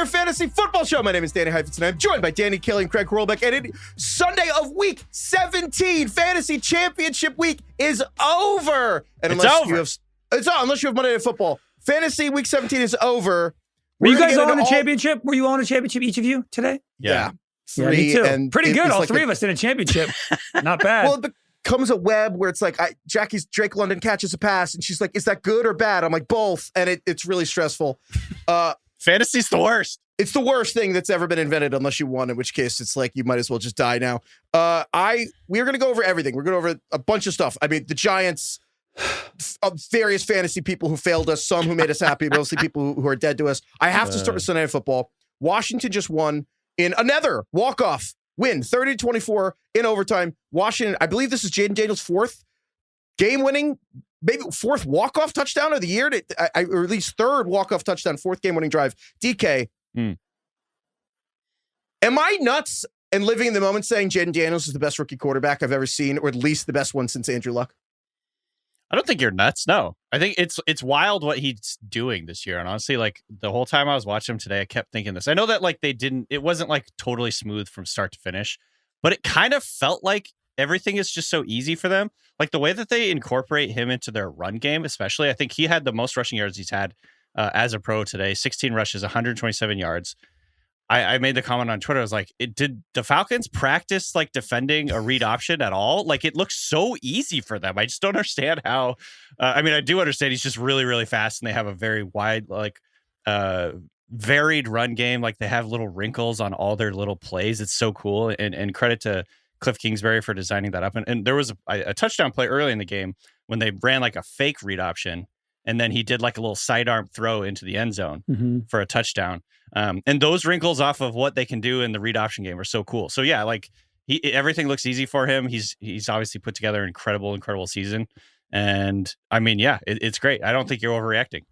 your fantasy football show. My name is Danny Heifetz, and I'm joined by Danny Kelly and Craig Horlbeck. And Sunday of week 17, fantasy championship week is over. And unless you have Monday Night Football, fantasy week 17 is over. Were you guys all in a championship? Were you all in a championship, each of you, today? Yeah. Me too. And pretty good. All three of us in a championship. Not bad. Well, it becomes a web where it's like Drake London catches a pass, and she's like, is that good or bad? I'm like, both. And it's really stressful. Fantasy's the worst. It's the worst thing that's ever been invented, unless you won, in which case it's like you might as well just die now. We're going to go over everything. We're going to go over a bunch of stuff. I mean, the Giants, various fantasy people who failed us, some who made us happy, mostly people who are dead to us. I have to start with Sunday Night Football. Washington just won in another walk-off win, 30-24 in overtime. Washington, I believe this is Jayen Daniels' fourth game-winning, maybe fourth walk-off touchdown of the year, or at least third walk-off touchdown, fourth game-winning drive. DK, am I nuts and living in the moment saying Jayen Daniels is the best rookie quarterback I've ever seen, or at least the best one since Andrew Luck? I don't think you're nuts. No, I think it's wild what he's doing this year. And honestly, like the whole time I was watching him today, I kept thinking this. I know that like it wasn't like totally smooth from start to finish, but it kind of felt like everything is just so easy for them. Like the way that they incorporate him into their run game, especially, I think he had the most rushing yards he's had as a pro today, 16 rushes, 127 yards. I made the comment on Twitter. I was like, did the Falcons practice like defending a read option at all? Like it looks so easy for them. I just don't understand how. I mean, I do understand he's just really, really fast, and they have a very wide, like, varied run game. Like they have little wrinkles on all their little plays. It's so cool. And credit to Cliff Kingsbury for designing that up. And there was a touchdown play early in the game when they ran like a fake read option, and then he did like a little sidearm throw into the end zone for a touchdown. And those wrinkles off of what they can do in the read option game are so cool. So yeah, like everything looks easy for him. He's obviously put together an incredible season. And I mean, yeah, it's great. I don't think you're overreacting.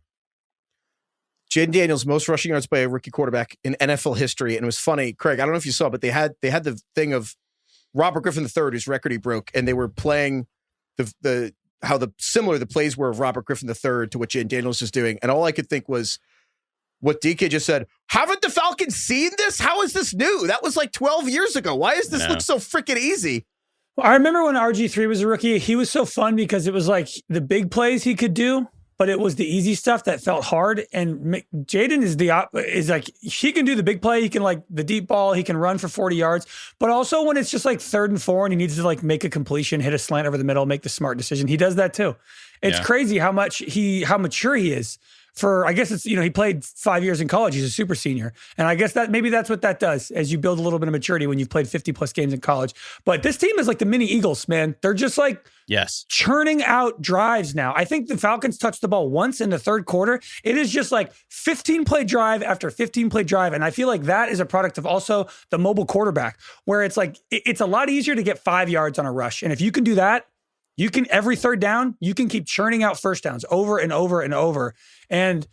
Jayen Daniels, most rushing yards by a rookie quarterback in NFL history. And it was funny, Craig, I don't know if you saw, but they had the thing of Robert Griffin III, whose record he broke, and they were playing how similar the plays were of Robert Griffin III to what Jayen Daniels is doing. And all I could think was what DK just said. Haven't the Falcons seen this? How is this new? That was like 12 years ago. Why does this look so freaking easy? Well, I remember when RG3 was a rookie, he was so fun because it was like the big plays he could do, but it was the easy stuff that felt hard. And Jayden is like, he can do the big play. He can like the deep ball. He can run for 40 yards. But also when it's just like 3rd and 4 and he needs to like make a completion, hit a slant over the middle, make the smart decision, he does that too. It's crazy how mature he is. I guess it's, he played 5 years in college. He's a super senior. And I guess maybe that's what that does as you build a little bit of maturity when you've played 50 plus games in college. But this team is like the mini Eagles, man. They're just like churning out drives now. I think the Falcons touched the ball once in the third quarter. It is just like 15 play drive after 15 play drive. And I feel like that is a product of also the mobile quarterback, where it's like, it's a lot easier to get 5 yards on a rush. And if you can do that, you can, every third down, you can keep churning out first downs over and over and over. And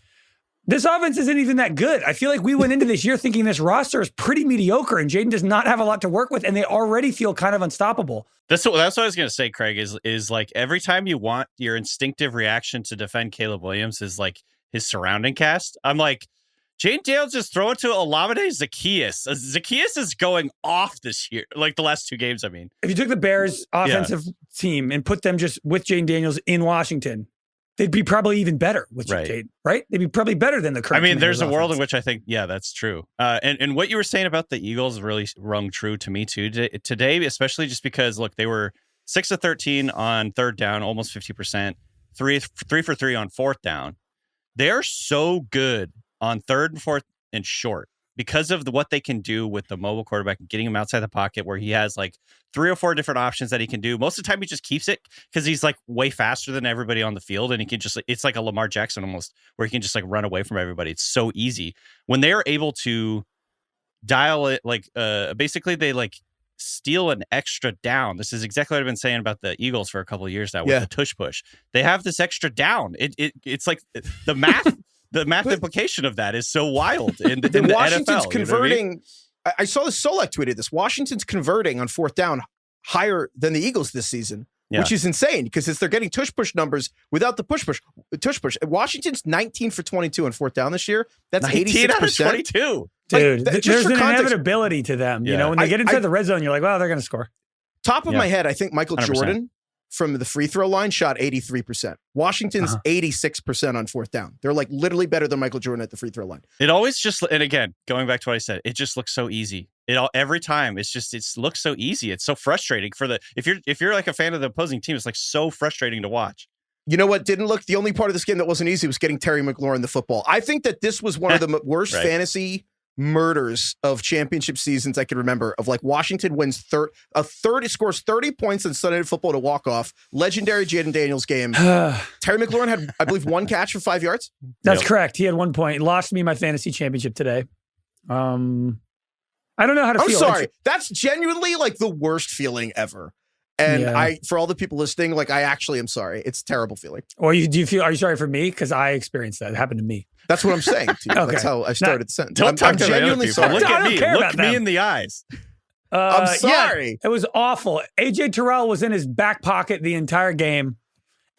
this offense isn't even that good. I feel like we went into this year thinking this roster is pretty mediocre, and Jayden does not have a lot to work with, and they already feel kind of unstoppable. That's what I was going to say, Craig, is like every time you want your instinctive reaction to defend Caleb Williams is like his surrounding cast. I'm like, Jayen Daniels just throw it to Olamide Zaccheaus. Zaccheaus is going off this year, like the last 2 games, I mean. If you took the Bears offensive team and put them just with Jayen Daniels in Washington, they'd be probably even better with Jayen, right? They'd be probably better than the current. I mean, there's a world in which I think, that's true. And what you were saying about the Eagles really rung true to me too today, especially just because, look, they were 6 of 13 on third down, almost 50%, 3 for 3 on fourth down. They are so good on third and fourth and short because of what they can do with the mobile quarterback and getting him outside the pocket, where he has like 3 or 4 different options that he can do. Most of the time he just keeps it because he's like way faster than everybody on the field, and he can just, it's like a Lamar Jackson almost, where he can just like run away from everybody. It's so easy when they are able to dial it, like basically they like steal an extra down. This is exactly what I've been saying about the Eagles for a couple of years now with the tush push. They have this extra down. It's like the math. The math implication of that is so wild in the Washington's NFL, converting. You know what I mean? I saw the Solak tweeted this. Washington's converting on fourth down higher than the Eagles this season. which is insane because they're getting tush push numbers without the tush push. Washington's 19 for 22 on fourth down this year. That's 86%. Out of 22. Dude, Like, there's an inevitability to them. You know, when they get inside the red zone, you're like, wow, they're going to score. Top of my head, I think Michael 100%. Jordan from the free throw line shot 83%. Washington's 86% on fourth down. They're like literally better than Michael Jordan at the free throw line. It always just, and again, going back to what I said, it just looks so easy. Every time it looks so easy. It's so frustrating if you're like a fan of the opposing team. It's like so frustrating to watch. You know what didn't look? The only part of this game that wasn't easy was getting Terry McLaurin the football. I think that this was one of the worst fantasy murders of championship seasons I can remember. Of like Washington wins scores 30 points on Sunday Night Football to walk off. Legendary Jayen Daniels game. Terry McLaurin had, I believe, 1 catch for 5 yards. That's correct. He had 1 point. He lost me my fantasy championship today. I don't know how to feel. I'm sorry. That's genuinely like the worst feeling ever. And for all the people listening, like I actually am sorry. It's a terrible feeling. Or are you sorry for me? Because I experienced that. It happened to me. That's what I'm saying to you. Okay. That's how I started the sentence. Don't talk I'm to genuinely sorry. Look at I don't me. care Look about me them. in the eyes. I'm sorry. It was awful. AJ Terrell was in his back pocket the entire game.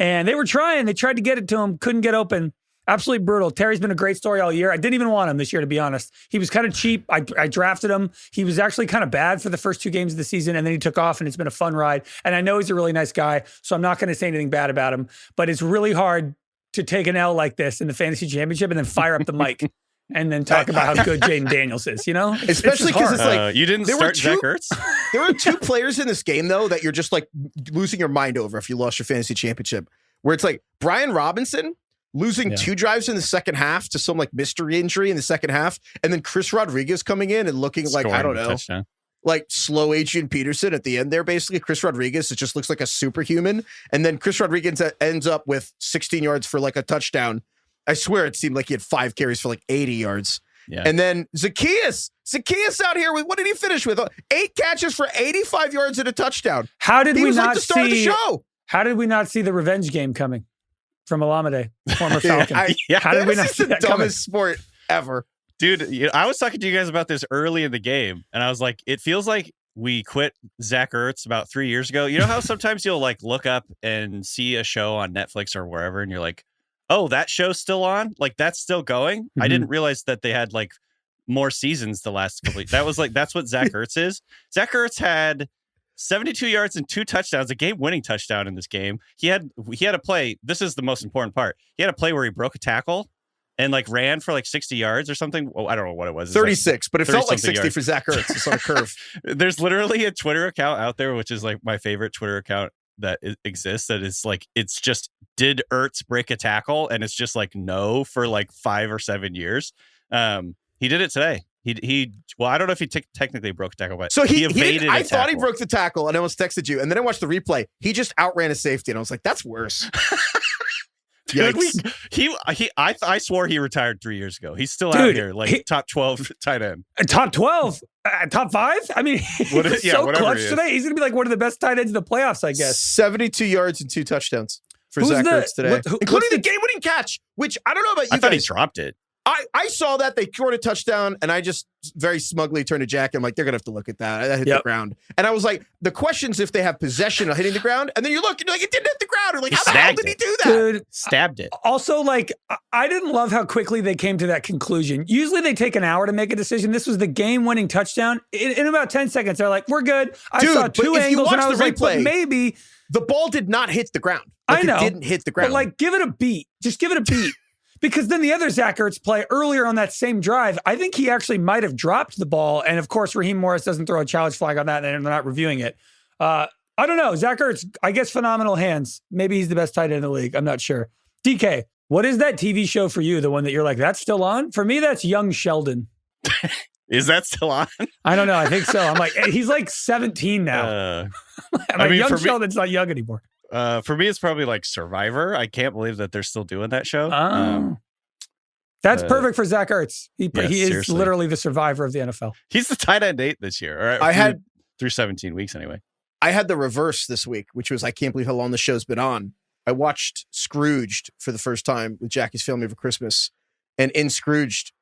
And they were trying. They tried to get it to him. Couldn't get open. Absolutely brutal. Terry's been a great story all year. I didn't even want him this year, to be honest. He was kind of cheap. I drafted him. He was actually kind of bad for the first 2 games of the season, and then he took off, and it's been a fun ride. And I know he's a really nice guy, so I'm not going to say anything bad about him. But it's really hard to take an L like this in the fantasy championship and then fire up the mic and then talk about how good Jayen Daniels is, you know? Especially because it's like... you didn't start Zach Ertz? There were 2 players in this game, though, that you're just like losing your mind over if you lost your fantasy championship, where it's like Brian Robinson losing 2 drives in the second half to some like mystery injury in the second half. And then Chris Rodriguez coming in and looking like, I don't know, touchdown. Like slow Adrian Peterson at the end there. Basically, Chris Rodriguez, it just looks like a superhuman. And then Chris Rodriguez ends up with 16 yards for like a touchdown. I swear it seemed like he had 5 carries for like 80 yards. Yeah. And then Zacchaeus out here with, what did he finish with? 8 catches for 85 yards and a touchdown. How did we not like the star of the show? How did we not see the revenge game coming from Alameda, former Falcon? How did we not see that coming? Dumbest sport ever. Dude, I was talking to you guys about this early in the game, and I was like, it feels like we quit Zach Ertz about 3 years ago. You know how sometimes you'll like look up and see a show on Netflix or wherever, and you're like, oh, that show's still on? Like, that's still going? Mm-hmm. I didn't realize that they had like more seasons the last couple. That's what Zach Ertz is. Zach Ertz had 72 yards and 2 touchdowns, a game-winning touchdown in this game. He had a play. This is the most important part. He had a play where he broke a tackle and like ran for like 60 yards or something. Oh, I don't know what it was. 36, but it felt like 60 yards for Zach Ertz. It's on a curve. There's literally a Twitter account out there, which is like my favorite Twitter account that exists. That is like, it's just, did Ertz break a tackle? And it's just like, no, for like 5 or 7 years. He did it today. Well, I don't know if he technically broke a tackle, but so he evaded I thought he broke the tackle, and I almost texted you, and then I watched the replay. He just outran a safety, and I was like, that's worse. Dude, I swore he retired 3 years ago. He's still out here, like top 12 tight end. Top 12? Top 5? I mean, he's so clutch today. He's going to be like one of the best tight ends in the playoffs, I guess. 72 yards and 2 touchdowns for Zach Ertz today, including the game-winning catch, which I don't know about you guys. I thought he dropped it. I saw that they scored a touchdown, and I just very smugly turned to Jack. I'm like, they're gonna have to look at that. That hit the ground, and I was like, the question's if they have possession of hitting the ground, and then you look, and you're like, it didn't hit the ground. Or like, how the hell did he do that? Dude, stabbed it. Also, like, I didn't love how quickly they came to that conclusion. Usually, they take an hour to make a decision. This was the game-winning touchdown in about 10 seconds. They're like, we're good. I saw 2 angles, and I was like, but maybe the ball did not hit the ground. Like, I know, it didn't hit the ground. But like, give it a beat. Just give it a beat. Because then the other Zach Ertz play earlier on that same drive, I think he actually might have dropped the ball. And of course, Raheem Morris doesn't throw a challenge flag on that, and they're not reviewing it. I don't know. Zach Ertz, I guess phenomenal hands. Maybe he's the best tight end in the league. I'm not sure. DK, what is that TV show for you? The one that you're like, that's still on? For me, that's Young Sheldon. Is that still on? I don't know. I think so. I'm like, he's like 17 now. Young Sheldon's not young anymore. For me, it's probably like Survivor. I can't believe that they're still doing that show. That's perfect for Zach Ertz. He is seriously. literally the survivor of the NFL. He's the tight end 8 this year. Or through 17 weeks anyway. I had the reverse this week, which was I can't believe how long the show's been on. I watched Scrooged for the first time with Jackie's family for Christmas, and in Scrooged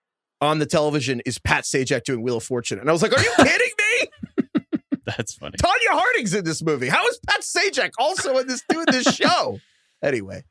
on the television is Pat Sajak doing Wheel of Fortune, and I was like, "Are you kidding me?" That's funny. Tanya Harding's in this movie. How is Pat Sajak also in this doing this show? Anyway,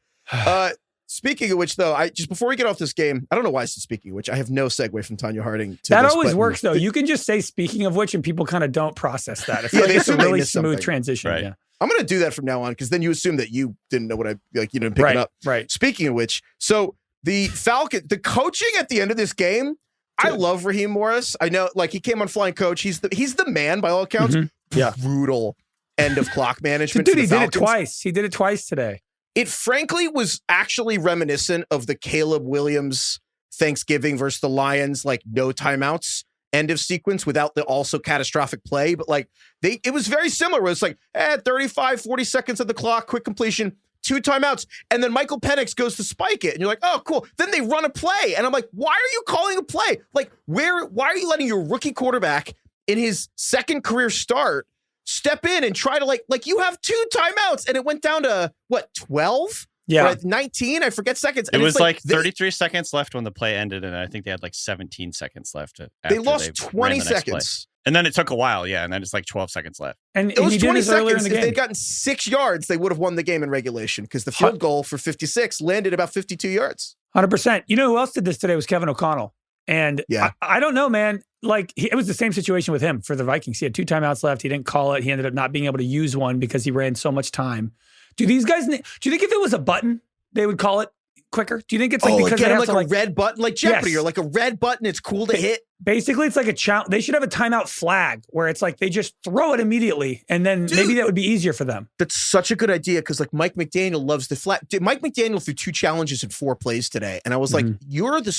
speaking of which, though, just before we get off this game, I don't know why I said speaking of which. I have no segue from Tanya Harding to that this, always but works though. You can just say speaking of which, and people kind of don't process that. It's Yeah, like they it's a assume they really missed smooth something. transition. Right. Yeah. I'm going to do that from now on because then you assume that you didn't know what you didn't pick it up. Right. Speaking of which, so the the coaching at the end of this game, I love Raheem Morris. I know, like, he came on Flying Coach. He's the man by all accounts. Yeah. Brutal end of clock management. Dude, for the he did it Falcons. twice. He did it twice today. It frankly was actually reminiscent of the Caleb Williams Thanksgiving versus the Lions, like no timeouts end of sequence without the also catastrophic play. But like it was very similar. Where it's like 35, 40 seconds of the clock, quick completion, 2 timeouts. And then Michael Penix goes to spike it. And you're like, oh, cool. Then they run a play. And I'm like, why are you calling a play? Like, why are you letting your rookie quarterback in his second career start step in and try to like you have 2 timeouts and it went down to what, 12? Yeah. Or 19? I forget seconds. It And was it's like 33 seconds left when the play ended, and I think they had like 17 seconds left. They lost 20 seconds. And then it took a while, yeah, and then it's like 12 seconds left. And It was he did 20 this earlier in seconds. the If game. they'd gotten 6 yards, they would have won the game in regulation because the field goal for 56 landed about 52 yards. 100%. You know who else did this today was Kevin O'Connell. And Yeah. I don't know, man. Like, it was the same situation with him for the Vikings. He had 2 timeouts left. He didn't call it. He ended up not being able to use one because he ran so much time. Do these guys, do you think if it was a button, they would call it quicker? Do you think it's like because get they him have like to a red button, like Jeopardy, Yes. or like a red button. It's cool to hit. Basically, it's like a challenge. They should have a timeout flag where it's like they just throw it immediately, and then maybe that would be easier for them. That's such a good idea because like Mike McDaniel loves the flat. Mike McDaniel threw 2 challenges in 4 plays today, and I was like, "You're the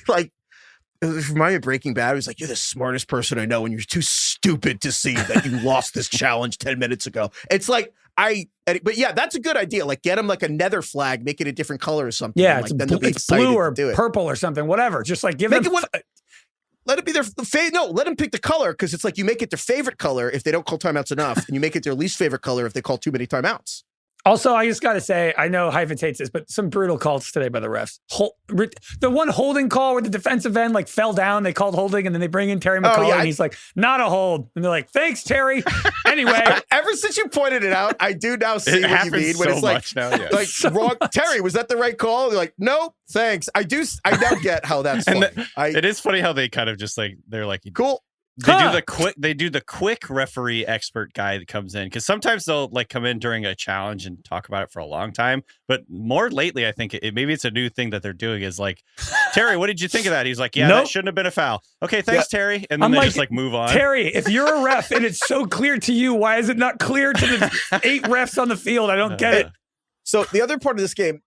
like." It reminded me of Breaking Bad. It was like, "You're the smartest person I know, and you're too stupid to see that you lost this challenge 10 minutes ago." It's like but yeah, that's a good idea. Like, get him like a nether flag, make it a different color or something. Yeah, and, it's, like, then they'll be it's excited blue or to do it. purple or something, whatever. Just like give Make them. it what? Let it be their no. Let them pick the color because it's like you make it their favorite color if they don't call timeouts enough, and you make it their least favorite color if they call too many timeouts. Also, I just got to say, I know Heifetz hates this, but some brutal calls today by the refs. The one holding call where the defensive end like fell down, they called holding, and then they bring in Terry McCullough, and he's like, not a hold. And they're like, thanks, Terry. Anyway. Ever since you pointed it out, I do now see what you mean. When so it's like, much now, yeah. like wrong. Terry, was that the right call? They're like, nope, thanks. I now get how that's funny. It is funny how they kind of just like, they're like, cool. They do the quick referee expert guy that comes in, because sometimes they'll like come in during a challenge and talk about it for a long time. But more lately, I think maybe it's a new thing that they're doing is like, Terry, what did you think of that? He's like, yeah, that shouldn't have been a foul. Okay, thanks, Terry. And then they just like move on. Terry, if you're a ref and it's so clear to you, why is it not clear to the 8 refs on the field? I don't get it. So the other part of this game,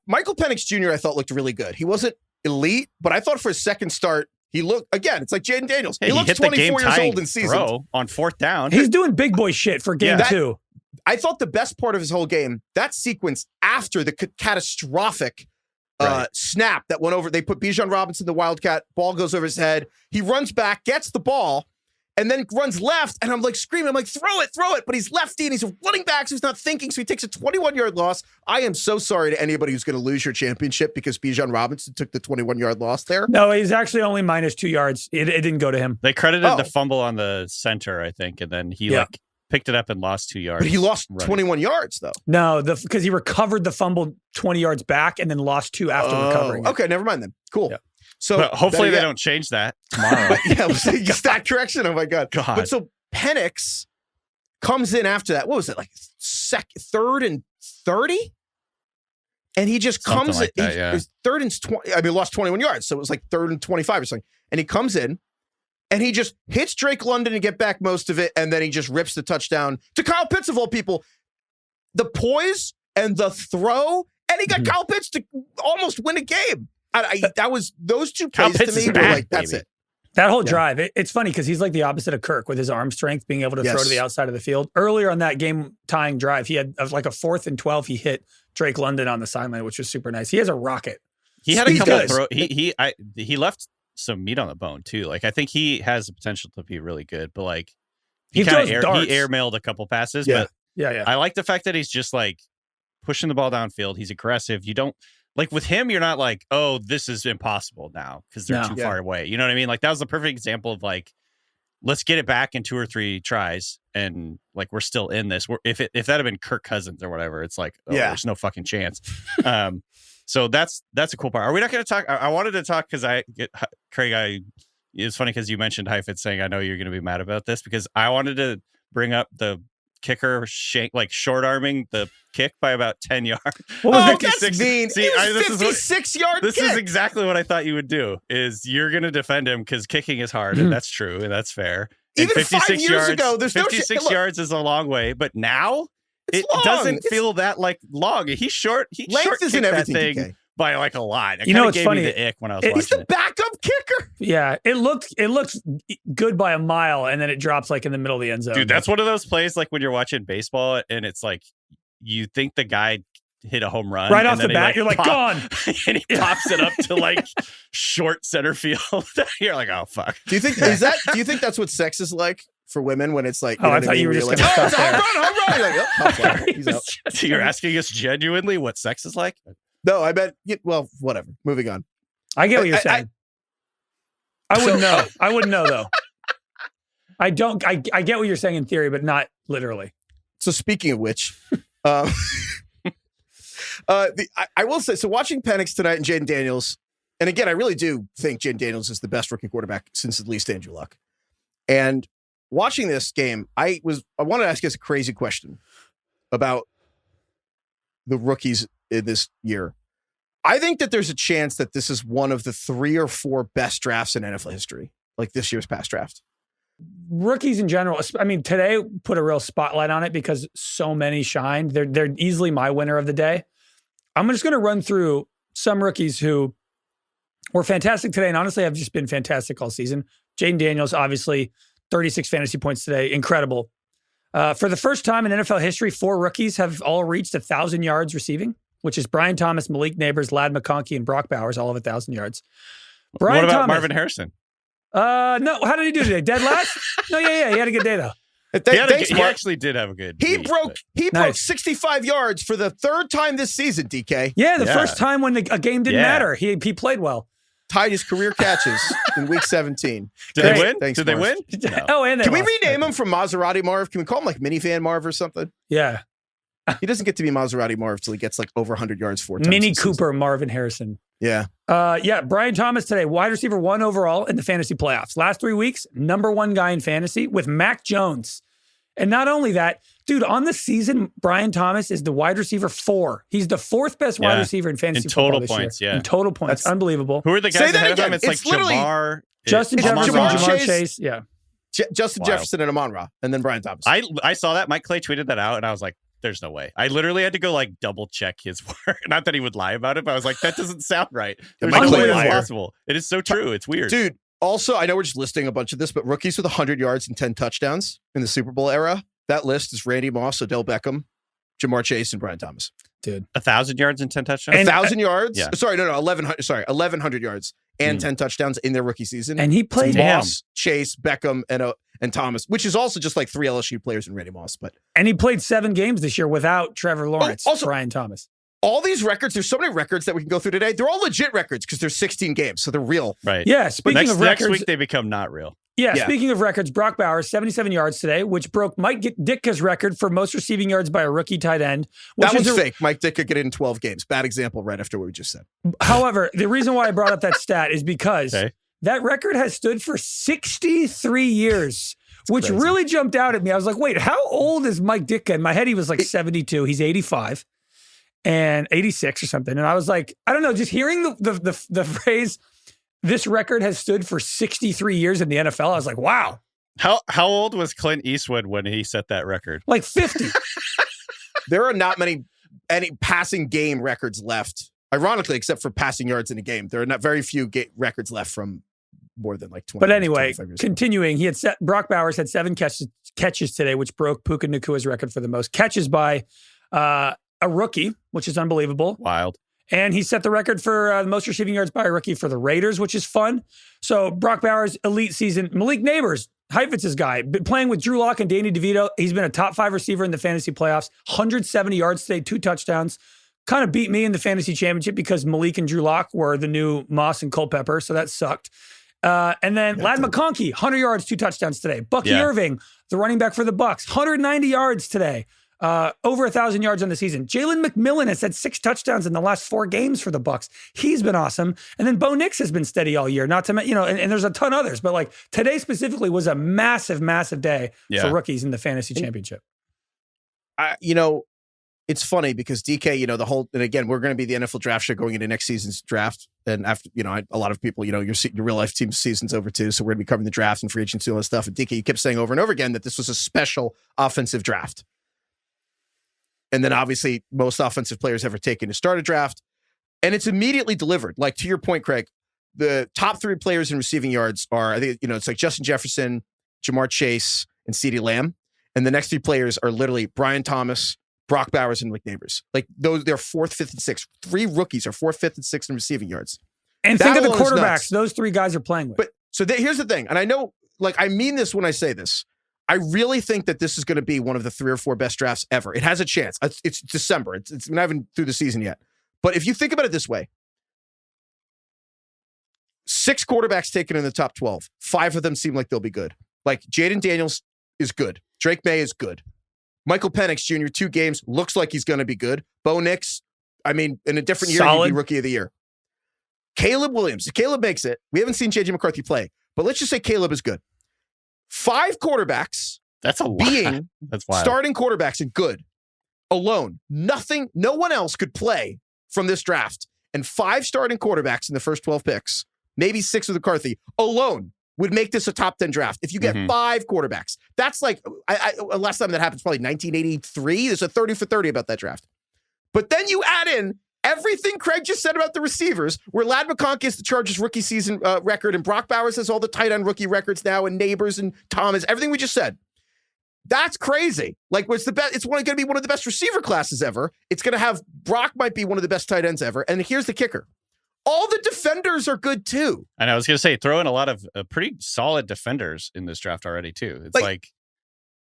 Michael Penix Jr. I thought looked really good. He wasn't elite, but I thought for his second start, he looked, again, it's like Jayen Daniels. He looks 24 years old in season. On 4th down. He's doing big boy shit for game 2. I thought the best part of his whole game, that sequence after the catastrophic snap that went over, they put Bijan Robinson, the Wildcat, ball goes over his head. He runs back, gets the ball, and then runs left. And I'm like screaming, I'm like, throw it. But he's lefty and he's running back, so he's not thinking. So he takes a 21-yard loss. I am so sorry to anybody who's going to lose your championship because Bijan Robinson took the 21-yard loss there. No, he's actually only minus 2 yards. It didn't go to him. They credited the fumble on the center, I think, and then he like picked it up and lost 2 yards. But he lost 21 yards, though. No, because he recovered the fumble 20 yards back and then lost 2 after recovering it. Okay, never mind then. Cool. Yeah. So but hopefully they don't change that tomorrow. Stat correction. Oh my God. But so Penix comes in after that. What was it, like 3rd and 30? And he just Something comes like in. that, yeah. It was 3rd and 20. I mean, lost 21 yards. So it was like 3rd and 25 or something. And he comes in and he just hits Drake London to get back most of it. And then he just rips the touchdown to Kyle Pitts of all people. The poise and the throw. And he got Kyle Pitts to almost win a game. That was those 2 plays to me were like, that's it. That whole drive, it's funny because he's like the opposite of Kirk with his arm strength, being able to throw to the outside of the field. Earlier on that game-tying drive, he had like a 4th and 12. He hit Drake London on the sideline, which was super nice. He has a rocket. He had a couple of throws. He left some meat on the bone too. Like I think he has the potential to be really good, but like he airmailed a couple passes. Yeah. But I like the fact that he's just like pushing the ball downfield. He's aggressive. You don't. Like with him, you're not like, oh, this is impossible now because they're too far away. You know what I mean? Like that was the perfect example of like let's get it back in 2 or 3 tries, and like we're still in this. If that had been Kirk Cousins or whatever, it's like, there's no fucking chance. So that's a cool part. Are we not going to talk? I wanted to talk because Craig, it's funny because you mentioned Heifetz saying, I know you're going to be mad about this, because I wanted to bring up the kicker short arming the kick by about 10 yards. What was that's mean. See, it was 56-yard This is exactly what I thought you would do, is you're going to defend him because kicking is hard, and that's true, and that's fair. Even 56 years ago, there's 56 yards is a long way, but now it doesn't feel that like long. He's short. He short kicked that thing by like a lot. It it's gave funny. me the ick when I was watching it. He's the backup kicker. Yeah, it looked good by a mile, and then it drops like in the middle of the end zone. Dude, that's one of those plays like when you're watching baseball and it's like you think the guy hit a home run right off the bat. You're like, gone, and he pops it up to like short center field. You're like, oh fuck. Do you think that's what sex is like for women when it's like? I thought you were just like, oh, it's a home run. He's out. So you're asking us genuinely what sex is like? No, I bet. Well, whatever. Moving on. I get what you're saying. I wouldn't know. I wouldn't know though. I don't. I get what you're saying in theory, but not literally. So speaking of which, I will say. So watching Penix tonight and Jayen Daniels, and again, I really do think Jayen Daniels is the best rookie quarterback since at least Andrew Luck. And watching this game, I wanted to ask you guys a crazy question about the rookies in this year. I think that there's a chance that this is one of the 3 or 4 best drafts in NFL history, like this year's past draft. Rookies in general, I mean, today put a real spotlight on it because so many shined. They're easily my winner of the day. I'm just going to run through some rookies who were fantastic today, and honestly have just been fantastic all season. Jayen Daniels, obviously, 36 fantasy points today. Incredible. For the first time in NFL history, 4 rookies have all reached 1,000 yards receiving, which is Brian Thomas, Malik Neighbors, Ladd McConkey, and Brock Bowers, all of 1,000 yards. What about Marvin Harrison? No. How did he do today? Dead last? No, yeah. He had a good day, though. He actually did have a good He broke 65 yards for the 3rd time this season, DK. Yeah, the first time when a game didn't matter. He played well. Tied his career catches in week 17. Did they win? Thanks, Did they win? No. Oh, and can we rename him from Maserati Marv? Can we call him like Minivan Marv or something? Yeah. He doesn't get to be Maserati Marv till he gets like over 100 yards 4 times. Mini Cooper Marvin Harrison. Yeah. Brian Thomas today, wide receiver 1 overall in the fantasy playoffs. Last 3 weeks, number 1 guy in fantasy with Mac Jones. And not only that, dude, on the season, Brian Thomas is the wide receiver 4. He's the 4th best wide receiver in fantasy football this points, year. In total points. That's unbelievable. Who are the guys ahead of him? It's like Jamar. Justin Jefferson, Jamar Chase. Yeah. Justin Jefferson and Amon-Ra, and then Brian Thomas. I saw that. Mike Clay tweeted that out, and I was like, there's no way. I literally had to go like double check his word. Not that he would lie about it, but I was like, that doesn't sound right. There's no way that's possible. It is so true. It's weird. Dude, also, I know we're just listing a bunch of this, but rookies with 100 yards and 10 touchdowns in the Super Bowl era. That list is Randy Moss, Odell Beckham, Jamar Chase, and Brian Thomas. Dude. 1,000 yards and 10 touchdowns? 1,000 yards? Yeah. Sorry, no, 1,100. Sorry, 1,100 yards and 10 touchdowns in their rookie season. And he played Moss, Chase, Beckham, and Thomas, which is also just like 3 LSU players and Randy Moss. And he played 7 games this year without Trevor Lawrence, also, Brian Thomas. All these records, there's so many records that we can go through today. They're all legit records because there's 16 games, so they're real. Right. Yeah, speaking of records. Next week, they become not real. Yeah, speaking of records, Brock Bowers, 77 yards today, which broke Mike Ditka's record for most receiving yards by a rookie tight end. That one's fake. Mike Ditka get it in 12 games. Bad example right after what we just said. However, the reason why I brought up that stat is because that record has stood for 63 years, which really jumped out at me. I was like, wait, how old is Mike Ditka? In my head, he was like 72. He's 85 and 86 or something. And I was like, I don't know, just hearing the phrase, this record has stood for 63 years in the NFL. I was like, wow. How old was Clint Eastwood when he set that record? Like 50. There are not any passing game records left. Ironically, except for passing yards in a game. There are not very few records left from more than like 20. But anyway, continuing, Brock Bowers had 7 catches today, which broke Puka Nakua's record for the most catches by a rookie, which is unbelievable. Wild. And he set the record for the most receiving yards by a rookie for the Raiders, which is fun. So Brock Bowers, elite season. Malik Neighbors, Heifetz's guy, been playing with Drew Lock and Danny DeVito. He's been a top 5 receiver in the fantasy playoffs. 170 yards today, 2 touchdowns. Kind of beat me in the fantasy championship because Malik and Drew Lock were the new Moss and Culpepper, so that sucked. And then Ladd McConkey, 100 yards, 2 touchdowns today. Bucky Irving, the running back for the Bucs, 190 yards today. Over 1,000 yards on the season. Jalen McMillan has had 6 touchdowns in the last 4 games for the Bucs. He's been awesome. And then Bo Nix has been steady all year. Not to mention, and there's a ton others, but like today specifically was a massive, massive day for rookies in the fantasy championship. It's funny because DK, and again, we're going to be the NFL draft show going into next season's draft. And after, a lot of people, your real life team season's over too. So we're going to be covering the draft and free agency and all that stuff. And DK, you kept saying over and over again that this was a special offensive draft. And then obviously most offensive players ever taken to start a draft. And it's immediately delivered. Like to your point, Craig, the top 3 players in receiving yards are, I think, it's like Justin Jefferson, Jamar Chase, and CeeDee Lamb. And the next 3 players are literally Brian Thomas, Brock Bowers, and McNeighbors. Like those, they're 4th, 5th, and 6th. 3 rookies are 4th, 5th, and 6th in receiving yards. And think of the quarterbacks those 3 guys are playing with. But so here's the thing. And I know, I mean this when I say this. I really think that this is going to be one of the 3 or 4 best drafts ever. It has a chance. It's December. It's not even through the season yet. But if you think about it this way, 6 quarterbacks taken in the top 12. 5 of them seem like they'll be good. Like Jayen Daniels is good. Drake May is good. Michael Penix Jr., 2 games, looks like he's going to be good. Bo Nix, in a different year, he'd be rookie of the year. Caleb Williams, if Caleb makes it, we haven't seen J.J. McCarthy play, but let's just say Caleb is good. 5 quarterbacks. That's a lot. Being That's wild. Starting quarterbacks and good. Alone. Nothing, no one else could play from this draft. And 5 starting quarterbacks in the first 12 picks, maybe 6 with McCarthy, alone would make this a top 10 draft. If you get 5 quarterbacks, that's like, last time that happened was probably 1983. There's a 30 for 30 about that draft. But then you add in everything Craig just said about the receivers, where Ladd McConkey is the Chargers rookie season record, and Brock Bowers has all the tight end rookie records now, and Neighbors and Thomas, everything we just said. That's crazy. Like, it's the best. It's going to be one of the best receiver classes ever. It's going to have Brock might be one of the best tight ends ever. And here's the kicker: all the defenders are good too. And I was going to say, throw in a lot of pretty solid defenders in this draft already too. It's like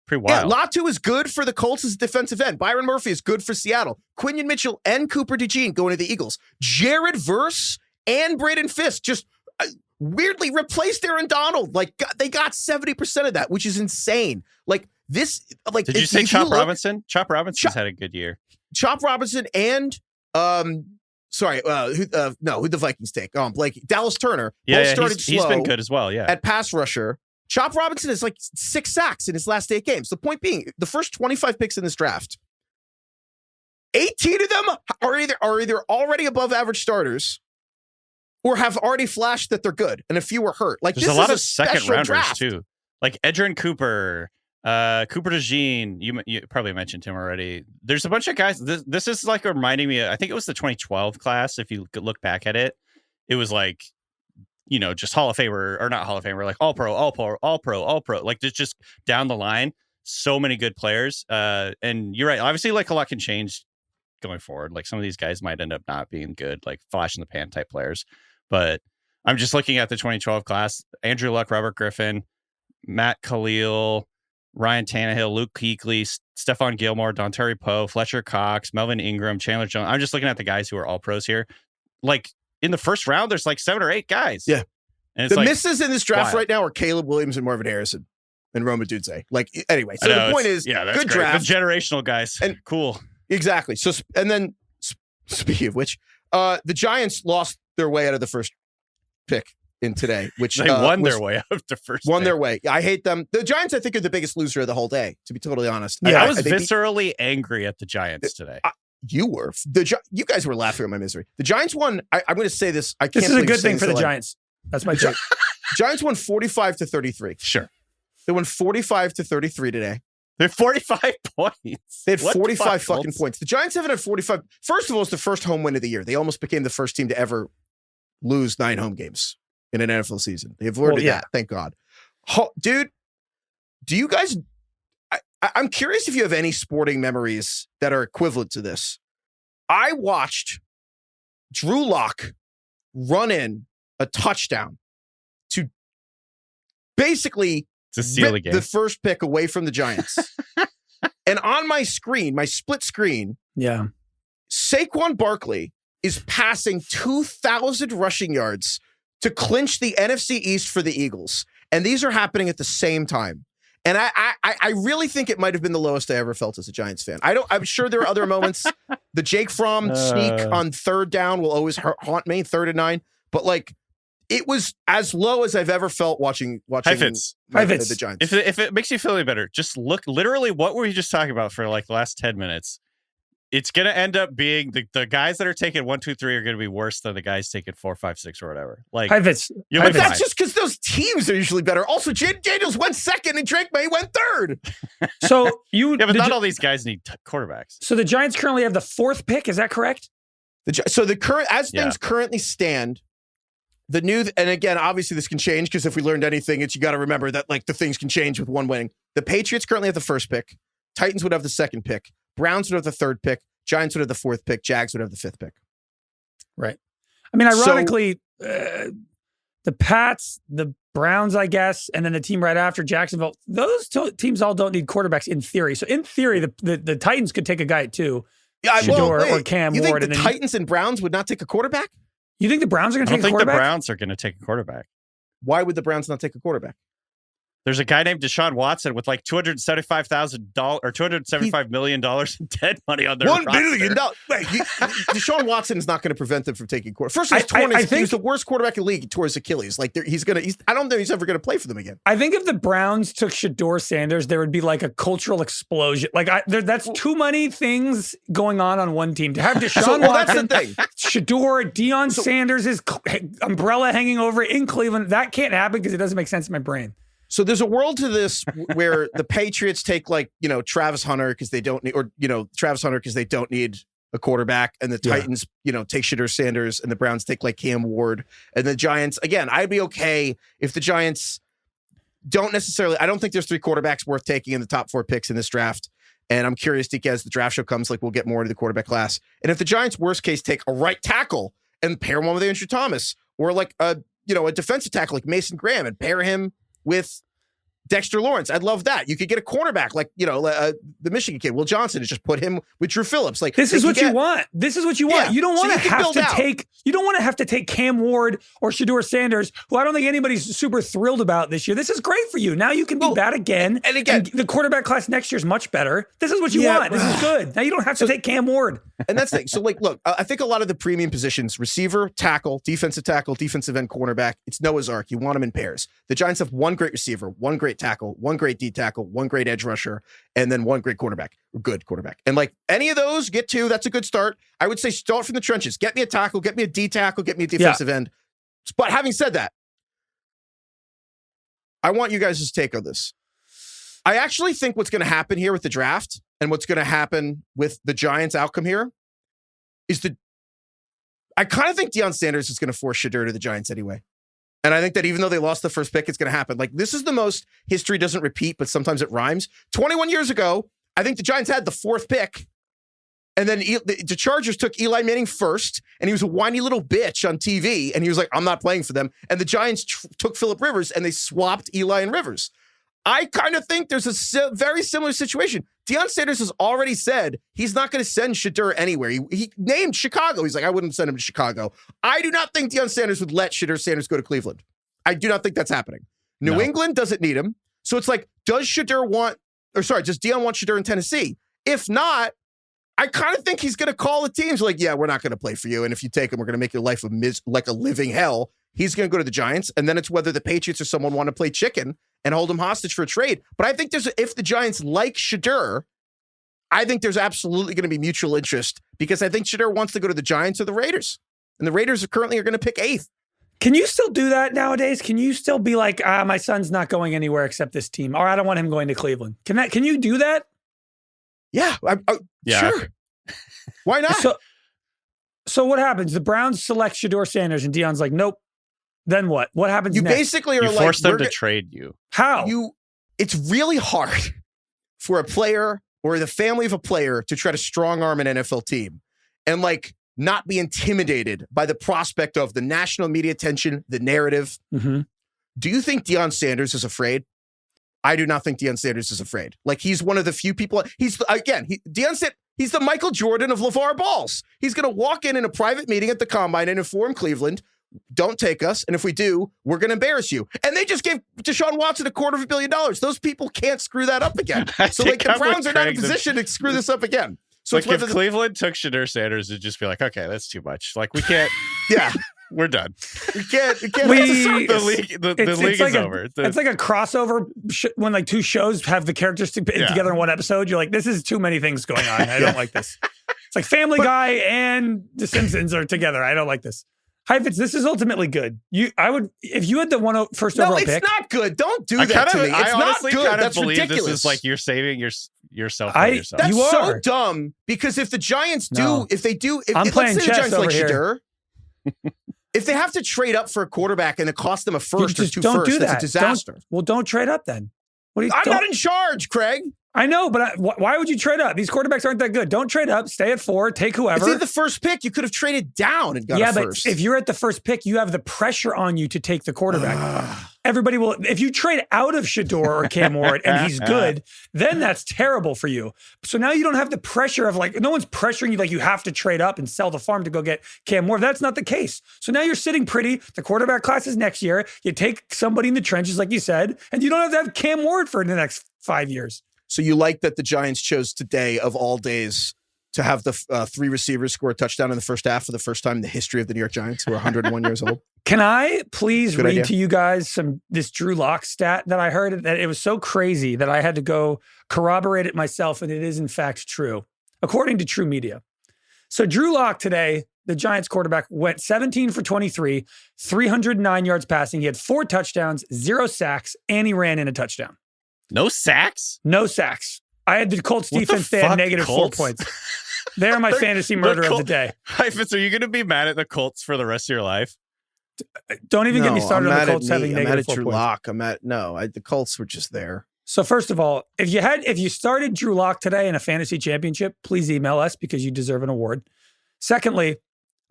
pretty wild. Yeah, Latu is good for the Colts as a defensive end. Byron Murphy is good for Seattle. Quinion Mitchell and Cooper DeJean going to the Eagles. Jared Verse and Braden Fisk just weirdly replaced Aaron Donald. Like, they got 70% of that, which is insane. Like this, like, did you say Chop Robinson? Chop Robinson's had a good year. Chop Robinson and who the Vikings take? Blake Dallas Turner. Both started slow. He's been good as well. Yeah, at pass rusher. Chop Robinson is like 6 sacks in his last 8 games. The point being, the first 25 picks in this draft, 18 of them are either already above average starters or have already flashed that they're good, and a few were hurt. Like, there's this a lot is of second rounders draft too, like Edgerrin Cooper, Cooper DeJean. You probably mentioned him already. There's a bunch of guys. This is like reminding me. I think it was the 2012 class. If you look back at it, it was like, just Hall of Famer, or not Hall of Famer, like all pro, like just down the line. So many good players. And you're right. Obviously, like, a lot can change going forward. Like, some of these guys might end up not being good, like flash in the pan type players. But I'm just looking at the 2012 class: Andrew Luck, Robert Griffin, Matt Khalil, Ryan Tannehill, Luke Kuechly, Stephon Gilmore, Dontari Poe, Fletcher Cox, Melvin Ingram, Chandler Jones. I'm just looking at the guys who are all pros here. Like, in the first round, there's like 7 or 8 guys. Yeah. And it's the misses in this draft right now are Caleb Williams and Marvin Harrison and Roma Dudze. Like, anyway, so the point is, that's good great. draft. The generational guys. And cool. Exactly. So, and then, speaking of which, the Giants lost their way out of the first pick in today, which they won their way out of the first won pick. Their way. I hate them. The Giants, I think, are the biggest loser of the whole day, to be totally honest. Yeah, I was viscerally angry at the Giants today. You were. You guys were laughing at my misery. The Giants won. I'm going to say this. This is a good thing for the Giants. That's my take. Giants won 45-33. Sure. They won 45-33 today. They had 45 points. They had 45 fucking points. The Giants haven't had 45. First of all, it's the first home win of the year. They almost became the first team to ever lose 9 home games in an NFL season. They avoided that. Thank God. Dude, do you guys... I'm curious if you have any sporting memories that are equivalent to this. I watched Drew Lock run in a touchdown to basically seal the game. The first pick away from the Giants. And on my screen, my split screen, Saquon Barkley is passing 2,000 rushing yards to clinch the NFC East for the Eagles. And these are happening at the same time. And I really think it might have been the lowest I ever felt as a Giants fan. I'm sure there are other moments. The Jake Fromm sneak on third down will always haunt me, 3rd and 9. But like, it was as low as I've ever felt watching Heifetz. The Giants. If it makes you feel any better, just look, literally, what were we just talking about for like the last 10 minutes? It's going to end up being the guys that are taking 1, 2, 3 are going to be worse than the guys taking 4, 5, 6 or whatever. Like, Heifetz. But that's just because those teams are usually better. Also, Jayen Daniels went 2nd and Drake May went 3rd. So but not all these guys need quarterbacks. So the Giants currently have the 4th pick. Is that correct? Things currently stand, the new, and again, obviously this can change because if we learned anything, you got to remember that like the things can change with one winning. The Patriots currently have the 1st pick. Titans would have the 2nd pick. Browns would have the 3rd pick. Giants would have the 4th pick. Jags would have the 5th pick. Right. I mean, ironically, the Pats, the Browns, I guess, and then the team right after, Jacksonville, those teams all don't need quarterbacks in theory. So in theory, the Titans could take a guy at 2. Yeah, Shedeur or Cam you Ward. Think the Titans and Browns would not take a quarterback? You think the Browns are going to take a quarterback? I don't think the Browns are going to take a quarterback. Why would the Browns not take a quarterback? There's a guy named Deshaun Watson with like $275,000 or $275 million in dead money on their roster. $1 billion. Wait, Deshaun Watson is not going to prevent them from taking quarterback. First, he's the worst quarterback in the league. He tore his Achilles. Like I don't think he's ever going to play for them again. I think if the Browns took Shedeur Sanders, there would be like a cultural explosion. Like that's too many things going on one team. To have Deshaun Watson, that's the thing. Shedeur, Deion Sanders' umbrella hanging over in Cleveland. That can't happen because it doesn't make sense in my brain. So there's a world to this where the Patriots take Travis Hunter because they don't need, a quarterback, and the Titans, take Shedeur Sanders, and the Browns take like Cam Ward, and the Giants. Again, I'd be okay if the Giants don't necessarily. I don't think there's 3 quarterbacks worth taking in the top 4 picks in this draft. And I'm curious, DK, as the draft show comes, like we'll get more into the quarterback class. And if the Giants, worst case, take a right tackle and pair one with Andrew Thomas, or like a defensive tackle like Mason Graham and pair him with Dexter Lawrence, I'd love that. You could get a cornerback like the Michigan kid, Will Johnson, and just put him with Drew Phillips. Like this is what you want. This is what you want. You don't want to have to take. You don't want to have to take Cam Ward or Shedeur Sanders, who I don't think anybody's super thrilled about this year. This is great for you. Now you can be bad again. And again, the quarterback class next year is much better. This is what you want. This is good. Now you don't have to take Cam Ward. And that's the thing. So look, I think a lot of the premium positions, receiver, tackle, defensive end, cornerback, it's Noah's Ark. You want them in pairs. The Giants have one great receiver, one great tackle, one great D tackle, one great edge rusher, and then one great quarterback, or good quarterback. And like any of those, get 2. That's a good start. I would say start from the trenches. Get me a tackle, get me a D tackle, get me a defensive end. But having said that, I want you guys' take on this. I actually think what's going to happen here with the draft and what's going to happen with the Giants' outcome here is I kind of think Deion Sanders is going to force Shedeur to the Giants anyway. And I think that even though they lost the 1st pick, it's going to happen. Like, this is the most history doesn't repeat, but sometimes it rhymes. 21 years ago, I think the Giants had the 4th pick. And then the Chargers took Eli Manning first, and he was a whiny little bitch on TV. And he was like, I'm not playing for them. And the Giants took Phillip Rivers, and they swapped Eli and Rivers. I kind of think there's a very similar situation. Deion Sanders has already said he's not going to send Shedeur anywhere. He named Chicago. He's like, I wouldn't send him to Chicago. I do not think Deion Sanders would let Shedeur Sanders go to Cleveland. I do not think that's happening. New England doesn't need him. So it's like, does Deion want Shedeur in Tennessee? If not, I kind of think he's going to call the teams like, yeah, we're not going to play for you. And if you take him, we're going to make your life like a living hell. He's going to go to the Giants. And then it's whether the Patriots or someone want to play chicken and hold him hostage for a trade. But I think if the Giants like Shedeur, I think there's absolutely going to be mutual interest because I think Shedeur wants to go to the Giants or the Raiders. And the Raiders are going to pick 8th. Can you still do that nowadays? Can you still be like, my son's not going anywhere except this team, or I don't want him going to Cleveland? Can you do that? Yeah. Sure. Why not? So what happens? The Browns select Shedeur Sanders and Deion's like, nope. Then what? What happens next? Basically are you like, force them to trade you. How? It's really hard for a player or the family of a player to try to strong arm an NFL team and like not be intimidated by the prospect of the national media attention, the narrative. Mm-hmm. Do you think Deion Sanders is afraid? I do not think Deion Sanders is afraid. Like, he's one of the few people. He's the Michael Jordan of LeVar Balls. He's going to walk in a private meeting at the Combine and inform Cleveland, don't take us. And if we do, we're going to embarrass you. And they just gave Deshaun Watson $250 million. Those people can't screw that up again. So like the Browns are not in a position to screw this up again. So like if Cleveland took Shedeur Sanders, it'd just be like, okay, that's too much. Like we can't. Yeah. We're done. We can't. The league, the league is over. It's like a crossover when like two shows have the characters together in one episode. You're like, this is too many things going on. I don't like this. It's like Family Guy and The Simpsons are together. I don't like this. Heifetz, this is ultimately good. If you had the first overall pick. No, it's not good. Don't do that to me. It's not good. That's ridiculous. This is like you're saving yourself. That's so dumb because if the Giants do, let's say the Giants like Shedeur. If they have to trade up for a quarterback and it costs them a first or two firsts, that's a disaster. Don't trade up then. I'm not in charge, Craig. I know, but why would you trade up? These quarterbacks aren't that good. Don't trade up. Stay at 4. Take whoever. If they had the first pick, you could have traded down and got a first. But if you're at the first pick, you have the pressure on you to take the quarterback. Everybody will. If you trade out of Shedeur or Cam Ward and he's good, then that's terrible for you. So now you don't have the pressure of like, no one's pressuring you like you have to trade up and sell the farm to go get Cam Ward. That's not the case. So now you're sitting pretty. The quarterback class is next year. You take somebody in the trenches, like you said, and you don't have to have Cam Ward for the next 5 years. So you like that the Giants chose today of all days to have the 3 receivers score a touchdown in the first half for the first time in the history of the New York Giants, who are 101 years old? Can I please read to you guys this Drew Lock stat that I heard? That it was so crazy that I had to go corroborate it myself, and it is in fact true, according to True Media. So Drew Lock today, the Giants quarterback, went 17 for 23, 309 yards passing. He had 4 touchdowns, 0 sacks, and he ran in a touchdown. No sacks? No sacks. I had the Colts defense. They had negative Colts? 4 points. They're my fantasy murder of the day. Heifetz, are you going to be mad at the Colts for the rest of your life? Don't even get me started on the Colts having negative 4 Drew points. Lock. The Colts were just there. So first of all, if you started Drew Lock today in a fantasy championship, please email us because you deserve an award. Secondly,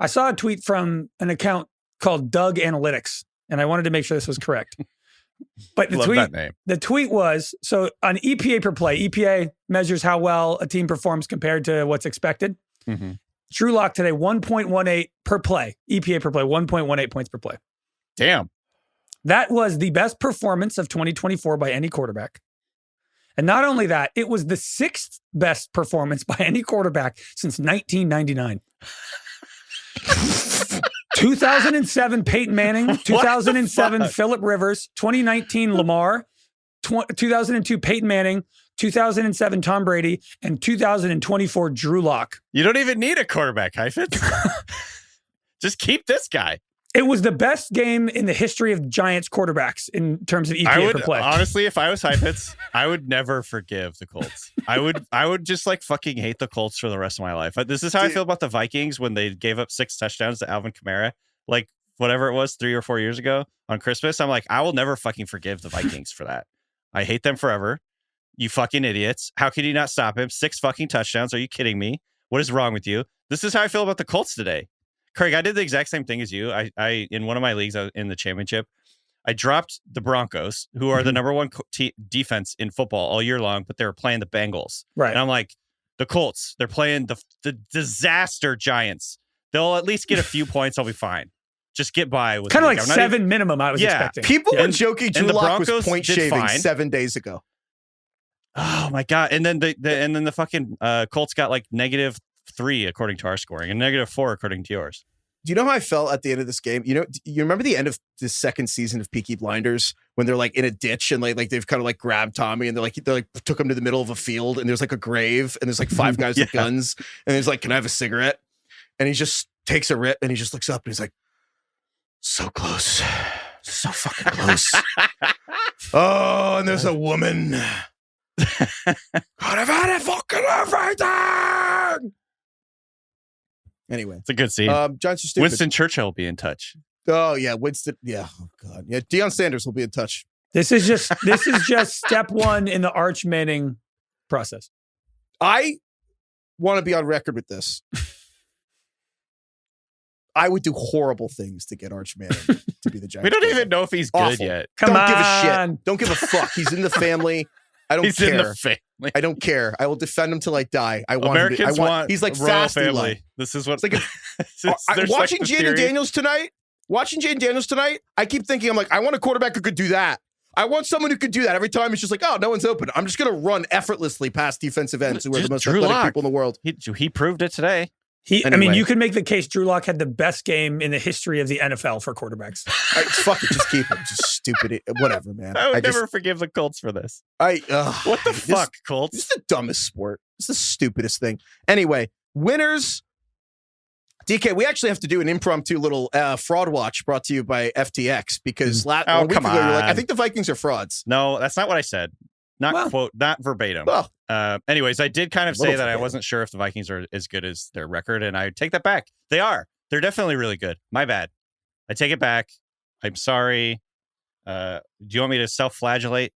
I saw a tweet from an account called Doug Analytics, and I wanted to make sure this was correct. But the tweet was, so on EPA per play, EPA measures how well a team performs compared to what's expected. Mm-hmm. Drew Lock today, 1.18 per play, EPA per play, 1.18 points per play. Damn. That was the best performance of 2024 by any quarterback. And not only that, it was the 6th best performance by any quarterback since 1999. 2007 Peyton Manning, 2007 Phillip Rivers, 2019 Lamar, 2002 Peyton Manning, 2007 Tom Brady, and 2024 Drew Lock. You don't even need a quarterback, Heifetz. Just keep this guy. It was the best game in the history of Giants quarterbacks in terms of EPA per play. Honestly, if I was Heifetz, I would never forgive the Colts. I would just like fucking hate the Colts for the rest of my life. This is how I feel about the Vikings when they gave up 6 touchdowns to Alvin Kamara, like whatever it was 3 or 4 years ago on Christmas. I'm like, I will never fucking forgive the Vikings for that. I hate them forever. You fucking idiots. How could you not stop him? 6 fucking touchdowns. Are you kidding me? What is wrong with you? This is how I feel about the Colts today. Craig, I did the exact same thing as you. I in one of my leagues in the championship, I dropped the Broncos, who are the number 1 defense in football all year long, but they were playing the Bengals. Right. And I'm like, the Colts, they're playing the disaster Giants. They'll at least get a few points. I'll be fine. Just get by with kind of like 7 minimum. I was expecting. People were joking. Drew Lock was point shaving 7 days ago. Oh my god! And then the fucking Colts got like -3 according to our scoring and -4 according to yours. Do you know how I felt at the end of this game? You remember the end of the second season of Peaky Blinders when they're like in a ditch and like they've kind of like grabbed Tommy and they took him to the middle of a field and there's like a grave and there's like 5 guys with guns and there's like, can I have a cigarette? And he just takes a rip and he just looks up and he's like, so close, so fucking close. Oh, and there's a woman. God, I've had it fucking everything. Anyway, it's a good scene. Giants are stupid. Winston Churchill will be in touch. Oh yeah, Winston. Yeah, oh god, yeah. Deion Sanders will be in touch. This is just step 1 in the Arch Manning process. I want to be on record with this. I would do horrible things to get Arch Manning to be the Giants. We don't even know if he's good yet. Don't give a shit. Don't give a fuck. He's in the family. I don't care. In the family. I don't care. I will defend him till I die. Americans want he's like royal fast family. This is what. It's like watching Jayen Daniels tonight. watching Jayen Daniels tonight, I keep thinking, I'm like, I want a quarterback who could do that. I want someone who could do that. Every time it's just like, oh, no one's open. I'm just going to run effortlessly past defensive ends who are the most athletic people in the world. He proved it today. I mean, you could make the case Drew Lock had the best game in the history of the NFL for quarterbacks. Fuck it, just keep him. Just stupid. Whatever, man. I would never forgive the Colts for this. What the fuck, Colts? This is the dumbest sport. It's the stupidest thing. Anyway, winners. DK, we actually have to do an impromptu little fraud watch brought to you by FTX because a week ago you were like, I think the Vikings are frauds. No, that's not what I said. Not verbatim. Well, anyways, I did kind of say that I wasn't sure if the Vikings are as good as their record, and I take that back. They are. They're definitely really good. My bad. I take it back. I'm sorry. Do you want me to self-flagellate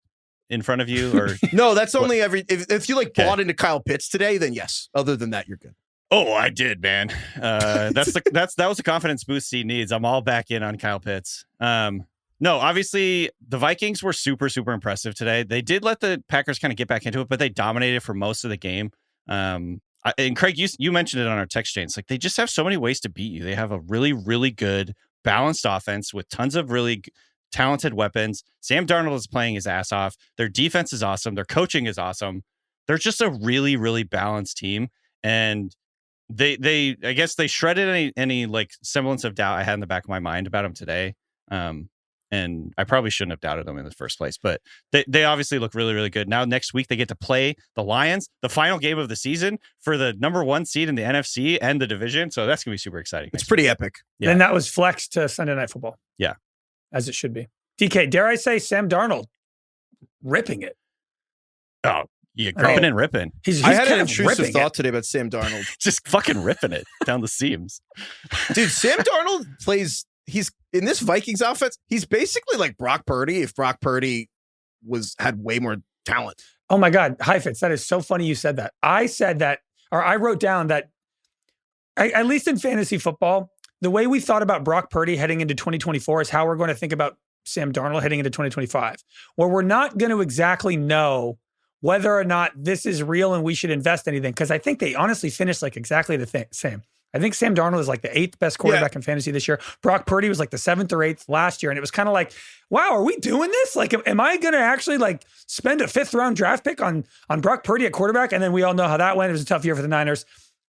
in front of you, or no? That's only if you bought into Kyle Pitts today, then yes. Other than that, you're good. Oh, I did, man. That was the confidence boost he needs. I'm all back in on Kyle Pitts. No, obviously the Vikings were super, super impressive today. They did let the Packers kind of get back into it, but they dominated for most of the game. And Craig, you mentioned it on our text chain. It's like they just have so many ways to beat you. They have a really, really good balanced offense with tons of really talented weapons. Sam Darnold is playing his ass off. Their defense is awesome. Their coaching is awesome. They're just a really, really balanced team. And they I guess they shredded any like semblance of doubt I had in the back of my mind about them today. And I probably shouldn't have doubted them in the first place, but they obviously look really, really good. Now, next week, they get to play the Lions, the final game of the season for the number 1 seed in the NFC and the division. So that's going to be super exciting. It's pretty epic. Yeah. And that was flexed to Sunday Night Football. Yeah. As it should be. DK, dare I say Sam Darnold ripping it? Oh, yeah, gripping and ripping. I had an intrusive thought today about Sam Darnold. Just fucking ripping it down the seams. Dude, Sam Darnold plays... He's in this Vikings offense. He's basically like Brock Purdy if Brock Purdy had way more talent. Oh my God, Heifetz, that is so funny you said that. I said that, or I wrote down that, at least in fantasy football, the way we thought about Brock Purdy heading into 2024 is how we're going to think about Sam Darnold heading into 2025, where we're not going to exactly know whether or not this is real and we should invest anything. Because I think they honestly finished like exactly the same. I think Sam Darnold is like the 8th best quarterback in fantasy this year. Brock Purdy was like the 7th or 8th last year. And it was kind of like, wow, are we doing this? Like, am I going to actually like spend a 5th round draft pick on Brock Purdy at quarterback? And then we all know how that went. It was a tough year for the Niners.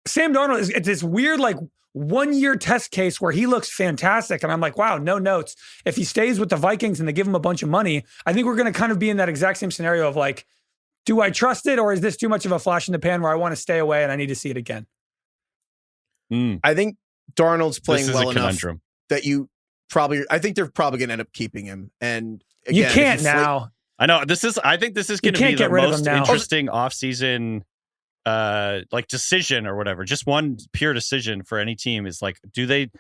Sam Darnold it's this weird, like 1-year test case where he looks fantastic. And I'm like, wow, no notes. If he stays with the Vikings and they give him a bunch of money, I think we're going to kind of be in that exact same scenario of like, do I trust it? Or is this too much of a flash in the pan where I want to stay away and I need to see it again? I think Darnold's playing well enough that I think they're probably going to end up keeping him. And again, you can't now. I know I think this is going to be the most interesting offseason like decision or whatever. Just one pure decision for any team is like, do they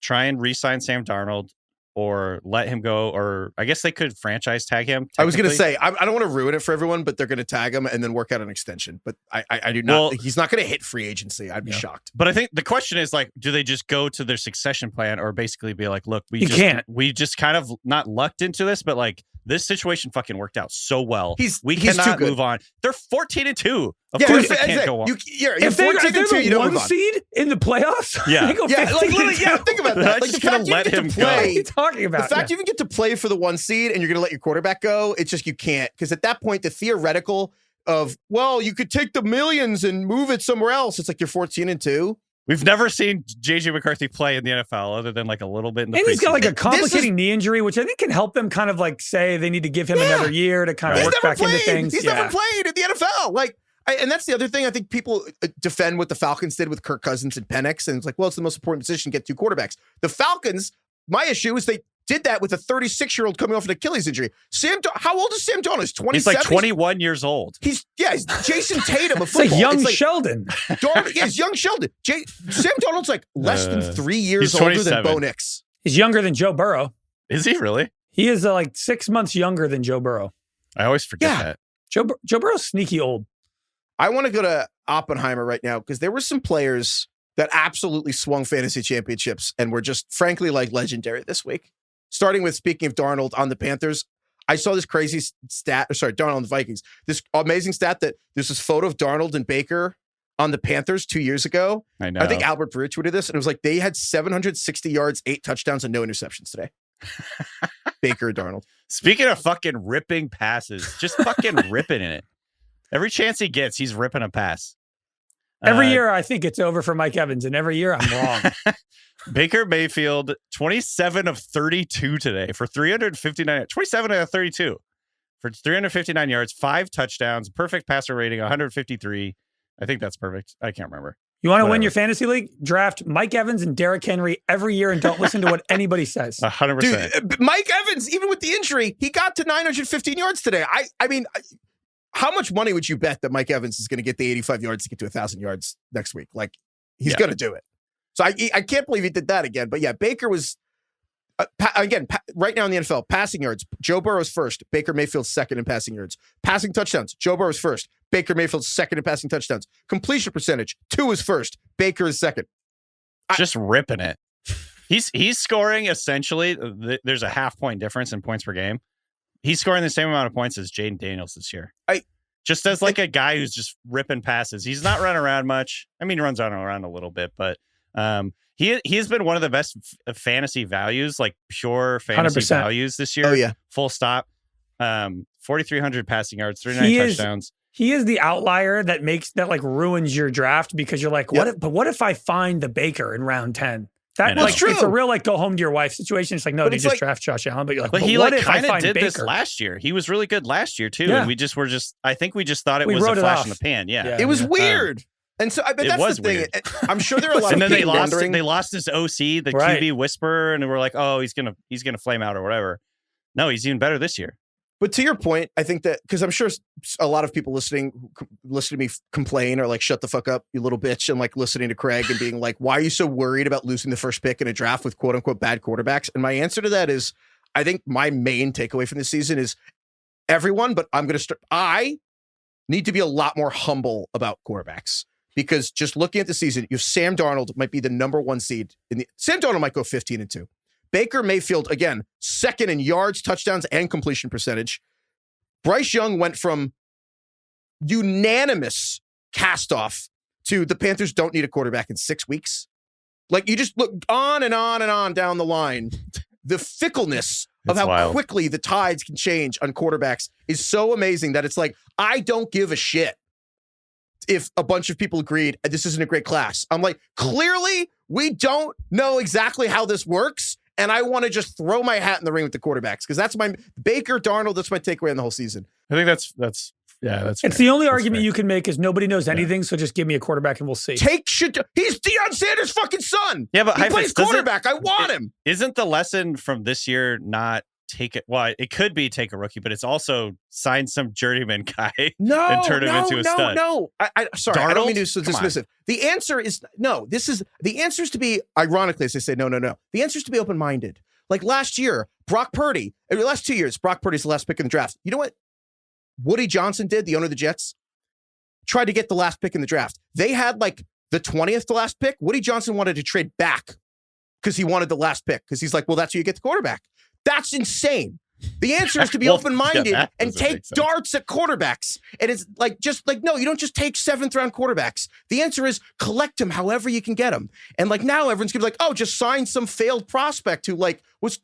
try and re-sign Sam Darnold or let him go? Or I guess they could franchise tag him. I was going to say, I don't want to ruin it for everyone, but they're going to tag him and then work out an extension. But I do not. He's not going to hit free agency. I'd be shocked. But I think the question is like, do they just go to their succession plan or basically be like, look, we just kind of not lucked into this, but like this situation fucking worked out so well. We cannot move on. They're 14-2. Of course they can't go on. If they're the 1 seed in the playoffs, they go 15-2. Think about that. Like the fact you get to play. What are you talking about? The fact you even get to play for the 1 seed and you're going to let your quarterback go, it's just you can't. Because at that point, the theoretical of, well, you could take the millions and move it somewhere else. It's like you're 14-2. We've never seen JJ McCarthy play in the NFL other than like a little bit in the preseason. He's got like a complicating knee injury, which I think can help them kind of like say they need to give him another year to kind of work back into things. He's never played in the NFL. And that's the other thing I think people defend what the Falcons did with Kirk Cousins and Penix. And it's like, well, it's the most important position, get 2 quarterbacks. The Falcons, my issue is they did that with a 36-year-old coming off an Achilles injury. How old is Sam Darnold? He's 27. He's like 21 years old. He's Jason Tatum of football. It's like young Sheldon. He's young Sheldon. Sam Darnold's like less than 3 years older than Bo Nix. He's younger than Joe Burrow. Is he really? He is like 6 months younger than Joe Burrow. I always forget that. Joe Burrow's sneaky old. I want to go to Oppenheimer right now because there were some players that absolutely swung fantasy championships and were just frankly like legendary this week. Starting with, speaking of Darnold on the Panthers, I saw this crazy stat, Darnold on the Vikings, this amazing stat that there's this photo of Darnold and Baker on the Panthers 2 years ago. I know. I think Albert Brewer tweeted this, and it was like they had 760 yards, 8 touchdowns, and no interceptions today. Baker Darnold. Speaking of fucking ripping passes, just fucking ripping in it. Every chance he gets, he's ripping a pass. Every year, I think it's over for Mike Evans, and every year I'm wrong. Baker Mayfield, 27 of 32 today for 359. 27 out of 32 for 359 yards, 5 touchdowns, perfect passer rating, 153. I think that's perfect. I can't remember. You want to win your fantasy league? Draft Mike Evans and Derrick Henry every year and don't listen to what anybody says. 100%. Dude, Mike Evans, even with the injury, he got to 915 yards today. I mean, how much money would you bet that Mike Evans is going to get the 85 yards to get to 1,000 yards next week? Like, he's going to do it. So I can't believe he did that again. But yeah, Baker was, right now in the NFL, passing yards, Joe Burrow's first, Baker Mayfield's second in passing yards. Passing touchdowns, Joe Burrow's first, Baker Mayfield's second in passing touchdowns. Completion percentage, 2 is first, Baker is second. Just ripping it. He's scoring essentially, there's a half-point difference in points per game. He's scoring the same amount of points as Jayen Daniels this year. Just as like a guy who's just ripping passes. He's not running around much. I mean, he runs around a little bit, but he has been one of the best fantasy values, like pure fantasy 100%. values this year. Oh, yeah. Full stop. 4,300 passing yards, 39 touchdowns. He is the outlier that ruins your draft because you're like, what if I find the Baker in round 10? That's true. It's a real go home to your wife situation. It's like, no, you just draft Josh Allen, but you're like, but he what if kind I of find did Baker? this last year. He was really good last year too, Yeah. and I think we just thought it was a flash in the pan. Yeah, it was weird. And so, but that's the thing. Weird. I'm sure there are a lot and of then people wondering. They lost his OC, the QB whisperer, and we're like, oh, he's gonna flame out or whatever. No, he's even better this year. But to your point, I think that because I'm sure a lot of people listening to me complain or like, shut the fuck up, you little bitch, and like listening to Craig and being like, why are you so worried about losing the first pick in a draft with quote unquote bad quarterbacks? And my answer to that is, I think my main takeaway from this season is everyone, but I need to be a lot more humble about quarterbacks because just looking at the season, Sam Darnold might be the number 1 seed Sam Darnold might go 15-2. Baker Mayfield, again, second in yards, touchdowns, and completion percentage. Bryce Young went from unanimous cast-off to the Panthers don't need a quarterback in 6 weeks. Like, you just look on and on and on down the line. The fickleness of how quickly the tides can change on quarterbacks is so amazing that it's like, I don't give a shit if a bunch of people agreed this isn't a great class. I'm like, clearly, we don't know exactly how this works. And I want to just throw my hat in the ring with the quarterbacks because that's my Baker Darnold. That's my takeaway on the whole season. I think that's It's fair. the only argument you can make is nobody knows anything. So just give me a quarterback and we'll see. He's Deion Sanders' fucking son. Yeah, but he plays quarterback. I want him. Isn't the lesson from this year not take it? Well, it could be take a rookie, but it's also sign some journeyman guy and turn him into a stud. No, sorry, Darnold? I don't mean to be so dismissive. The answer is no. The answer is to be, ironically, as I say, no. The answer is to be open-minded. Like last year, Brock Purdy, the last 2 years, Brock Purdy's the last pick in the draft. You know what Woody Johnson did, the owner of the Jets? Tried to get the last pick in the draft. They had like the 20th to last pick. Woody Johnson wanted to trade back because he wanted the last pick because he's like, well, that's where you get the quarterback. That's insane. The answer is to be open-minded and take darts at quarterbacks. And it's like, no, you don't just take 7th round quarterbacks. The answer is collect them however you can get them. And like now everyone's gonna be like, oh, just sign some failed prospect who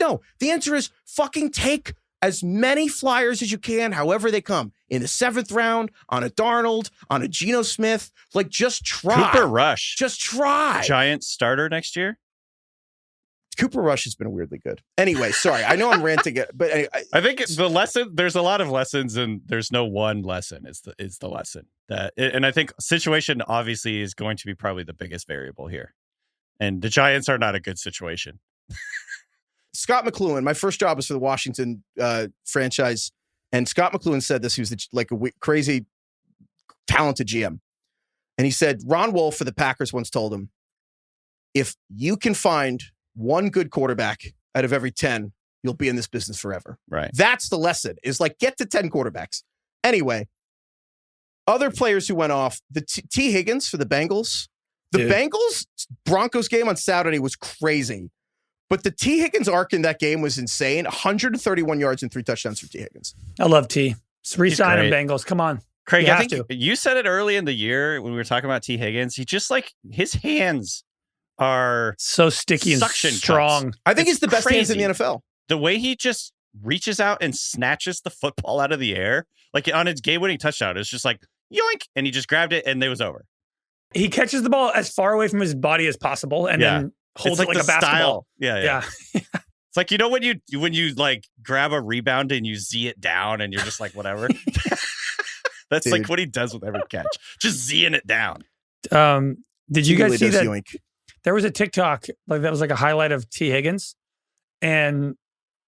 no. The answer is fucking take as many flyers as you can, however they come. In the 7th round, on a Darnold, on a Geno Smith. Like, just try. Cooper Rush. Just try. Giant starter next year. Cooper Rush has been weirdly good. Anyway, sorry. I know I'm ranting it, but anyway, I think the lesson, there's a lot of lessons and there's no one lesson is the lesson. And I think situation obviously is going to be probably the biggest variable here. And the Giants are not a good situation. Scott McLuhan, my first job was for the Washington franchise. And Scott McLuhan said this. He was a crazy, talented GM. And he said, Ron Wolf for the Packers once told him, if you can find one good quarterback out of every 10, you'll be in this business forever. Right. That's the lesson, is like, get to 10 quarterbacks. Anyway, other players who went off, the T. Higgins for the Bengals. The Bengals Broncos game on Saturday was crazy. But the T. Higgins arc in that game was insane. 131 yards and 3 touchdowns for T. Higgins. I love T. Resign him, Bengals. Come on. Craig, You I have think you said it early in the year when we were talking about T. Higgins. He just like his hands are So sticky and suction strong. cups. I think It's he's the best hands in the crazy. NFL. The way he just reaches out and snatches the football out of the air, like on his game-winning touchdown, it's just like yoink, and he just grabbed it and it was over. He catches the ball as far away from his body as possible and then holds it like the a basketball. style. Yeah. It's like, when you like grab a rebound and you Z it down and you're just like, whatever. That's like what he does with every catch. Just Zing it down. Did you He guys really see does that? yoink. There was a TikTok that was like a highlight of T. Higgins, and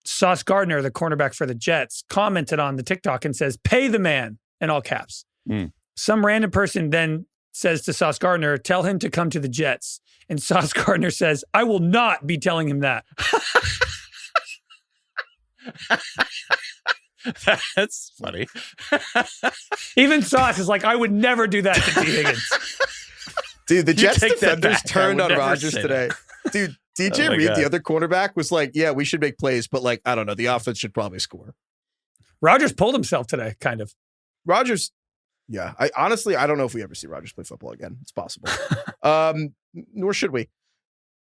Sauce Gardner, the cornerback for the Jets, commented on the TikTok and says, "Pay the man," in all caps. Some random person then says to Sauce Gardner, "Tell him to come to the Jets." And Sauce Gardner says, "I will not be telling him that." That's funny. Even Sauce is like, "I would never do that to T. Higgins." Dude, the Jets take that defenders back. I turned would on never Rodgers say today. Dude, DJ Oh my Reed, God. the other cornerback, was like, yeah, we should make plays, but like, I don't know, the offense should probably score. Rodgers pulled himself today, kind of. Rodgers, yeah. I honestly, I don't know if we ever see Rodgers play football again. It's possible. Nor should we.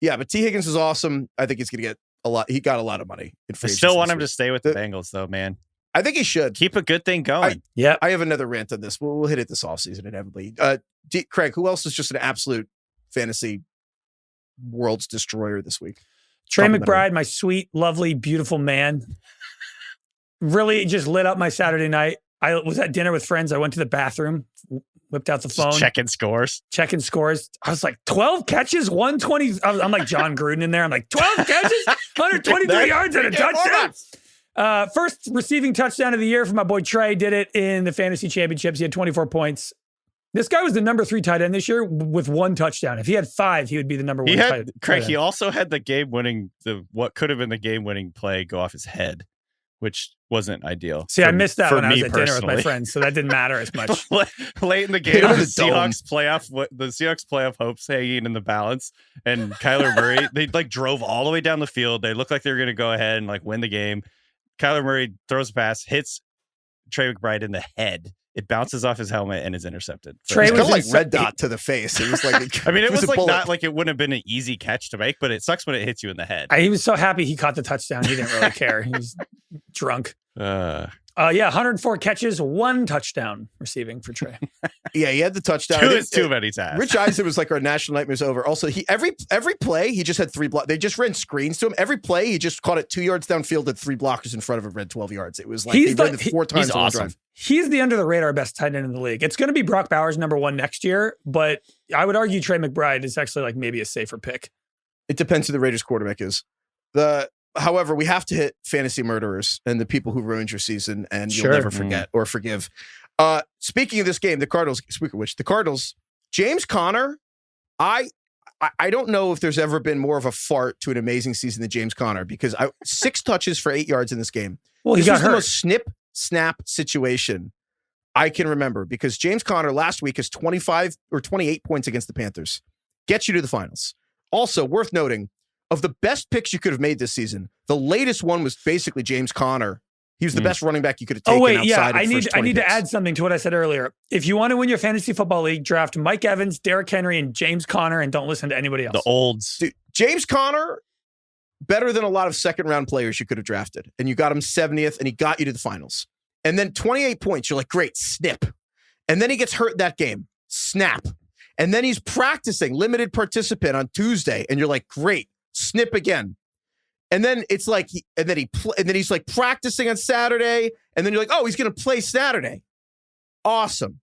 Yeah, but T. Higgins is awesome. I think he's going to get a lot. He got a lot of money. I still want him to stay with the Bengals, though, man. I think he should. Keep a good thing going. Yeah. I have another rant on this. We'll hit it this offseason inevitably. Craig, who else is just an absolute fantasy world's destroyer this week? Trey Complimentary. McBride, my sweet, lovely, beautiful man, really just lit up my Saturday night. I was at dinner with friends. I went to the bathroom, whipped out the Just phone, checking scores. checking scores. I was like, 12 catches, 120. I'm like John Gruden in there. I'm like, 12 catches, 123 yards and a touchdown. First receiving touchdown of the year for my boy Trey. Did it in the fantasy championships. He had 24 points. This guy was the number 3 tight end this year with 1 touchdown. If he had 5, he would be the number 1 He tight had end. Craig. He also had what could have been the game-winning play go off his head, which wasn't ideal. See, I missed that for when I was me at dinner with my personally. friends, so that didn't matter as much. Late in the game, Hit him the in the dome. Seahawks playoff hopes hanging in the balance, and Kyler Murray, they like drove all the way down the field. They looked like they were going to go ahead and like win the game. Kyler Murray throws a pass, hits Trey McBride in the head. It bounces off his helmet and is intercepted. Trey It's was kind of like in- red dot to the face. It was like, I mean, it was a like bullet. not like it wouldn't have been an easy catch to make, but it sucks when it hits you in the head. He was so happy he caught the touchdown. He didn't really care. He was drunk. Uh, 104 catches, 1 touchdown receiving for Trey. Yeah, he had the touchdown. two is too many times. Rich Eisen was like our national nightmares over. Also, he every play he just had 3 blocks. They just ran screens to him. Every play he just caught it 2 yards downfield, had 3 blockers in front of him, ran 12 yards. It was like He's they ran the- it 4 times he's in one awesome. drive. He's the under the radar best tight end in the league. It's going to be Brock Bowers number 1 next year, but I would argue Trey McBride is actually like maybe a safer pick. It depends who the Raiders quarterback is. However, we have to hit fantasy murderers and the people who ruined your season, and you'll Sure. never forget or forgive. Speaking of this game, the Cardinals. Speaking of which, the Cardinals. James Conner. I don't know if there's ever been more of a fart to an amazing season than James Conner, because 6 touches for 8 yards in this game. Well, he This got was the hurt. most snap situation I can remember, because James Conner last week has 25 or 28 points against the Panthers. Gets you to the finals. Also, worth noting, of the best picks you could have made this season, the latest one was basically James Conner. He was the best running back you could have taken. Oh wait, yeah. outside of I need first 20 to picks. add something to what I said earlier. If you want to win your fantasy football league, draft Mike Evans, Derrick Henry, and James Conner, and don't listen to anybody else. The olds. Dude, James Conner, better than a lot of second round players you could have drafted. And you got him 70th, and he got you to the finals. And then 28 points. You're like, great, snip. And then he gets hurt that game. Snap. And then he's practicing, limited participant on Tuesday. And you're like, great, snip again. And then it's like, and then he's like practicing on Saturday. And then you're like, oh, he's going to play Saturday. Awesome.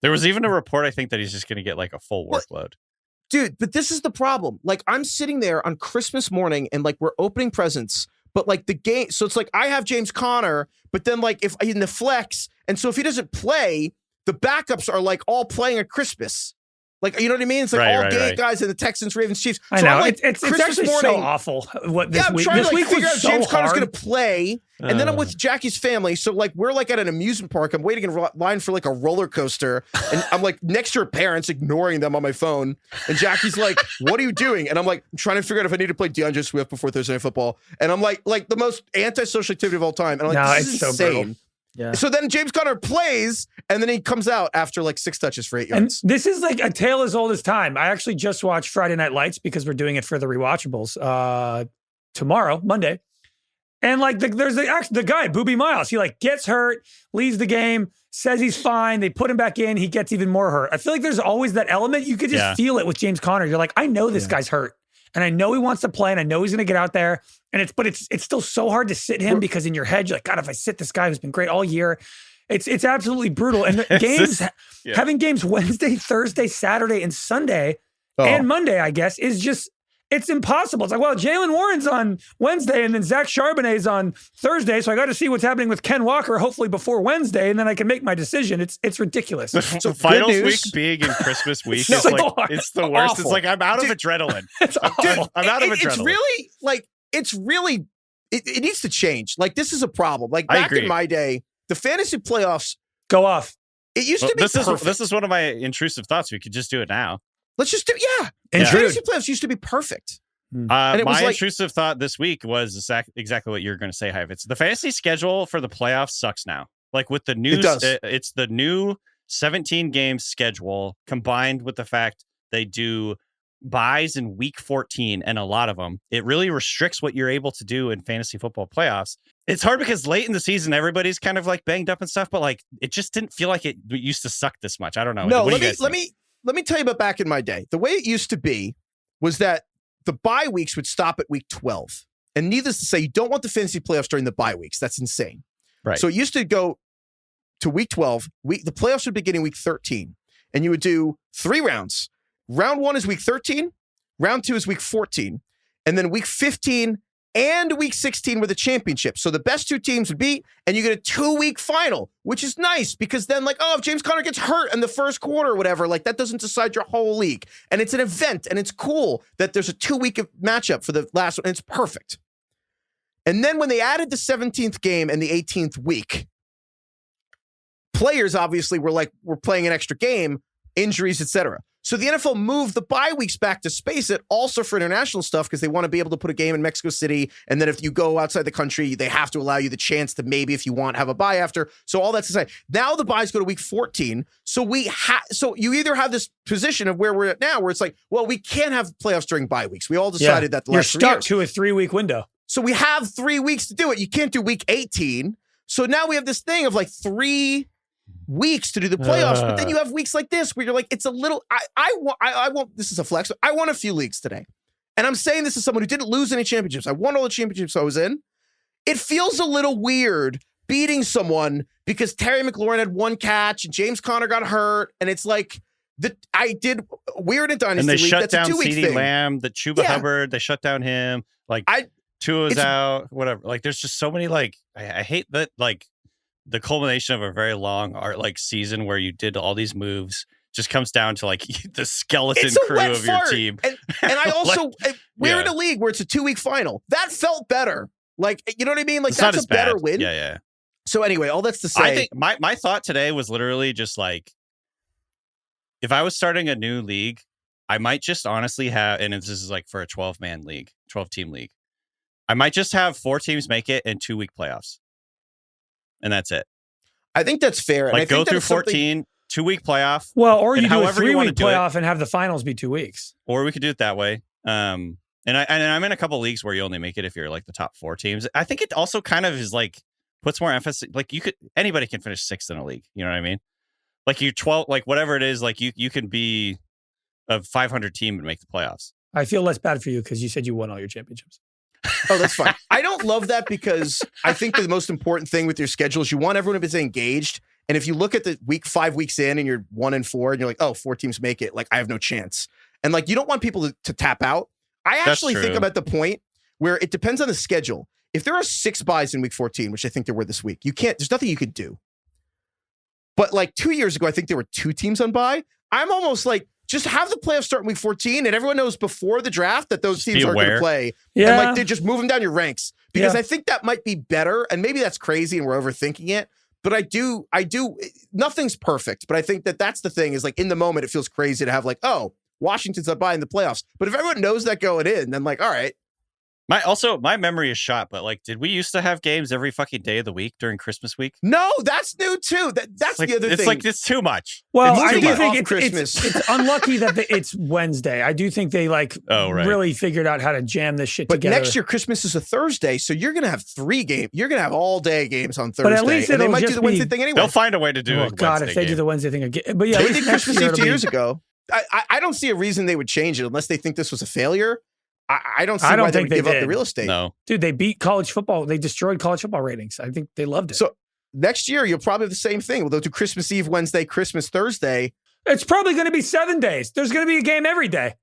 There was even a report, I think, that he's just going to get like a full workload. Dude, but this is the problem. Like, I'm sitting there on Christmas morning and like we're opening presents, but like the game. So it's like I have James Conner, but then like if in the flex. And so if he doesn't play, the backups are like all playing at Christmas. Like, you know what I mean? It's like Right. guys in the Texans, Ravens, Chiefs. I So know. I'm like, It's actually so awful. What this I'm week? trying This to like week figure out was if James so Conner's hard. going to play. And then I'm with Jackie's family. So like we're like at an amusement park. I'm waiting in line for like a roller coaster. And I'm like next to her parents, ignoring them on my phone. And Jackie's like, what are you doing? And I'm like, I'm trying to figure out if I need to play DeAndre Swift before Thursday Night Football. And I'm like the most antisocial activity of all time. And I'm like, No, this is it's so insane. brutal. Yeah. So then James Conner plays, and then he comes out after like 6 touches for 8 And yards. this is like a tale as old as time. I actually just watched Friday Night Lights because we're doing it for the rewatchables tomorrow, Monday. And like there's the guy, Boobie Miles. He like gets hurt, leaves the game, says he's fine. They put him back in. He gets even more hurt. I feel like there's always that element. You could just feel it with James Conner. You're like, I know this guy's hurt. And I know he wants to play, and I know he's going to get out there. And it's still so hard to sit him because in your head, you're like, God, if I sit this guy who's been great all year, it's absolutely brutal. And the games, having games Wednesday, Thursday, Saturday, and Sunday, and Monday, I guess, is just, it's impossible. It's like, well, Jaylen Warren's on Wednesday, and then Zach Charbonnet's on Thursday, so I got to see what's happening with Ken Walker, hopefully before Wednesday, and then I can make my decision. It's ridiculous. So finals week being in Christmas week is like, it's the worst. Awful. It's like, I'm out of adrenaline. I'm out of adrenaline. It needs to change. Like, this is a problem. Like, back in my day, the fantasy playoffs go off. It used to be perfect. This is one of my intrusive thoughts. We could just do it now. Let's just do, Intrude. Fantasy playoffs used to be perfect. And it was my intrusive thought this week was exactly what you're going to say, Heifetz. The fantasy schedule for the playoffs sucks now. Like with the new, it's the new 17 game schedule combined with the fact they do buys in week 14 and a lot of them. It really restricts what you're able to do in fantasy football playoffs. It's hard because late in the season, everybody's kind of like banged up and stuff, but like it just didn't feel like it used to suck this much. I don't know. No, let me tell you about back in my day. The way it used to be was that the bye weeks would stop at week 12. And needless to say, you don't want the fantasy playoffs during the bye weeks. That's insane. Right. So it used to go to week 12. The playoffs would begin in week 13. And you would do 3 rounds. Round 1 is week 13. Round 2 is week 14. And then week 15 and week 16 were the championship. So the best 2 teams would beat, and you get a 2-week final, which is nice because then like, if James Conner gets hurt in the first quarter or whatever, like that doesn't decide your whole league. And it's an event, and it's cool that there's a 2-week matchup for the last one, and it's perfect. And then when they added the 17th game and the 18th week, players obviously were like, we're playing an extra game, injuries, etc. So the NFL moved the bye weeks back to space it also for international stuff because they want to be able to put a game in Mexico City. And then if you go outside the country, they have to allow you the chance to maybe, if you want, have a bye after. So all that's to say, now the byes go to week 14. So so you either have this position of where we're at now, where it's like, well, we can't have playoffs during bye weeks. We all decided that the last 3 years. You're stuck to a 3-week window. So we have 3 weeks to do it. You can't do week 18. So now we have this thing of like 3 weeks to do the playoffs, but then you have weeks like this where you're like, it's a little, I want, this is a flex. I won a few leagues today. And I'm saying this as someone who didn't lose any championships. I won all the championships I was in. It feels a little weird beating someone because Terry McLaurin had 1 catch and James Conner got hurt. And it's like, I did weird in Dynasty and they League. shut That's down a 2-week CeeDee thing. Lamb, the Chuba Hubbard, they shut down him. Like Tua's out, whatever. Like there's just so many, like, I hate that, like, the culmination of a very long season where you did all these moves just comes down to like the skeleton crew of your team. And I also, we're in a league where it's a 2-week final. That felt better. Like, you know what I mean? Like that's a better win. Yeah. So anyway, all that's to say. I think my thought today was literally just like, if I was starting a new league, I might just honestly have, and this is like for a 12-man league, 12-team league, I might just have 4 teams make it in 2-week playoffs. And that's it. I think that's fair. Like, and I go think through 14, 2-week playoff. Well, or you do a 3-week do playoff and have the finals be 2 weeks. Or we could do it that way. And I'm in a couple leagues where you only make it if you're like the top 4 teams. I think it also kind of is like puts more emphasis. Like anybody can finish 6th in a league. You know what I mean? Like you're 12, like whatever it is, like you can be a 500 team and make the playoffs. I feel less bad for you because you said you won all your championships. Oh, that's fine. I don't love that because I think the most important thing with your schedule is you want everyone to be engaged. And if you look at the 5 weeks in and you're 1-4 and you're like, 4 teams make it, like I have no chance. And like, you don't want people to tap out. I actually think I'm at the point where it depends on the schedule. If there are 6 byes in week 14, which I think there were this week, there's nothing you could do. But like 2 years ago, I think there were 2 teams on bye. I'm almost like, just have the playoffs start in week 14 and everyone knows before the draft that those teams aren't going to play. Yeah. And like, they just move them down your ranks because I think that might be better. And maybe that's crazy and we're overthinking it. But I do, nothing's perfect. But I think that's the thing is like in the moment, it feels crazy to have like, Washington's not buying the playoffs. But if everyone knows that going in, then like, all right, My memory is shot, but like, did we used to have games every fucking day of the week during Christmas week? No, that's new too. That's like, the other it's thing. Like, it's too much. Well, I I do do think think it's unlucky that it's Wednesday. I do think they really figured out how to jam this shit together. But next year, Christmas is a Thursday, so you're going to have 3 games. You're going to have all day games on Thursday. But at least and they might do the Wednesday thing anyway. They'll find a way to do it. Oh, God, if they do the Wednesday thing again. But yeah, they did Christmas Eve 2 years ago. I don't see a reason they would change it unless they think this was a failure. I don't see why they would give up the real estate. No. Dude, they beat college football. They destroyed college football ratings. I think they loved it. So next year, you'll probably have the same thing. They'll do Christmas Eve, Wednesday, Christmas Thursday. It's probably going to be 7 days. There's going to be a game every day.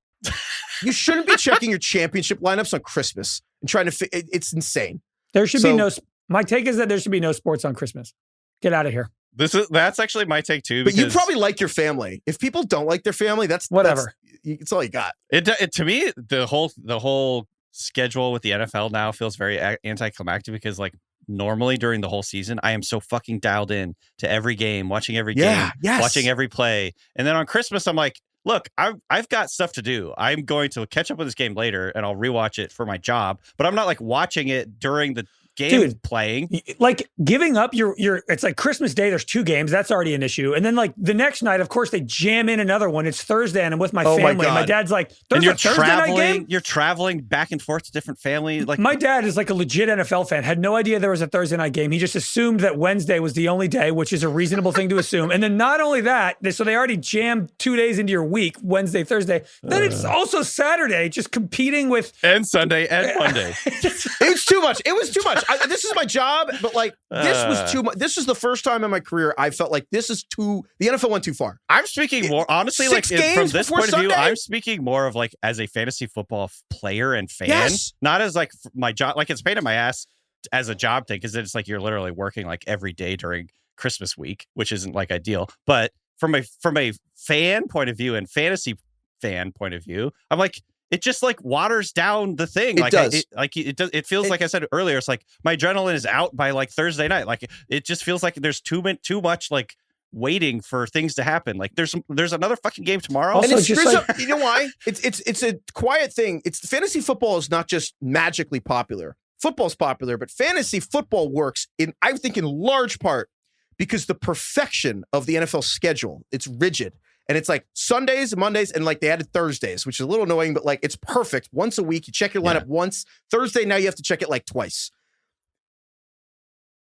You shouldn't be checking your championship lineups on Christmas and trying to it's insane. There should be no. My take is that there should be no sports on Christmas. Get out of here. That's actually my take too. But you probably like your family. If people don't like their family, that's whatever. It's all you got. It to me, the whole schedule with the NFL now feels very anticlimactic because like normally during the whole season, I am so fucking dialed in to every game, watching every game, watching every play, and then on Christmas, I'm like, look, I've got stuff to do. I'm going to catch up with this game later, and I'll rewatch it for my job. But I'm not like watching it during the game playing. Like giving up your it's like Christmas Day, there's 2 games, that's already an issue. And then like the next night, of course, they jam in another one. It's Thursday and I'm with my family. My dad's like, there's a Thursday night game? You're traveling back and forth to different family. Like my dad is like a legit NFL fan, had no idea there was a Thursday night game. He just assumed that Wednesday was the only day, which is a reasonable thing to assume. And then not only that, so they already jammed 2 days into your week, Wednesday, Thursday. Then it's also Saturday, just competing with and Sunday and Monday. It was too much. It was too much. This is my job, but like this was too much. This is the first time in my career I felt like this is too. The NFL went too far. I'm speaking more honestly, like from this point of view, I'm speaking more of like as a fantasy football player and fan, not as like my job. Like it's pain in my ass as a job thing because it's like you're literally working like every day during Christmas week, which isn't like ideal. But from a fan point of view and fantasy fan point of view, I'm like. It just like waters down the thing. It does. It feels like I said earlier. It's like my adrenaline is out by like Thursday night. Like it just feels like there's too much like waiting for things to happen. Like there's another fucking game tomorrow. Also, and it screws up. You know why? It's a quiet thing. It's fantasy football is not just magically popular. Football's popular, but fantasy football works I think in large part because the perfection of the NFL schedule. It's rigid. And it's like Sundays, Mondays, and like they added Thursdays, which is a little annoying, but like it's perfect. Once a week, you check your lineup once. Thursday, now you have to check it like twice.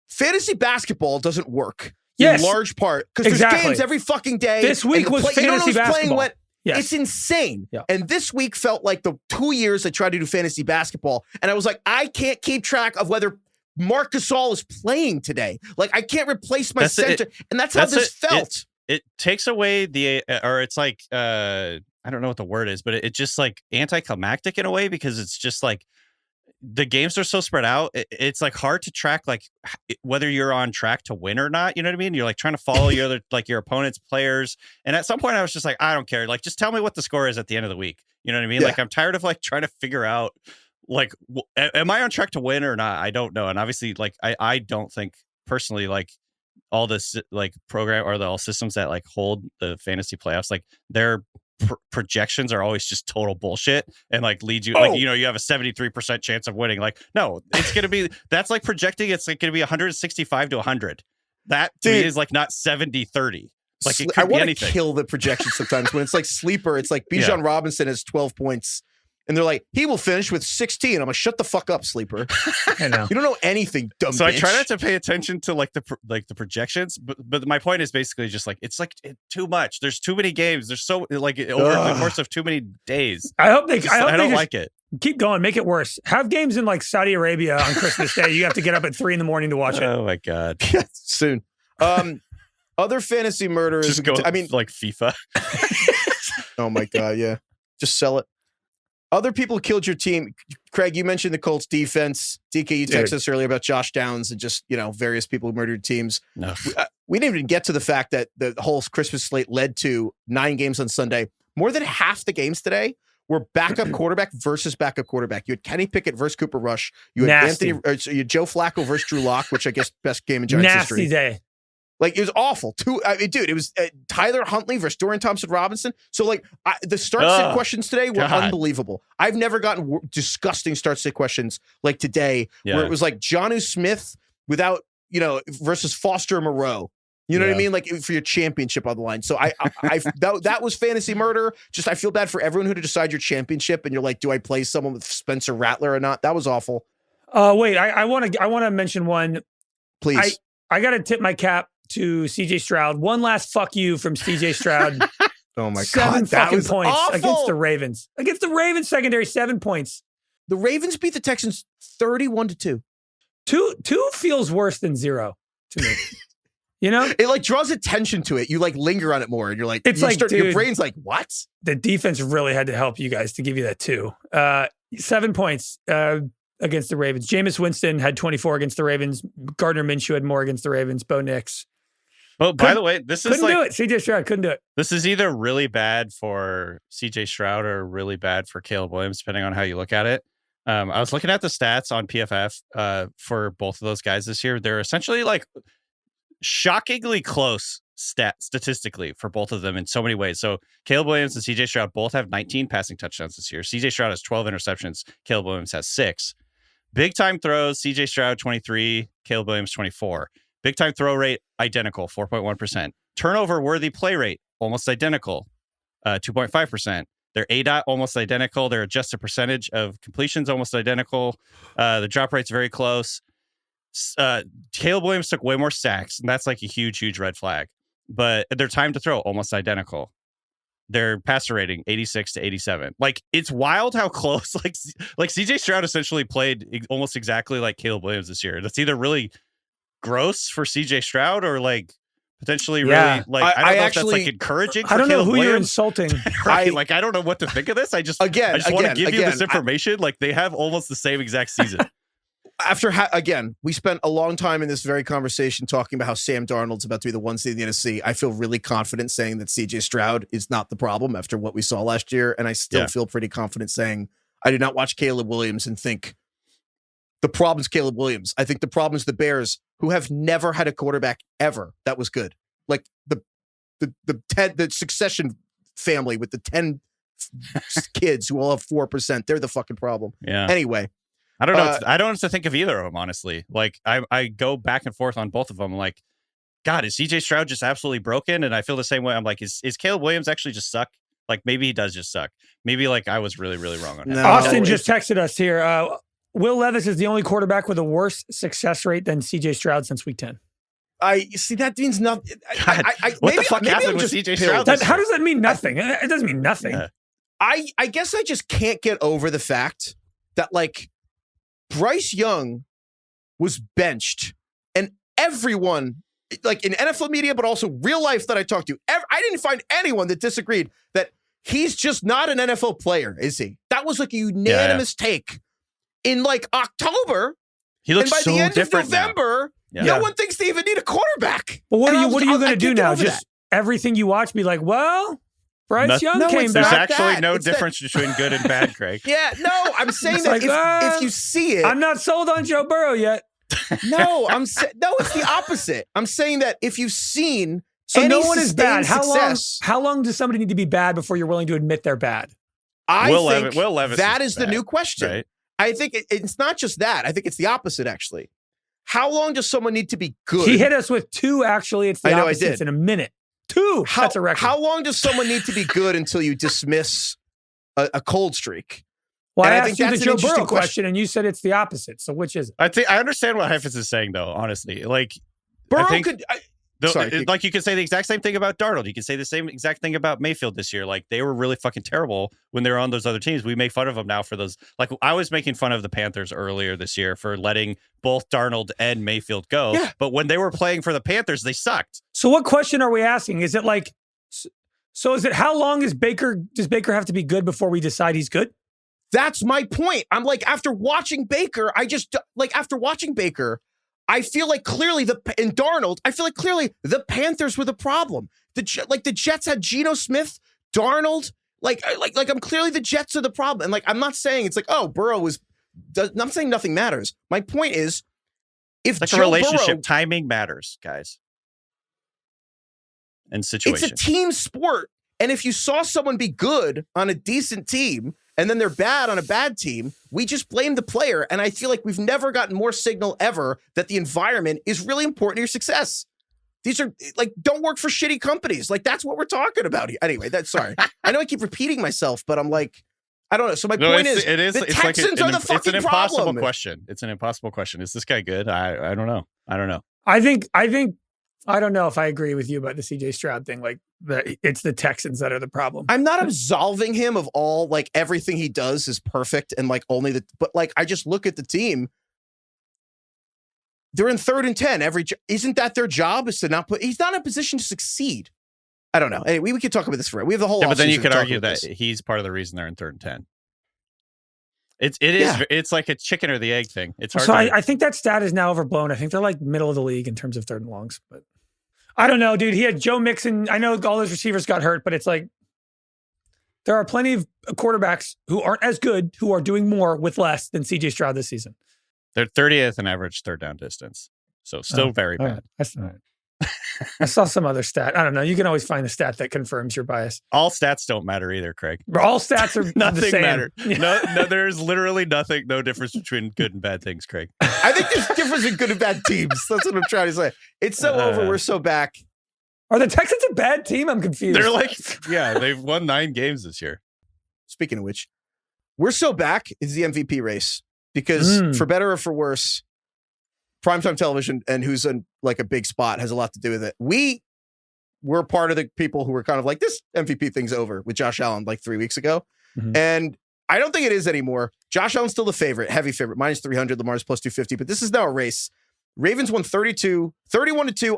Fantasy basketball doesn't work in large part because there's games every fucking day. This week was fantasy basketball. It's insane. Yeah. And this week felt like the 2 years I tried to do fantasy basketball. And I was like, I can't keep track of whether Marc Gasol is playing today. Like I can't replace my center. And that's how this felt. It takes away or it's like, I don't know what the word is, but it's just like anticlimactic in a way because it's just like the games are so spread out. It's like hard to track like whether you're on track to win or not. You know what I mean? You're like trying to follow your opponent's players. And at some point I was just like, I don't care. Like, just tell me what the score is at the end of the week. You know what I mean? Yeah. Like I'm tired of like trying to figure out like, am I on track to win or not? I don't know. And obviously like, I don't think personally, like, all this like program or all systems that like hold the fantasy playoffs, like their projections are always just total bullshit and like lead you like, you know, you have a 73% chance of winning. Like, no, it's going to be, that's like projecting. It's like going to be 165 to 100. That to me is like not 70-30. Like it could I be want anything. To kill the projection sometimes when it's like sleeper. It's like Bijan Robinson has 12 points. And they're like, he will finish with 16. I'm gonna shut the fuck up, sleeper. I know. You don't know anything, dumb So bitch. I try not to pay attention to like the projections, but my point is basically just like it's like too much. There's too many games. There's so like over the course of too many days. I hope they. I don't like it. Keep going. Make it worse. Have games in like Saudi Arabia on Christmas Day. You have to get up at 3 a.m. to watch it. Oh my god. Soon. Other fantasy murderers. Just go. I mean, like FIFA. Oh my god. Yeah. Just sell it. Other people killed your team. Craig, you mentioned the Colts defense. DK, you texted us earlier about Josh Downs and just, you know, various people who murdered teams. No. We didn't even get to the fact that the whole Christmas slate led to 9 games on Sunday. More than half the games today were backup quarterback versus backup quarterback. You had Kenny Pickett versus Cooper Rush. You had you had Joe Flacco versus Drew Lock, which I guess best game in Giants history. Nasty day. Like, it was awful. Dude, it was Tyler Huntley versus Dorian Thompson-Robinson. So, like, the start-sit questions today were unbelievable. I've never gotten disgusting start-sit questions like today, where it was like Jonnu Smith without, versus Foster Moreau. You know what I mean? Like, for your championship on the line. So that was fantasy murder. Just, I feel bad for everyone who to decide your championship, and you're like, do I play someone with Spencer Rattler or not? That was awful. Wait, I want to mention one. Please. I got to tip my cap to CJ Stroud. One last fuck you from CJ Stroud. Oh my God. 7 fucking points awful. against the Ravens. Against the Ravens secondary, 7 points. The Ravens beat the Texans 31-2. Two feels worse than 0 to me. It like draws attention to it. You like linger on it more, and you're like, your brain's like, what? The defense really had to help you guys to give you that 2. 7 points against the Ravens. Jameis Winston had 24 against the Ravens. Gardner Minshew had more against the Ravens. Bo Nix. Well, by the way, this is couldn't do it. CJ Stroud couldn't do it. This is either really bad for CJ Stroud or really bad for Caleb Williams, depending on how you look at it. I was looking at the stats on PFF for both of those guys this year. They're essentially like shockingly close statistically for both of them in so many ways. So Caleb Williams and CJ Stroud both have 19 passing touchdowns this year. CJ Stroud has 12 interceptions. Caleb Williams has 6. Big time throws, CJ Stroud 23, Caleb Williams 24. Big time throw rate, identical, 4.1%. Turnover worthy play rate, almost identical, 2.5%. Their ADOT almost identical. Their adjusted percentage of completions almost identical. The drop rate's very close. Caleb Williams took way more sacks, and that's like a huge, huge red flag. But their time to throw almost identical. Their passer rating 86 to 87. Like, it's wild how close. Like CJ Stroud essentially played almost exactly like Caleb Williams this year. That's either really gross for CJ Stroud or like potentially really like I don't know if that's like encouraging. For I don't know Caleb who Williams. You're insulting. Right? I don't know what to think of this. I just want to give you this information. Like, they have almost the same exact season. Again, we spent a long time in this very conversation talking about how Sam Darnold's about to be the 1 seed in the NFC. I feel really confident saying that CJ Stroud is not the problem after what we saw last year. And I still feel pretty confident saying I did not watch Caleb Williams and think the problem's Caleb Williams. I think the problem is the Bears, who have never had a quarterback ever that was good. Like the succession family with the 10 kids who all have 4%. They're the fucking problem. Yeah. Anyway. I don't know. I don't know what to think of either of them, honestly. Like, I go back and forth on both of them. Like, God, is CJ Stroud just absolutely broken? And I feel the same way. I'm like, is Caleb Williams actually just suck? Like, maybe he does just suck. Maybe like I was really, really wrong on him. Austin just texted us here. Will Levis is the only quarterback with a worse success rate than CJ Stroud since week 10. I see. That means nothing. What the fuck happened with CJ Stroud? How does that mean nothing? It doesn't mean nothing. Yeah. I guess I just can't get over the fact that, like, Bryce Young was benched, and everyone, like in NFL media, but also real life that I talked to, I didn't find anyone that disagreed that he's just not an NFL player, is he? That was like a unanimous take. In like October, he looks and by so the end different of November, no one thinks they even need a quarterback. But what are you going to do now? Just everything you watch, be like, well, Bryce Young came back. There's actually no difference between good and bad, Craig. Yeah, no, I'm saying that if you see it, I'm not sold on Joe Burrow yet. No, it's the opposite. I'm saying that if you've seen, so no one is bad. Success, how long does somebody need to be bad before you're willing to admit they're bad? Will Levis that is the new question. Right? I think it's not just that. I think it's the opposite, actually. How long does someone need to be good? He hit us with 2, actually. It's the opposite. It's in a minute. 2. That's a record. How long does someone need to be good until you dismiss a cold streak? Well, I asked you the Joe Burrow question, and you said it's the opposite. So which is it? I understand what Heifetz is saying, though, honestly. Like, Burrow could... like, you could say the exact same thing about Darnold. You could say the same exact thing about Mayfield this year. Like, they were really fucking terrible when they were on those other teams. We make fun of them now for those. Like, I was making fun of the Panthers earlier this year for letting both Darnold and Mayfield go. Yeah. But when they were playing for the Panthers, they sucked. So what question are we asking? Is it like, so is it how long does Baker have to be good before we decide he's good? That's my point. I'm like, after watching Baker, I feel like clearly I feel like clearly the Panthers were the problem. The Jets had Geno Smith, Darnold. Like I'm clearly the Jets are the problem. And like, I'm not saying it's like, oh, Burrow I'm saying nothing matters. My point is, if like Joe a relationship, Burrow, timing matters, guys. and situations. It's a team sport. And if you saw someone be good on a decent team and then they're bad on a bad team, we just blame the player. And I feel like we've never gotten more signal ever that the environment is really important to your success. These are like, don't work for shitty companies. Like, that's what we're talking about here. Anyway, sorry. I know I keep repeating myself, but I'm like, I don't know. So my point is, the Texans are the fucking It's an impossible problem. question. It's an impossible question. Is this guy good? I don't know. I don't know. I don't know if I agree with you about the CJ Stroud thing. Like, it's the Texans that are the problem. I'm not absolving him of all, like, everything he does is perfect and like only but like, I just look at the team. They're in 3rd and 10. Isn't that their job? Is to not he's not in a position to succeed. I don't know. Anyway, we could talk about this forever. We have the whole. Yeah, but then you offseason could to talk argue about that this. he's part of the reason they're in 3rd and 10. It's like a chicken or the egg thing. It's hard. So I think that stat is now overblown. I think they're like middle of the league in terms of 3rd and longs, but I don't know, dude. He had Joe Mixon. I know all those receivers got hurt, but it's like there are plenty of quarterbacks who aren't as good who are doing more with less than CJ Stroud this season. They're 30th in average 3rd down distance. So still very bad. Right. That's all right. I saw some other stat. I don't know. You can always find a stat that confirms your bias. All stats don't matter either, Craig. All stats are Nothing the same. matter. No, there's literally no difference between good and bad things, Craig. I think there's a difference in good and bad teams. That's what I'm trying to say. It's so over. We're so back. Are the Texans a bad team? I'm confused. They're like, yeah, they've won 9 games this year. Speaking of which, we're so back is the MVP race because for better or for worse, primetime television and who's in like a big spot has a lot to do with it. We're part of the people who were kind of like, this MVP thing's over with Josh Allen like 3 weeks ago. Mm-hmm. And I don't think it is anymore. Josh Allen's still the favorite, heavy favorite, minus 300. Lamar's plus 250, but this is now a race. Ravens won 31-2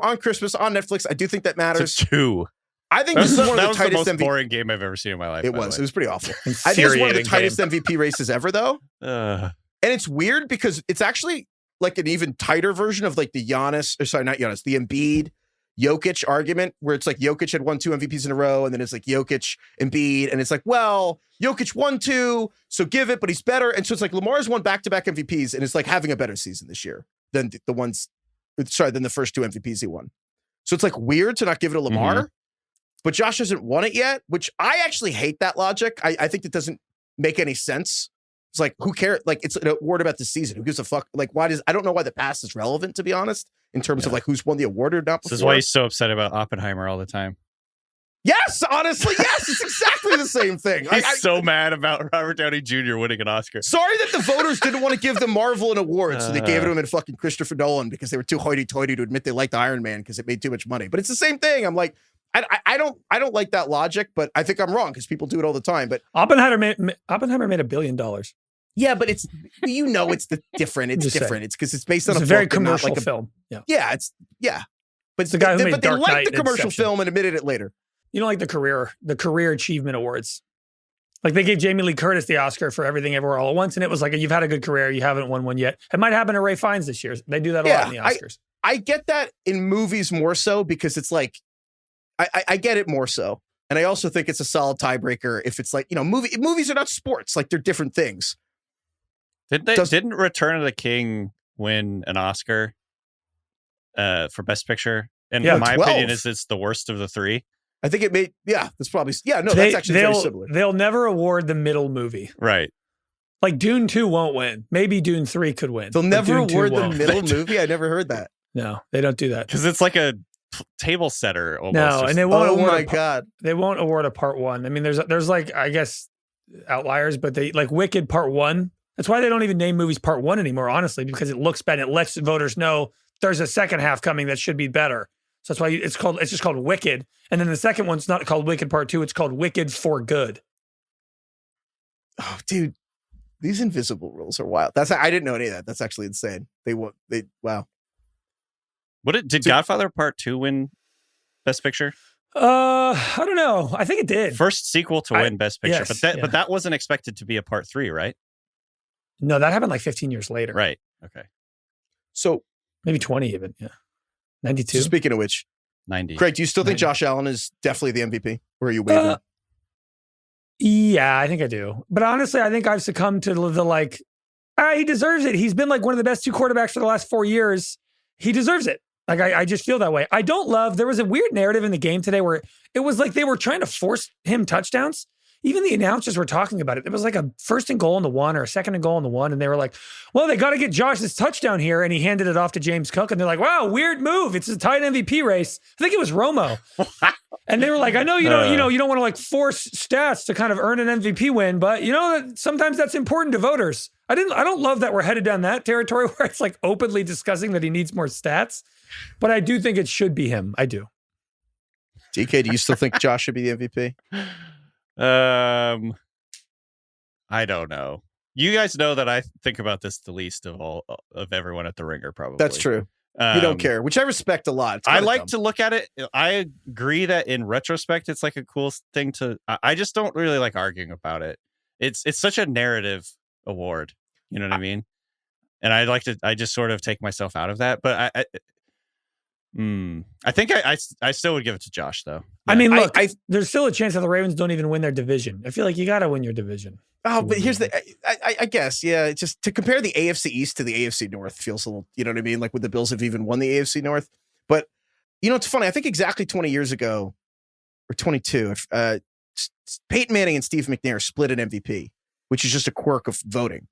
on Christmas on Netflix. I do think that matters. It's a 2. I think this is one of the tightest the most boring game I've ever seen in my life. It was pretty awful. I think it's one of the tightest MVP races ever though. And it's weird because it's actually like an even tighter version of like the the Embiid, Jokic argument where it's like Jokic had won 2 MVPs in a row and then it's like Jokic, Embiid, and it's like, well, Jokic won 2, so give it, but he's better. And so it's like Lamar's won back-to-back MVPs and it's like having a better season this year than than the first 2 MVPs he won. So it's like weird to not give it to Lamar, but Josh hasn't won it yet, which I actually hate that logic. I think it doesn't make any sense. It's like, who cares? Like, it's an award about the season. Who gives a fuck? Like, I don't know why the past is relevant, to be honest, in terms of like who's won the award or not before. This is why he's so upset about Oppenheimer all the time. Yes, honestly, yes. It's exactly the same thing. He's so mad about Robert Downey Jr. winning an Oscar. Sorry that the voters didn't want to give the Marvel an award, so they gave it to him in fucking Christopher Nolan because they were too hoity-toity to admit they liked Iron Man because it made too much money. But it's the same thing. I'm like, I don't like that logic, but I think I'm wrong because people do it all the time. But Oppenheimer made $1 billion. Yeah, but it's different. It's different. It's because it's based on a very commercial film. Yeah. Yeah, but it's the guy who made but they Dark liked Knight the commercial Inception. film and admitted it later. You don't like the career achievement awards. Like they gave Jamie Lee Curtis the Oscar for Everything Everywhere All at Once, and it was like, you've had a good career, you haven't won one yet. It might happen to Ray Fiennes this year. They do that a lot in the Oscars. I get that in movies more so because it's like, I get it more so. And I also think it's a solid tiebreaker if it's like, movies are not sports. Like they're different things. Didn't Return of the King win an Oscar for Best Picture? And my 12. opinion is it's the worst of the 3. I think it made, that's probably, that's actually very similar. They'll never award the middle movie. Right. Like Dune 2 won't win. Maybe Dune 3 could win. They'll never award the middle movie? I never heard that. No, they don't do that. Because it's like a table setter almost. No, and they won't award God. They won't award a part 1. I mean, there's like, I guess, outliers, but they like Wicked Part 1. That's why they don't even name movies Part 1 anymore, honestly, because it looks bad. It lets voters know there's a second half coming that should be better. So that's why it's just called Wicked. And then the second one's not called Wicked Part 2. It's called Wicked for Good. Oh, dude, these invisible rules are wild. I didn't know any of that. That's actually insane. Wow. Did Godfather Part 2 win Best Picture? I don't know. I think it did. First sequel to win Best Picture, yes, but that wasn't expected to be a Part 3, right? No, that happened like 15 years later. Right. Okay. So maybe 20 even. Yeah. 92. So speaking of which, 90. Craig, do you still think Josh Allen is definitely the MVP, or are you wavering? Yeah, I think I do. But honestly, I think I've succumbed to the he deserves it. He's been like one of the best 2 quarterbacks for the last 4 years. He deserves it. Like, I just feel that way. I don't love, there was a weird narrative in the game today where it was like they were trying to force him touchdowns. Even the announcers were talking about it. It was like a 1st and goal on the 1 or a 2nd and goal on the 1. And they were like, well, they got to get Josh this touchdown here. And he handed it off to James Cook. And they're like, wow, weird move. It's a tight MVP race. I think it was Romo. And they were like, I know you don't, you don't want to like force stats to kind of earn an MVP win, but you know that sometimes that's important to voters. I don't love that we're headed down that territory where it's like openly discussing that he needs more stats, but I do think it should be him. I do. DK, do you still think Josh should be the MVP? I don't know. You guys know that I think about this the least of everyone at the Ringer, probably. That's true. You don't care, which I respect a lot. I like to look at it. I agree that in retrospect, it's like a cool thing to. I just don't really like arguing about it. It's such a narrative award. You know what I mean? And I just sort of take myself out of that. But I think I still would give it to Josh, though. I mean, look, there's still a chance that the Ravens don't even win their division. I feel like you got to win your division. Oh, but here's I guess, yeah, just to compare the AFC East to the AFC North feels a little, you know what I mean? Like, would the Bills have even won the AFC North? But, you know, it's funny. I think exactly 20 years ago, or 22, Peyton Manning and Steve McNair split an MVP, which is just a quirk of voting.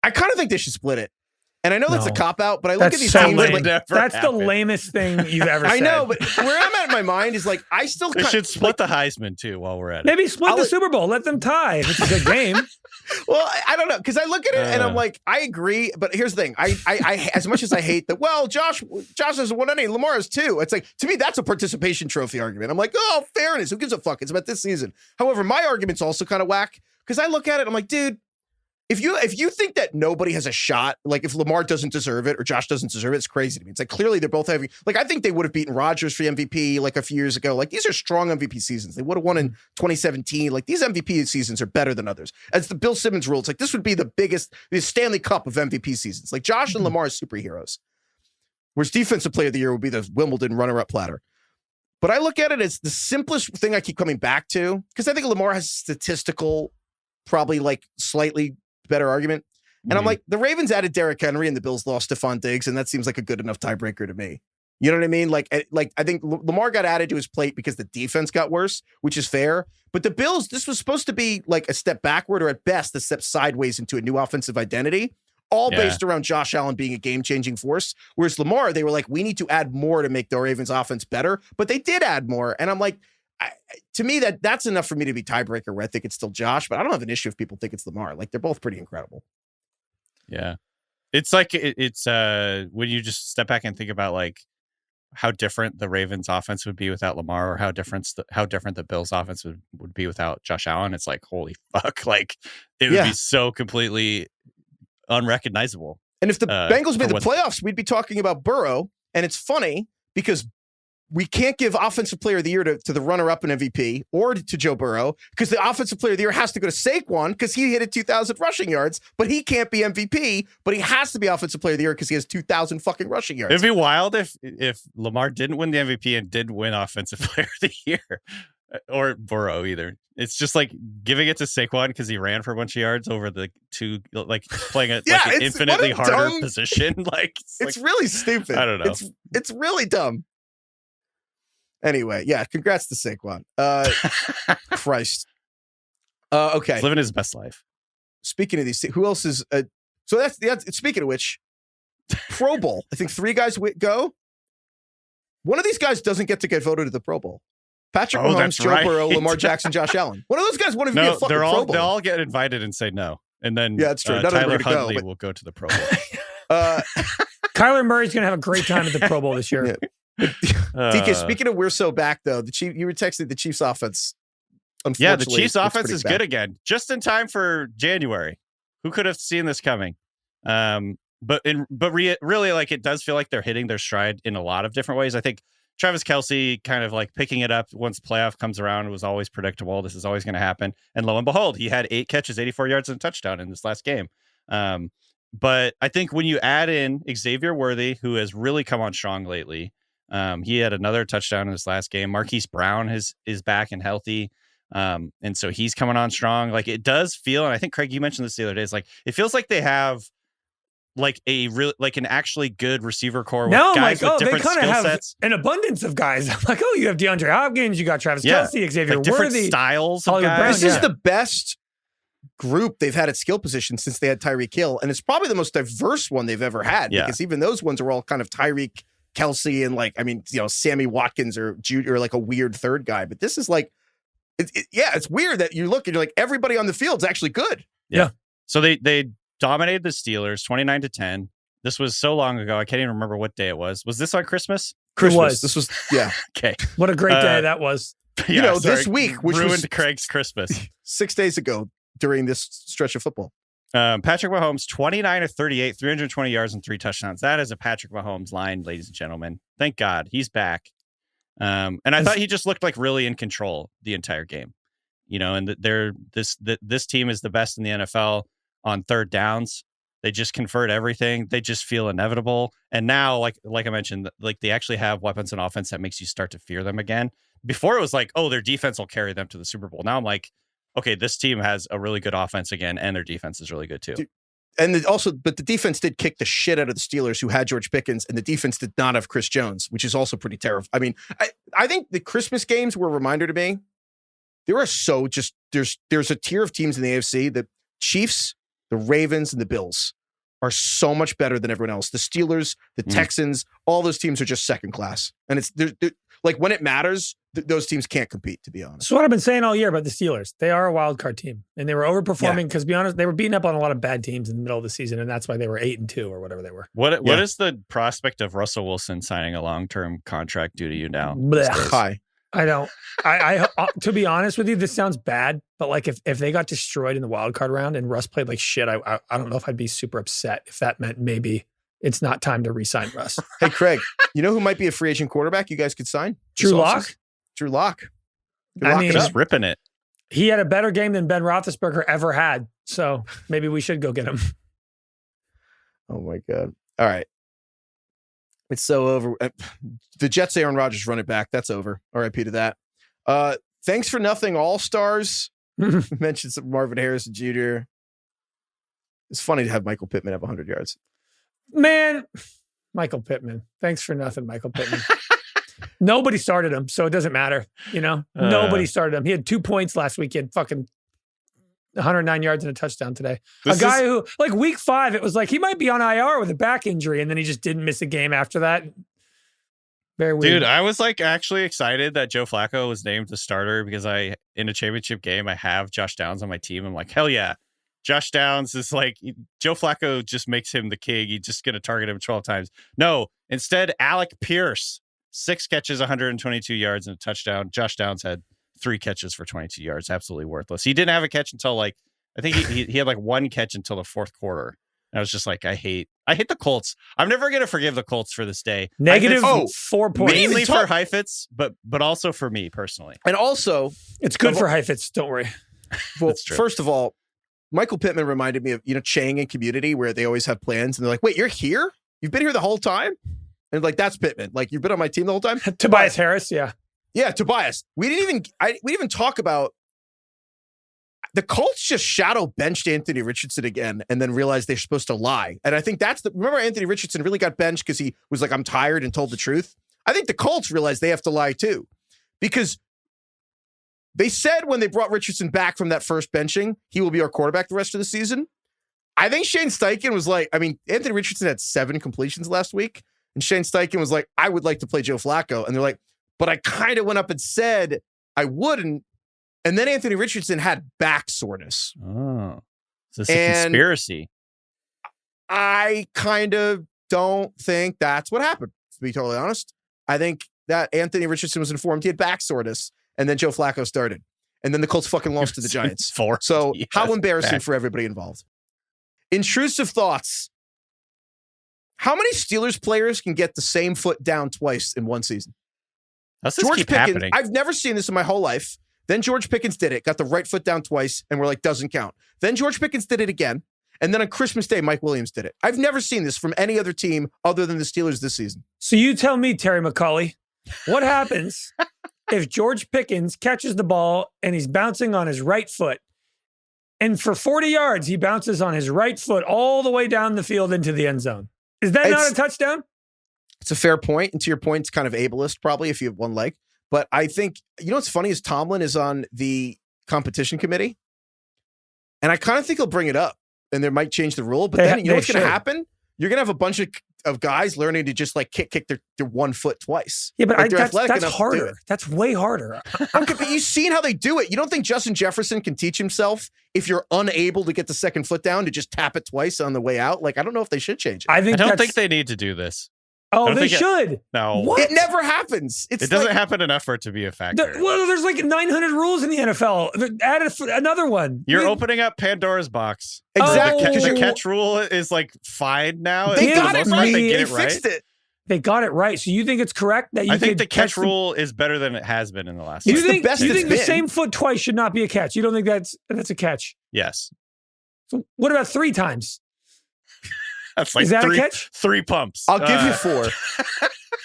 I kind of think they should split it. And I know that's a cop-out, but I look at these teams like, that's the lamest thing you've ever said. I know, but where I'm at in my mind is like, I still should split the Heisman too while we're at it. Maybe split the Super Bowl, let them tie. It's a good game. Well, I don't know, because I look at it and I'm like, I agree, but here's the thing. I as much as I hate that, well, Josh hasn't won any, Lamar has too. It's like, to me, that's a participation trophy argument. I'm like, oh, fairness, who gives a fuck? It's about this season. However, my argument's also kind of whack, because I look at it, I'm like, dude, if you think that nobody has a shot, like if Lamar doesn't deserve it or Josh doesn't deserve it, it's crazy to me. It's like, clearly they're both having, like, I think they would have beaten Rodgers for MVP like a few years ago. Like, these are strong MVP seasons. They would have won in 2017. Like, these MVP seasons are better than others. As the Bill Simmons rule, it's like, this would be the Stanley Cup of MVP seasons. Like, Josh and Lamar are superheroes. Whereas Defensive Player of the Year would be the Wimbledon runner-up platter. But I look at it as the simplest thing I keep coming back to, because I think Lamar has statistical, probably like slightly better argument. And I'm like, the Ravens added Derrick Henry and the Bills lost Stephon Diggs, and that seems like a good enough tiebreaker to me. You know what I mean? Like I think Lamar got added to his plate because the defense got worse, which is fair. But the Bills, this was supposed to be like a step backward, or at best a step sideways into a new offensive identity, all based around Josh Allen being a game-changing force. Whereas Lamar, they were like, we need to add more to make the Ravens offense better. But they did add more. And I'm like, to me, that's enough for me to be tiebreaker where I think it's still Josh, but I don't have an issue if people think it's Lamar. Like, they're both pretty incredible. Yeah. It's like, it's when you just step back and think about like how different the Ravens offense would be without Lamar, or how different the Bills offense would be without Josh Allen. It's like, holy fuck. Like, it would be so completely unrecognizable. And if the Bengals made the playoffs, we'd be talking about Burrow. And it's funny because we can't give Offensive Player of the Year to the runner-up in MVP or to Joe Burrow, because the Offensive Player of the Year has to go to Saquon because he hit 2,000 rushing yards, but he can't be MVP, but he has to be Offensive Player of the Year because he has 2,000 fucking rushing yards. It'd be wild if Lamar didn't win the MVP and didn't win Offensive Player of the Year, or Burrow either. It's just like giving it to Saquon because he ran for a bunch of yards over the two, like playing an infinitely harder position. Like, it's really stupid. I don't know. It's really dumb. Anyway, yeah, congrats to Saquon. Christ. Okay. He's living his best life. Speaking of these, who else is... so that's speaking of which, Pro Bowl. I think 3 guys go. One of these guys doesn't get to get voted to the Pro Bowl. Patrick Mahomes, Joe Burrow, Lamar Jackson, Josh Allen. One of those guys won't even be a fucking Pro Bowl. They'll all get invited and say no. And then that's true. Tyler Huntley will go to the Pro Bowl. Kyler Murray's going to have a great time at the Pro Bowl this year. Yeah. DK, speaking of we're so back though, you were texting the Chiefs offense. Yeah, the Chiefs offense is good again, just in time for January. Who could have seen this coming? But really, like, it does feel like they're hitting their stride in a lot of different ways. I think Travis Kelce kind of like picking it up once playoff comes around was always predictable. This is always going to happen. And lo and behold, he had 8 catches, 84 yards and a touchdown in this last game. But I think when you add in Xavier Worthy, who has really come on strong lately, he had another touchdown in this last game. Marquise Brown is back and healthy. And so he's coming on strong. Like, it does feel, and I think Craig, you mentioned this the other day, it's like, it feels like they have like an actually good receiver core Now with I'm guys like, with they different kind of skill have sets. an abundance of guys. I'm like, you have DeAndre Hopkins, you got Travis Kelce, Xavier Like different Worthy, styles of Hollywood guys. Brown, This is the best group they've had at skill position since they had Tyreek Hill, and it's probably the most diverse one they've ever had. Yeah. Because even those ones are all kind of Tyreek, Kelce, and Sammy Watkins or Jude or like a weird third guy. But this is like, it's weird that you look and you're like everybody on the field's actually good. Yeah. So they dominated the Steelers 29-10. This was so long ago. I can't even remember what day it was. Was this on Christmas? was. This was, yeah. Okay. What a great day that was. Yeah, this week, which ruined was Craig's Christmas. 6 days ago during this stretch of football. Patrick Mahomes, 29-38, 320 yards and 3 touchdowns. That is a Patrick Mahomes line, ladies and gentlemen. Thank God he's back. And I thought he just looked like really in control the entire game. And this team is the best in the NFL on third downs. They just convert everything. They just feel inevitable. And now, like I mentioned, like they actually have weapons and offense that makes you start to fear them again. Before it was like, oh, their defense will carry them to the Super Bowl. Now I'm like, okay, this team has a really good offense again, and their defense is really good too. But the defense did kick the shit out of the Steelers, who had George Pickens, and the defense did not have Chris Jones, which is also pretty terrible. I mean, I think the Christmas games were a reminder to me. There are there's a tier of teams in the AFC. The Chiefs, the Ravens, and the Bills are so much better than everyone else. The Steelers, the Texans, all those teams are just second class. And they're like when it matters, those teams can't compete, to be honest. So what I've been saying all year about the Steelers, they are a wild card team, and they were overperforming because, to be honest, they were beating up on a lot of bad teams in the middle of the season, and that's why they were 8-2 or whatever they were. What is the prospect of Russell Wilson signing a long-term contract due to you now? Hi. I don't. I to be honest with you, this sounds bad, but like if they got destroyed in the wild card round and Russ played like shit, I don't know if I'd be super upset if that meant maybe it's not time to re-sign Russ. Hey, Craig, you know who might be a free agent quarterback you guys could sign? Drew Lock. Drew Lock. I mean, just ripping it. He had a better game than Ben Roethlisberger ever had, so maybe we should go get him. Oh my God! All right. It's so over. The Jets, Aaron Rodgers run it back. That's over. RIP to that. Thanks for nothing, All-Stars. Mentioned some Marvin Harrison Jr. It's funny to have Michael Pittman have 100 yards. Man, Michael Pittman. Thanks for nothing, Michael Pittman. Nobody started him, so it doesn't matter. Nobody started him. He had 2 points last week. He had fucking 109 yards and a touchdown today. A guy who, like week 5, it was like he might be on IR with a back injury, and then he just didn't miss a game after that. Very weird. Dude, I was like actually excited that Joe Flacco was named the starter because in a championship game, I have Josh Downs on my team. I'm like, hell yeah. Josh Downs is like, Joe Flacco just makes him the king. He's just going to target him 12 times. No, instead, Alec Pierce, 6 catches, 122 yards and a touchdown. Josh Downs had 3 catches for 22 yards. Absolutely worthless. He didn't have a catch until I think he had like 1 catch until the 4th quarter. And I was just like, I hate the Colts. I'm never going to forgive the Colts for this day. Negative 4 points. Mainly for Heifetz, but also for me personally. And also, it's good for Heifetz. Don't worry. Well, first of all, Michael Pittman reminded me of, Chang and Community, where they always have plans and they're like, wait, you're here? You've been here the whole time? And like, that's Pittman. Like, you've been on my team the whole time? Tobias Harris, yeah. Yeah, Tobias. We didn't even talk about the Colts just shadow benched Anthony Richardson again and then realized they're supposed to lie. And I think remember Anthony Richardson really got benched because he was like, I'm tired and told the truth. I think the Colts realized they have to lie too, because they said when they brought Richardson back from that first benching, he will be our quarterback the rest of the season. I think Shane Steichen was like, Anthony Richardson had 7 completions last week. And Shane Steichen was like, I would like to play Joe Flacco. And they're like, but I kind of went up and said I wouldn't. And then Anthony Richardson had back soreness. Oh, is this a conspiracy? I kind of don't think that's what happened, to be totally honest. I think that Anthony Richardson was informed he had back soreness, and then Joe Flacco started. And then the Colts fucking lost to the Giants. So how embarrassing for everybody involved. Intrusive thoughts. How many Steelers players can get the same foot down twice in one season? That's just keep happening. I've never seen this in my whole life. Then George Pickens did it, got the right foot down twice, and we're like, doesn't count. Then George Pickens did it again. And then on Christmas Day, Mike Williams did it. I've never seen this from any other team other than the Steelers this season. So you tell me, Terry McCauley, what happens if George Pickens catches the ball and he's bouncing on his right foot? and for 40 yards, he bounces on his right foot all the way down the field into the end zone. Is that not a touchdown? It's a fair point. And to your point, it's kind of ableist probably if you have one leg. But I think, you know what's funny is Tomlin is on the competition committee. And I kind of think he'll bring it up and there might change the rule. But then you know what's going to happen? You're going to have a bunch of guys learning to just like kick their 1 foot twice. Yeah, but like that's harder. That's way harder. Okay, but you've seen how they do it. You don't think Justin Jefferson can teach himself if you're unable to get the second foot down to just tap it twice on the way out? Like, I don't know if they should change it. I don't think they need to do this. Oh, they should. No. What? It never happens. It doesn't happen enough for it to be a factor. Well, there's like 900 rules in the NFL. Add another one. You're opening up Pandora's box. Exactly. The catch rule is like fine now. They got it right. They fixed it. They got it right. So you think it's correct that I think the catch rule is better than it has been in the last. You think the same foot twice should not be a catch? You don't think that's a catch? Yes. So what about 3 times? That's like is that a catch? 3 pumps. I'll give you 4.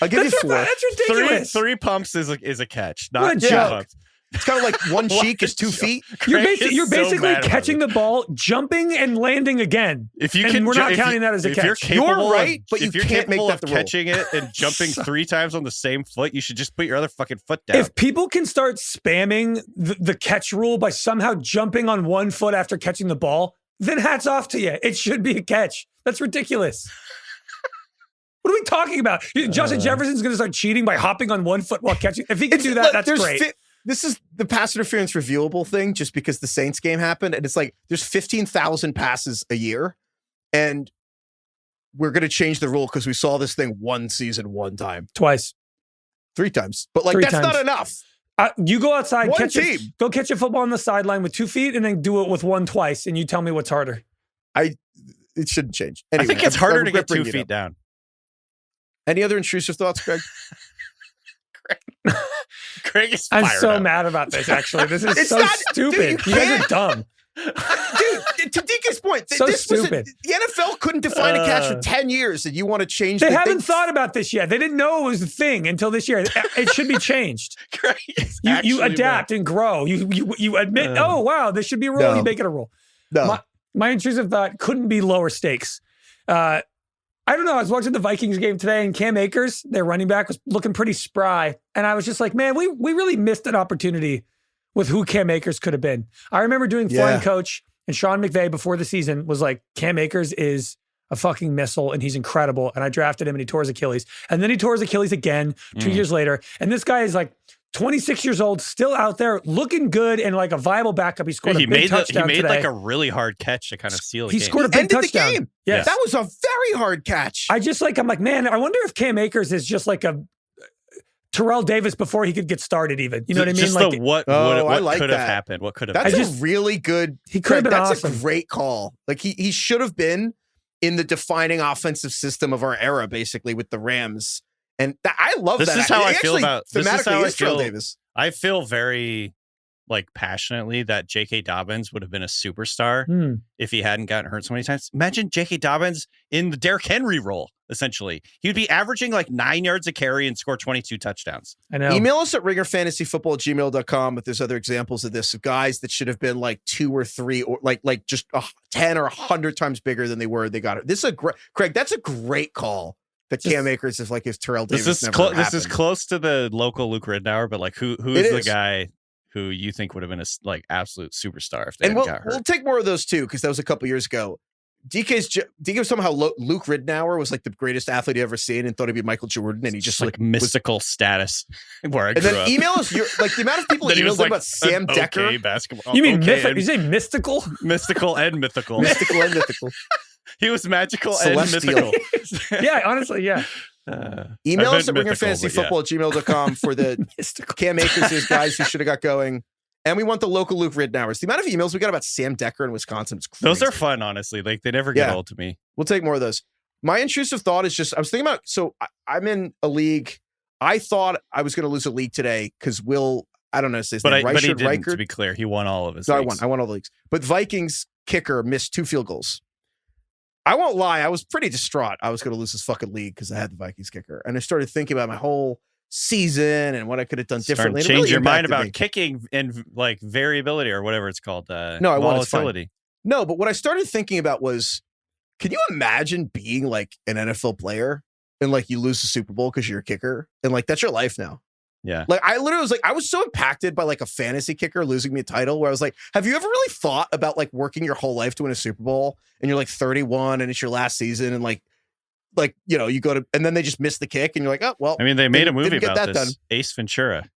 I'll give you 4. That's ridiculous. 3 pumps is a catch, not 2 joke. pumps. It's kind of like one cheek is 2 feet. You're basically catching the ball, jumping and landing again. And we're not counting that as a catch. You're right, but you can't make that the rule. Catching it and jumping 3 times on the same foot, you should just put your other fucking foot down. If people can start spamming the catch rule by somehow jumping on 1 foot after catching the ball, then hats off to you. It should be a catch. That's ridiculous. What are we talking about? Justin Jefferson's going to start cheating by hopping on 1 foot while catching. If he can do that, that's great. This is the pass interference reviewable thing just because the Saints game happened. And it's like there's 15,000 passes a year. And we're going to change the rule because we saw this thing one season, one time. Twice. 3 times. But like, that's not enough. You go outside, go catch a football on the sideline with 2 feet and then do it with 1 twice. And you tell me what's harder. It shouldn't change. Anyway, I think it's harder to get 2 feet down. Any other intrusive thoughts, Greg? Greg is I'm so up. mad about this, actually. This is so stupid. Dude, you guys are dumb. Dude, to DK's point, so stupid. The NFL couldn't define a catch for 10 years, and you want to change They haven't thought about this yet. They didn't know it was a thing until this year. It should be changed. You adapt and grow. You admit, oh, wow, this should be a rule. No. You make it a rule. No. My intrusive thought couldn't be lower stakes. I don't know. I was watching the Vikings game today, and Cam Akers, their running back, was looking pretty spry. And I was just like, man, we really missed an opportunity with who Cam Akers could have been. I remember doing Flying Coach, and Sean McVay before the season was like, Cam Akers is a fucking missile, and he's incredible. And I drafted him, and he tore his Achilles. And then he tore his Achilles again 2 years later. And this guy is like 26 years old, still out there, looking good and like a viable backup. He scored a big touchdown today. He made like a really hard catch to kind of seal the game. He scored a big touchdown. The game. Yes. That was a very hard catch. I'm like, man, I wonder if Cam Akers is just like a Terrell Davis before he could get started even. You know what I mean? Just like, what could have happened? What could have happened? That's a really good. He could have been That's awesome. A great call. Like he should have been in the defining offensive system of our era, basically, with the Rams. And I love that. This is how I feel about Terrell Davis. I feel very passionately that J.K. Dobbins would have been a superstar if he hadn't gotten hurt so many times. Imagine J.K. Dobbins in the Derrick Henry role, essentially. He'd be averaging like 9 yards a carry and score 22 touchdowns. I know. Email us at ringerfantasyfootball@gmail.com if there's other examples of this, of guys that should have been like 2 or 3 or like just 10 or 100 times bigger than they were. They got it. This is Craig, that's a great call. That Cam Akers is like if Terrell Davis this is close to the local Luke Ridnour, but like who's the guy who you think would have been a like absolute superstar if they got hurt? We'll take more of those too because that was a couple years ago. DK somehow Luke Ridnour was like the greatest athlete he'd ever seen and thought he'd be Michael Jordan, and he just like mystical status where I grew up. Email us like the amount of people emailed like about Sam Decker. Okay basketball. You mean you say mystical? Mystical and mythical. Mystical and mythical. He was magical Celestial. and mythical. Yeah, honestly, yeah. Email us at ringerfantasyfootball@gmail.com for the Cam Akers guys who should have got going. And we want the local Luke Ridnours. The amount of emails we got about Sam Decker in Wisconsin is crazy. Those are fun, honestly. Like they never get old to me. We'll take more of those. My intrusive thought is just, I was thinking about, so I'm in a league. I thought I was going to lose a league today because I don't know his name. But he didn't, to be clear. He won all of his leagues. I won all the leagues. But Vikings kicker missed 2 field goals. I won't lie. I was pretty distraught. I was going to lose this fucking league because I had the Vikings kicker. And I started thinking about my whole season and what I could have done Starting differently. to It really change your mind impacted about me. kicking and like variability or whatever it's called. No, I want it's fine. volatility. No, but what I started thinking about was, can you imagine being like an NFL player and like you lose the Super Bowl because you're a kicker and like that's your life now? Yeah. Like I literally was like, I was so impacted by like a fantasy kicker losing me a title where I was like, have you ever really thought about like working your whole life to win a Super Bowl and you're like 31 and it's your last season and like, you know, you go to, and then they just miss the kick and you're like, oh, well. I mean, they made a movie get about that this. done. Ace Ventura.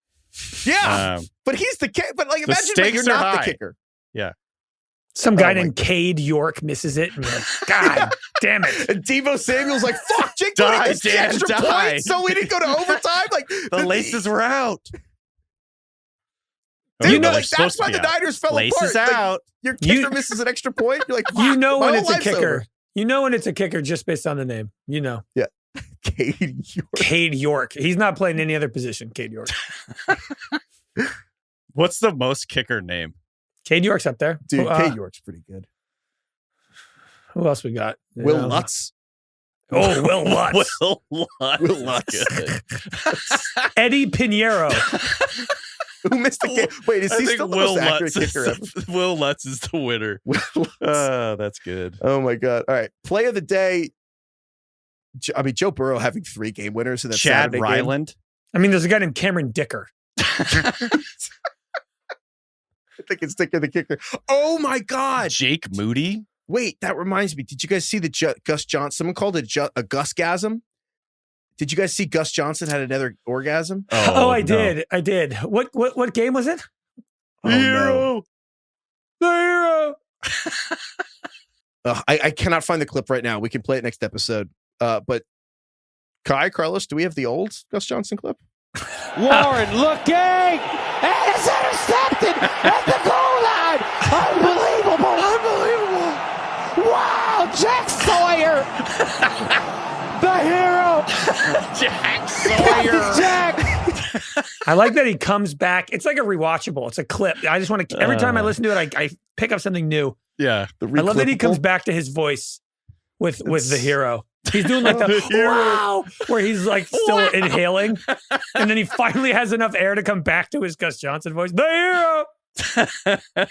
Yeah. But he's the kicker. But like, imagine that you're stakes are not high. the kicker. Yeah. Some guy Oh, my named Cade York misses it. And you're like, God damn it. And Devo Samuel's like, fuck, Jake Die, Moody gets the Dan, extra die. point, so we didn't go to overtime. Like The laces were out. Dude, You know, like, that's why the Niners fell Laces apart. Like, out. your kicker misses an extra point. You're like, You know my when whole it's a life's kicker. over. You know when it's a kicker just based on the name. You know. Cade York. Cade York. He's not playing any other position. Cade York. What's the most kicker name? Cade York's up there. Dude, Cade York's pretty good. Who else we got? Will Lutz. Oh, Will Lutz. Will Lutz. Will Lutz. Good. Eddie Pinheiro. Who missed the game? Wait, is I he think still the Will most accurate Lutz is kicker ever? Will Lutz is the winner. Will Lutz. That's good. Oh my God. All right. Play of the day. I mean, Joe Burrow having 3 game winners in that Chad Saturday game. Ryland. I mean, there's a guy named Cameron Dicker. I think it's Dicker the kicker. Oh my God. Jake Moody. Wait, that reminds me. Did you guys see the Gus Johnson? Someone called it a Gusgasm. Did you guys see Gus Johnson had another orgasm? Oh, I no. did. I did. What game was it? Oh, no. The hero. I cannot find the clip right now. We can play it next episode. But Carlos, do we have the old Gus Johnson clip? Warren looking, and it's intercepted at the goal line. Unbelievable! Wow, Jack Sawyer, the hero, Jack Captain Sawyer. Jack. I like that he comes back. It's like a rewatchable. It's a clip. I just want to. Every time I listen to it, I pick up something new. Yeah. The I love that he comes reclippable? back to his voice with the hero. He's doing like the hero. wow, where he's like still inhaling, and then he finally has enough air to come back to his Gus Johnson voice. The hero.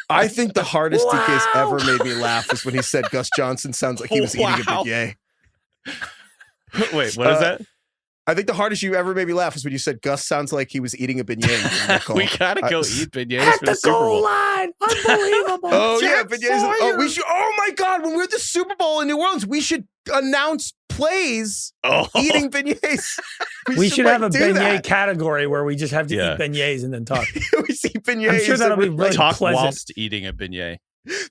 I think the hardest Wow. DK's ever made me laugh was when he said Gus Johnson sounds like he was eating a Wow. beignet. Wait, what is that? I think the hardest you ever made me laugh was when you said Gus sounds like he was eating a beignet. We gotta go eat beignets At for the the Super goal Bowl. line. Unbelievable. Oh yeah, Jack beignets. Oh, Sawyer. we should. Oh my God, when we're at the Super Bowl in New Orleans, we should announce plays Oh, eating beignets. We should have a do beignet that. category where we just have to Yeah. eat beignets and then talk. we see beignets. I'm sure that'll be and really talk pleasant. whilst eating a beignet.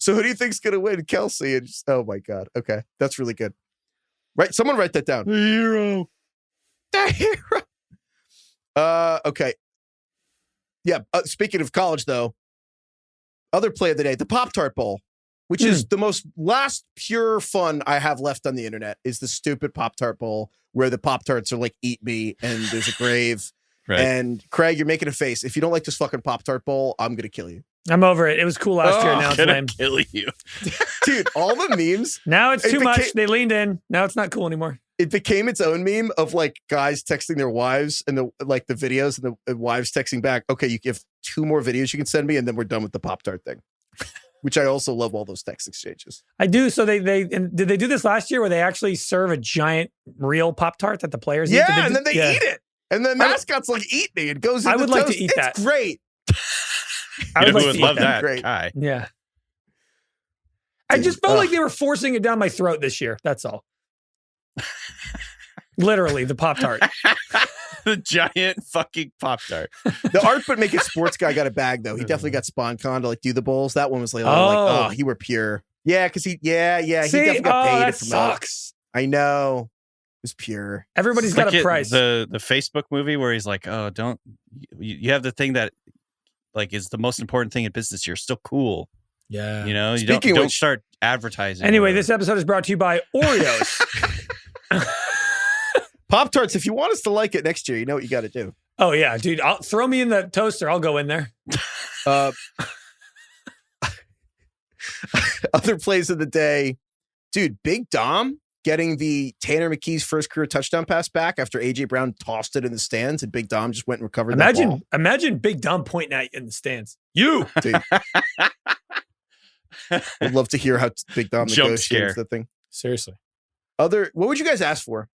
So who do you think's gonna win? Kelsey and just, oh my God. Okay, that's really good. Right, someone write that down. The hero. The hero. Okay. Yeah. Speaking of college, though, other play of the day, the Pop-Tart Bowl, which is the most last pure fun I have left on the internet, is the stupid Pop-Tart Bowl where the Pop-Tarts are like, eat me, and there's a grave. Right. And Craig, you're making a face. If you don't like this fucking Pop-Tart Bowl, I'm going to kill you. I'm over it. It was cool last year. Oh, Now it's Gonna lame. kill you. Dude, all the memes, Now it's It too much. became- They leaned in. Now it's not cool anymore. it became its own meme of like guys texting their wives and the videos and the wives texting back, okay, you have 2 more videos you can send me and then we're done with the Pop-Tart thing. Which I also love all those text exchanges. I do. So and did they do this last year where they actually serve a giant real Pop-Tart that the players eat? Did Yeah, do- and then they yeah. eat it. And the mascot's like, eat me. It goes in I the would like to toast. eat It's that. great. I You know would who like would to eat love that. that? Great. Kai. Yeah. I Dude, just felt like ugh. they were forcing it down my throat this year. That's all. Literally, the Pop-Tart. The giant fucking Pop-Tart. The Art But Make It Sports guy got a bag, though. He definitely got SpawnCon to like do the bowls. That one was like, Oh. you were pure. Yeah, because he See? definitely got paid that to promote. sucks. I know. It was pure. Everybody's got Like a it- price. The Facebook movie where he's like, oh, don't you have the thing that like is the most important thing in business. You're still cool. yeah. You know, you Speaking of don't which- start advertising. Anyway, or- this episode is brought to you by Oreos. Pop-Tarts, if you want us to like it next year, you know what you got to do. Oh yeah, dude. Throw me in the toaster. I'll go in there. Other plays of the day. Dude, Big Dom getting the Tanner McKee's first career touchdown pass back after A.J. Brown tossed it in the stands and Big Dom just went and recovered that ball. Imagine Big Dom pointing at you in the stands. You! Dude. Would love to hear how Big Dom negotiates that thing. Seriously. What would you guys ask for?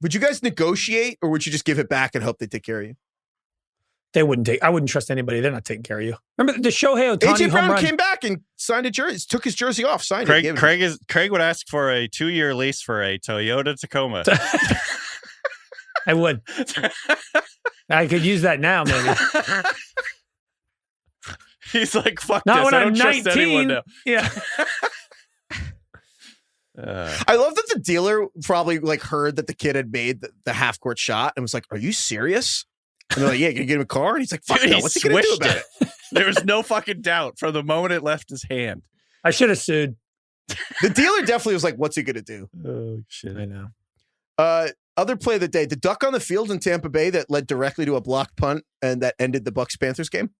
Would you guys negotiate or would you just give it back and hope they take care of you? I wouldn't trust anybody. They're not taking care of you. Remember the Shohei Ohtani A.J. Brown home run? came back and signed a jersey, took his jersey off, signed it. Craig would ask for a 2-year lease for a Toyota Tacoma. I would. I could use that now, maybe. He's like, fuck not this. When I don't I'm trust 19. anyone now. Yeah. I love that the dealer probably like heard that the kid had made the half court shot and was like, "Are you serious?" And they're like, "Yeah, you get him a car." And he's like, "Fuck Dude, no, what's he gonna do about it?" There was no fucking doubt from the moment it left his hand. I should have sued. The dealer definitely was like, "What's he gonna do?" Oh shit! I know. Other play of the day: the duck on the field in Tampa Bay that led directly to a blocked punt and that ended the Bucs Panthers game.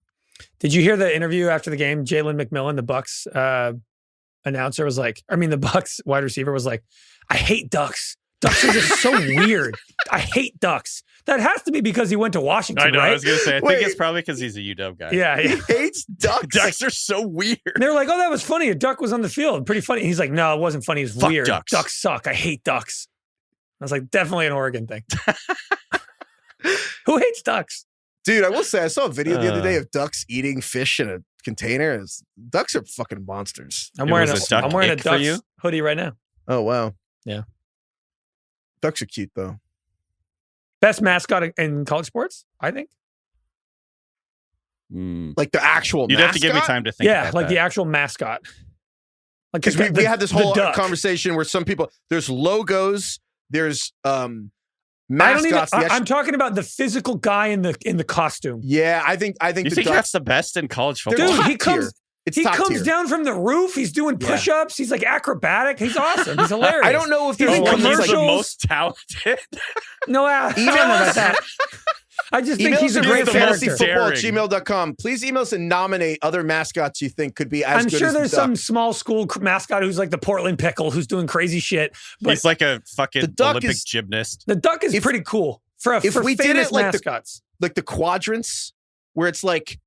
Did you hear the interview after the game? Jalen McMillan, the Bucs announcer, was like, the Bucs wide receiver was like, "I hate ducks. Ducks are just so weird. I hate ducks." That has to be because he went to Washington, I know. right? I was gonna say. I think it's probably because he's a UW guy. Yeah. He hates ducks. Ducks are so weird. And they were like, "Oh, that was funny. A duck was on the field. Pretty funny." He's like, "No, it wasn't funny. It's Fuck weird. ducks. Ducks suck. I hate ducks." I was like, definitely an Oregon thing. Who hates ducks? Dude, I will say I saw a video the other day of ducks eating fish in a container. Ducks are fucking monsters. I'm wearing a for ducks you? hoodie right now. Oh wow. Yeah. Ducks are cute though. Best mascot in college sports, I think. Like the actual You'd mascot? have to give me time to think about like that. the actual mascot. Like Because we had this whole duck. conversation where some people, there's logos, there's mascots. mascots. I'm talking about the physical guy in the costume. Yeah, I think You the think ducks, that's the best in college they're football? Dude, top he comes- tier. It's He top comes tier. down from the roof. He's doing Yeah. push-ups. He's like acrobatic. He's awesome. He's hilarious. I don't know if there's He's in one he's that's the like, commercials. most talented. No, I don't know about that. I just think he's a emails great at character. fantasyfootball@gmail.com. Please email us and nominate other mascots you think could be as I'm good sure as there's the duck. some small school mascot who's like the Portland Pickle who's doing crazy shit. But He's like a fucking The duck Olympic is- gymnast. the duck is if- pretty cool for if we did famous it like the- mascots. Like the quadrants where it's like,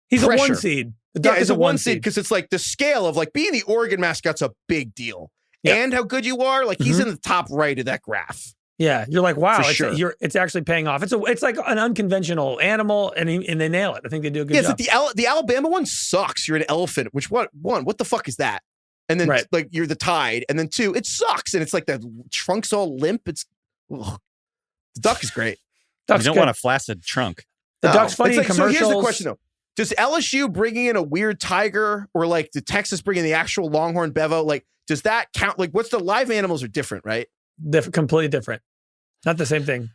He's pressure. a 1 seed. The duck yeah, is it's a 1 seed. because it's like the scale of like being the Oregon mascot's a big deal. Yeah. And how good you are, like he's in the top right of that graph. Yeah, you're like, wow, For sure. it's actually paying off. It's like an unconventional animal, and they nail it. I think they do a good Yeah, job. it's like the Alabama one sucks. You're an elephant. Which what the fuck is that? And then Right. like you're the Tide, and then 2, it sucks, and it's like the trunk's all limp. It's ugh. The duck is great. Duck's You don't good. want a flaccid trunk. The duck's funny It's in like, so commercials. here's the question though: does LSU bringing in a weird tiger, or like the Texas bringing the actual Longhorn Bevo? Like, does that count? Like, what's the live animals are different, right? Completely different. Not the same thing.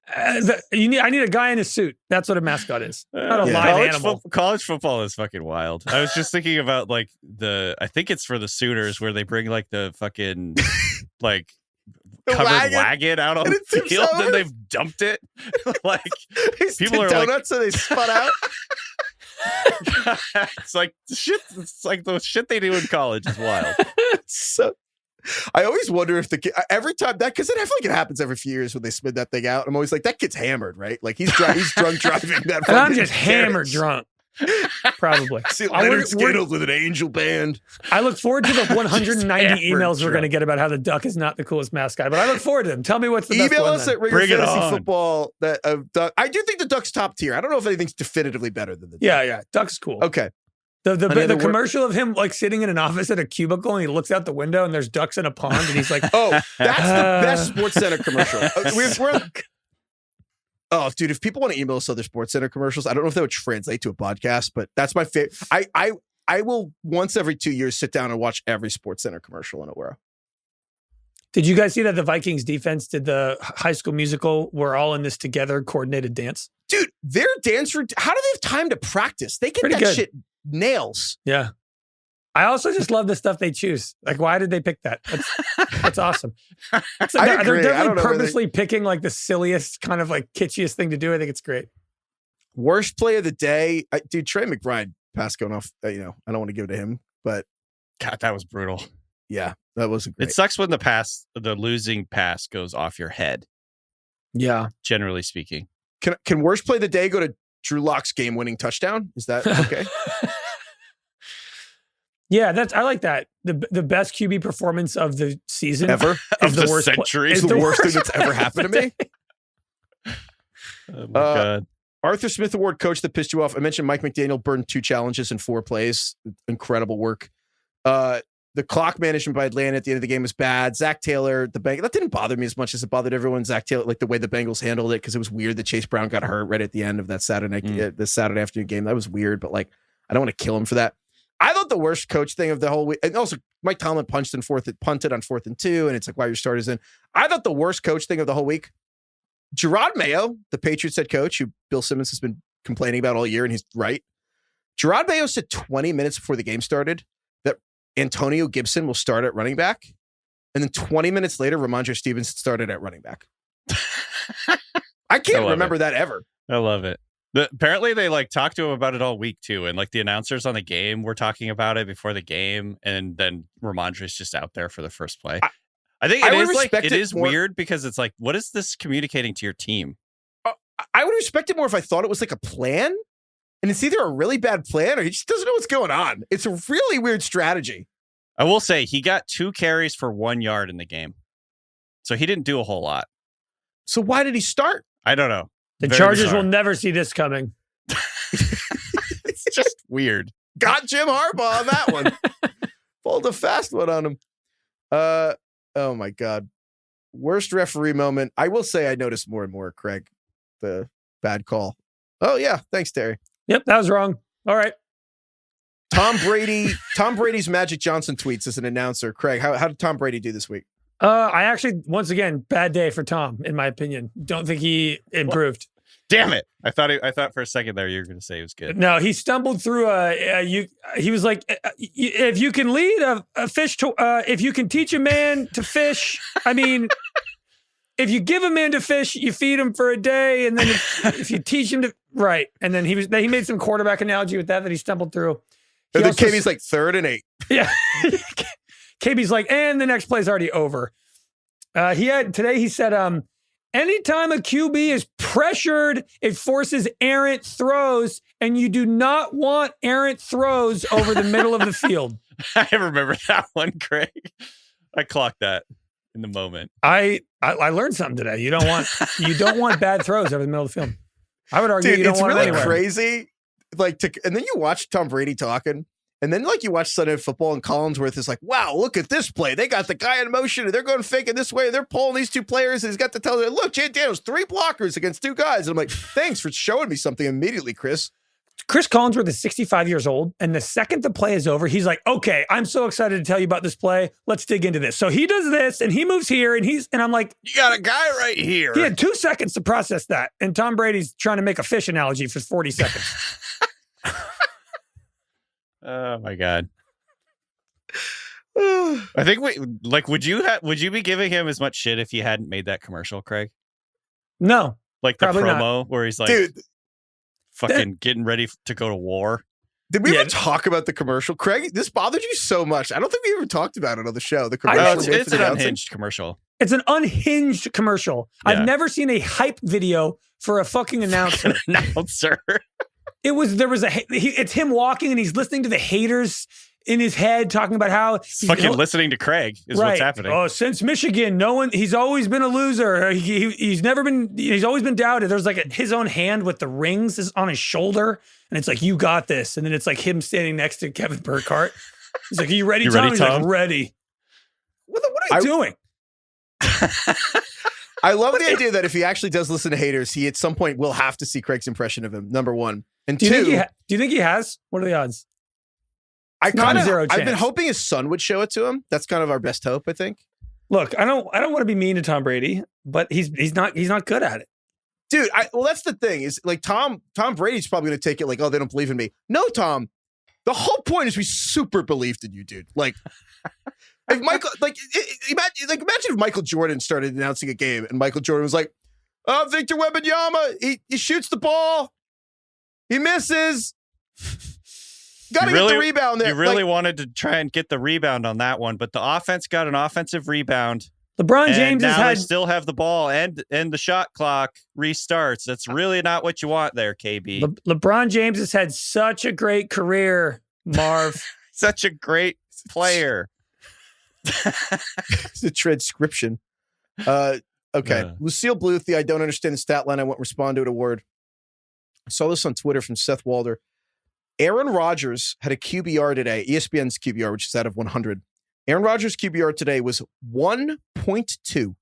I need a guy in a suit. That's what a mascot is. Not a Yeah. live animal. College football is fucking wild. I was just thinking about like I think it's for the Sooners where they bring like the fucking like The covered wagon out on And the it tips field over. and they've dumped it. Like It's People the are like- donuts, so they spun out. it's like shit. It's like the shit they do in college is wild. So I always wonder if the kid, every time that, because I feel like it happens every few years when they spin that thing out. I'm always like, that kid's hammered, right? Like he's drunk driving that. And I'm fucking just hammered carriage. drunk. Probably. See I Leonard would- Skittles with an angel band. I look forward to the 190 hammered emails we're drunk. going to get about how the duck is not the coolest mascot, but I look forward to them. Tell me what's the best Email one us then. at Ringer Bring it Fantasy on. Football. That Duck. I do think the Duck's top tier. I don't know if anything's definitively better than the Duck. Yeah, Duck's cool. Okay. The Any other commercial of him like sitting in an office at a cubicle and he looks out the window and there's ducks in a pond and he's like, Oh, that's the best Sports Center commercial. Oh, dude, if people want to email us other Sports Center commercials, I don't know if that would translate to a podcast, but that's my favorite. I will once every 2 years sit down and watch every Sports Center commercial in a row. did you guys see that the Vikings defense did the High School Musical? We're all in this together coordinated dance. Dude, their dance routine, how do they have time to practice? They get Pretty that good. shit nails. Yeah. I also just love the stuff they choose. Like, why did they pick that? That's awesome. It's I they're agree. I don't definitely know where purposely picking like the silliest, kind of like kitschiest thing to do. I think it's great. Worst play of the day. Dude, Trey McBride pass going off. I don't want to give it to him, but God, that was brutal. Yeah, that wasn't great. It sucks when the losing pass goes off your head. Yeah. Generally speaking. Can worst play of the day go to Drew Lock's game-winning touchdown? Is that okay? Yeah, I like that. The best QB performance of the season Ever? Of the worst century. It's the worst thing that's ever happened to me. Oh my God. Arthur Smith Award coach that pissed you off. I mentioned Mike McDaniel burned 2 challenges in 4 plays. Incredible work. The clock management by Atlanta at the end of the game was bad. Zach Taylor, that didn't bother me as much as it bothered everyone. Zach Taylor, like the way the Bengals handled it, because it was weird that Chase Brown got hurt right at the end of that the Saturday afternoon game. That was weird, but like, I don't want to kill him for that. I thought the worst coach thing of the whole week, and also Mike Tomlin punted on 4th and 2, and it's like, why are your starters in? I thought the worst coach thing of the whole week, Gerard Mayo, the Patriots head coach, who Bill Simmons has been complaining about all year, and he's right. Gerard Mayo said 20 minutes before the game started that Antonio Gibson will start at running back. And then 20 minutes later, Ramondre Stevenson started at running back. I can't remember that ever. I love it. Apparently they like talked to him about it all week too. And like the announcers on the game were talking about it before the game. And then Ramondre's just out there for the first play. I think it is weird because it's like, what is this communicating to your team? I would respect it more if I thought it was like a plan. And it's either a really bad plan or he just doesn't know what's going on. It's a really weird strategy. I will say he got 2 carries for 1 yard in the game. So he didn't do a whole lot. So why did he start? I don't know. The Chargers will never see this coming. It's just weird. Got Jim Harbaugh on that one. Pulled a fast one on him. Oh my God. Worst referee moment. I will say I noticed more and more, Craig, the bad call. Oh yeah. Thanks, Terry. Yep, that was wrong. All right. Tom Brady's Magic Johnson tweets as an announcer. Craig, how did Tom Brady do this week? I actually, once again, bad day for Tom, in my opinion. Don't think he improved. Damn it. I thought for a second there you were going to say it was good. No, he stumbled through he was like, if you can lead a fish to, if you can teach a man to fish, I mean, if you give a man to fish, you feed him for a day. And then if you teach him to, right. And then he made some quarterback analogy with that he stumbled through. And then KB's like 3rd and 8. Yeah. KB's like, and the next play's already over. Today he said, anytime a QB is pressured, it forces errant throws, and you do not want errant throws over the middle of the field. I remember that one, Craig. I clocked that in the moment. I learned something today. You don't want bad throws over the middle of the field. I would argue you don't want really it anywhere. Crazy. And then you watch Tom Brady talking, and then like you watch Sunday Football, and Collinsworth is like, wow, look at this play. They got the guy in motion, and they're going fake it this way. They're pulling these 2 players, and he's got to tell them, look, Jayen Daniels, 3 blockers against 2 guys. And I'm like, thanks for showing me something immediately, Chris. Chris Collinsworth is 65 years old, and the second the play is over, he's like, okay, I'm so excited to tell you about this play. Let's dig into this. So he does this, and he moves here, and I'm like, you got a guy right here. He had 2 seconds to process that, and Tom Brady's trying to make a fish analogy for 40 seconds. Oh my God. I think would you be giving him as much shit if you hadn't made that commercial, Craig? No. Like the promo not. where he's like, dude, fucking getting ready to go to war. Did we ever talk about the commercial? Craig, this bothered you so much. I don't think we ever talked about it on the show. The commercial. It's an unhinged commercial. It's an unhinged commercial. Yeah. I've never seen a hype video for a fucking announcer. It's him walking and he's listening to the haters in his head talking about how he's fucking listening to Craig is what's happening. Oh, since Michigan, he's always been a loser. He's always been doubted. There's like his own hand with the rings is on his shoulder. And it's like, you got this. And then it's like him standing next to Kevin Burkhardt. He's like, are you ready, Tom? He's like, ready. What are you doing? I love the idea that if he actually does listen to haters, he at some point will have to see Craig's impression of him, number 1. And do 2, do you think he has? What are the odds? I've been hoping his son would show it to him. That's kind of our best hope, I think. Look, I don't want to be mean to Tom Brady, but he's not good at it. Dude, that's the thing is like Tom Brady's probably going to take it like, oh, they don't believe in me. No, Tom, the whole point is we super believed in you, dude. Like if Michael, imagine if Michael Jordan started announcing a game and Michael Jordan was like, oh, Victor Wembanyama, he shoots the ball. He misses. Got to get the rebound there. You really wanted to try and get the rebound on that one, but the offense got an offensive rebound. LeBron James has had they still have the ball and the shot clock restarts. That's really not what you want there, KB. LeBron James has had such a great career, Marv. Such a great player. It's a transcription. Okay. Lucille Bluth, the I don't understand the stat line, I won't respond to it award. I saw this on Twitter from Seth Walder. Aaron Rodgers had a QBR today, ESPN's QBR, which is out of 100. Aaron Rodgers' QBR today was 1.2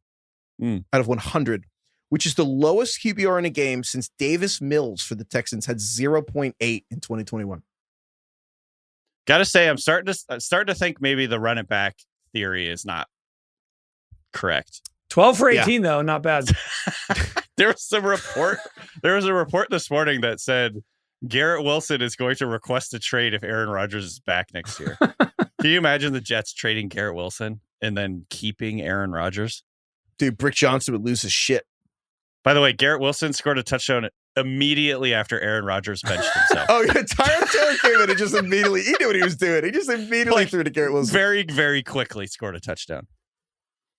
out of 100, which is the lowest QBR in a game since Davis Mills for the Texans had 0.8 in 2021. Gotta say, I'm starting to think maybe the run it back theory is not correct. 12 for 18, though, not bad. There was a report this morning that said Garrett Wilson is going to request a trade if Aaron Rodgers is back next year. Can you imagine the Jets trading Garrett Wilson and then keeping Aaron Rodgers? Dude, Brick Johnson would lose his shit. By the way, Garrett Wilson scored a touchdown immediately after Aaron Rodgers benched himself. Oh, yeah. Tyrod Taylor came in and just immediately, he knew what he was doing. He just immediately threw to Garrett Wilson. Very, very quickly scored a touchdown.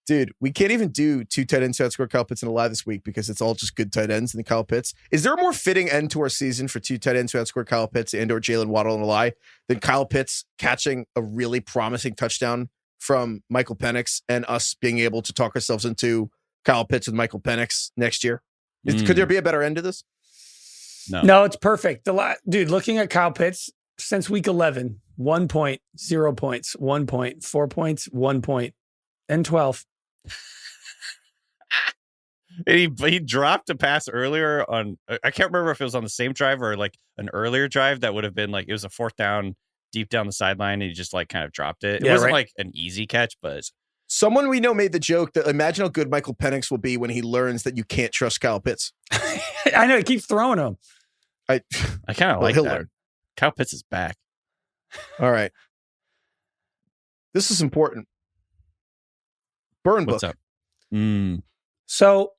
Dude, we can't even do 2 tight ends who outscore Kyle Pitts in a live this week because it's all just good tight ends in the Kyle Pitts. Is there a more fitting end to our season for 2 tight ends who outscore Kyle Pitts and or Jalen Waddle in a lie than Kyle Pitts catching a really promising touchdown from Michael Penix and us being able to talk ourselves into Kyle Pitts and Michael Penix next year? Could there be a better end to this? No, it's perfect. Dude, looking at Kyle Pitts since week 11, 1 point, 0 points, 1 point, 4 points, 1 point, and 12. He dropped a pass earlier on, I can't remember if it was on the same drive or like an earlier drive that would have been like, it was a 4th down deep down the sideline and he just like kind of dropped it. It wasn't like an easy catch, but someone we know made the joke that imagine how good Michael Penix will be when he learns that you can't trust Kyle Pitts. I know, he keeps throwing him. I kind of like that. Learn. Kyle Pitts is back. All right. This is important. Burn book. What's up? So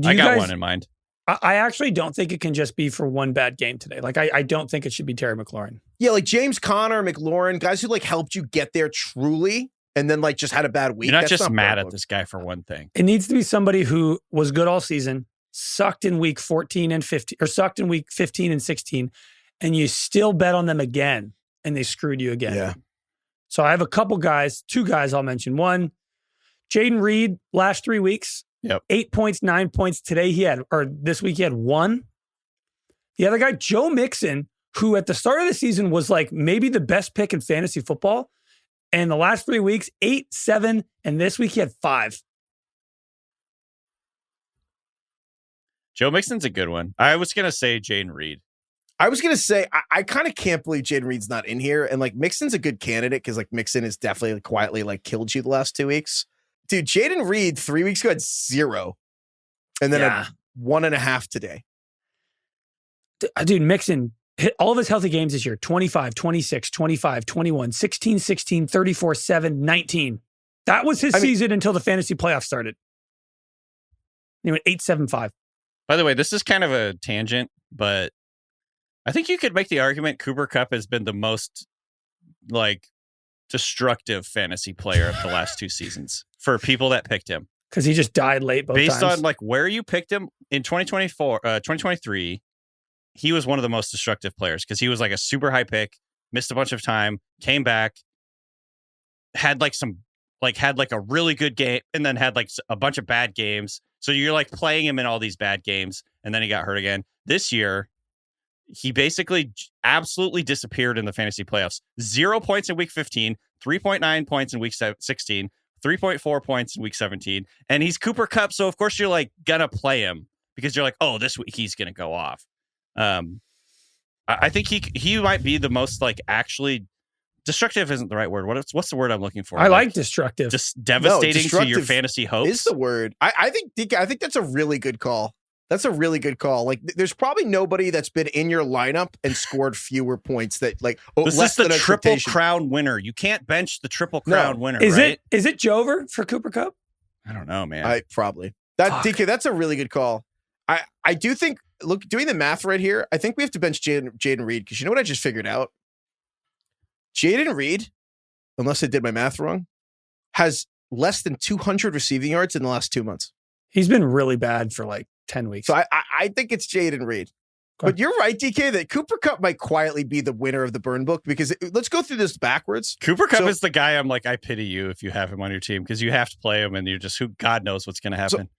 I got one in mind. I actually don't think it can just be for one bad game today. Like, I don't think it should be Terry McLaurin. Yeah, like James Conner, McLaurin, guys who like helped you get there truly and then like just had a bad week. You're not just mad at this guy for one thing. It needs to be somebody who was good all season, sucked in week 14 and 15, or sucked in week 15 and 16, and you still bet on them again and they screwed you again. Yeah. So I have a couple guys, 2 guys I'll mention. One, Jayden Reed, last 3 weeks. Yep. 8 points, 9 points. This week he had 1. The other guy, Joe Mixon, who at the start of the season was like maybe the best pick in fantasy football. And the last 3 weeks, 8, 7, and this week he had 5. Joe Mixon's a good one. I was going to say Jayden Reed. I was going to say, I kind of can't believe Jayden Reed's not in here. And like Mixon's a good candidate because like Mixon has definitely like, quietly like killed you the last 2 weeks. Dude, Jayden Reed 3 weeks ago had 0. And then a 1.5 today. Dude, Mixon hit all of his healthy games this year. 25, 26, 25, 21, 16, 16, 34, 7, 19. That was his season until the fantasy playoffs started. He went 8, 7, 5. By the way, this is kind of a tangent, but I think you could make the argument Cooper Kupp has been the most like destructive fantasy player of the last 2 seasons for people that picked him. Because he just died late both Based times. on like where you picked him in 2023, he was one of the most destructive players because he was like a super high pick, missed a bunch of time, came back, had a really good game, and then had like a bunch of bad games. So you're like playing him in all these bad games, and then he got hurt again. This year, he basically absolutely disappeared in the fantasy playoffs. 0 points in week 15, 3.9 points in week 16, 3.4 points in week 17. And he's Cooper Kupp. So of course you're like gonna play him because you're like, oh, this week he's gonna go off. I think he might be the most like actually destructive isn't the right word. What's the word I'm looking for? I like destructive. Just devastating to your fantasy hopes. Is the word. I think that's a really good call. That's a really good call. Like, there's probably nobody that's been in your lineup and scored fewer points that like. This is the Triple Crown winner. You can't bench the Triple Crown winner. Is right? Is it Jover for Cooper Kupp? I don't know, man. I probably DK. That's a really good call. I do think. Look, doing the math right here, I think we have to bench Jayden Reed because you know what I just figured out. Jayden Reed, unless I did my math wrong, has less than 200 receiving yards in the last 2 months. He's been really bad for like 10 weeks. So I think it's Jayden Reed. Okay. But you're right, DK, that Cooper Kupp might quietly be the winner of the burn book because let's go through this backwards. Cooper Kupp is the guy I'm like, I pity you if you have him on your team because you have to play him and you're just, God knows what's going to happen.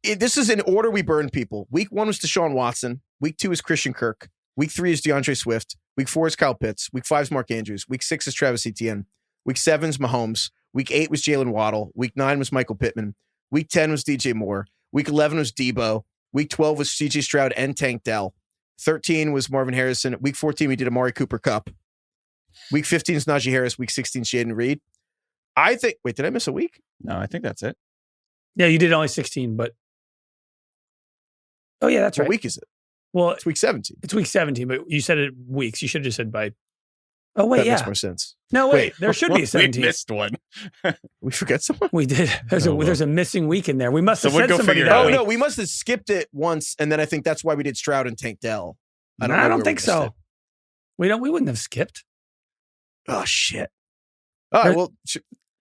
This is in order we burn people. Week 1 was Deshaun Watson. Week 2 is Christian Kirk. Week 3 is DeAndre Swift. Week 4 is Kyle Pitts. Week 5 is Mark Andrews. Week 6 is Travis Etienne. Week 7 is Mahomes. Week 8 was Jalen Waddle. Week 9 was Michael Pittman. Week 10 was DJ Moore. Week 11 was Debo. Week 12 was CJ Stroud and Tank Dell. 13 was Marvin Harrison. Week 14, we did Amari Cooper Kupp. Week 15 is Najee Harris. Week 16 is Jayden Reed. I think, wait, did I miss a week? No, I think that's it. Yeah, you did only 16, but. Oh, yeah, that's right. What week is it? Well, It's week 17. it's week 17, but you said it weeks. You should have just said by. Oh, wait, That yeah. makes more sense. No, wait. Wait. There should be a 17. We missed one. We forget someone? We did. There's a missing week in there. We must have Someone said go somebody figure it that out. Oh, week. no, we must have skipped it once, and then I think that's why we did Stroud and Tank Dell. I know where don't we think missed so. it. We wouldn't have skipped. Oh, shit. All right, well,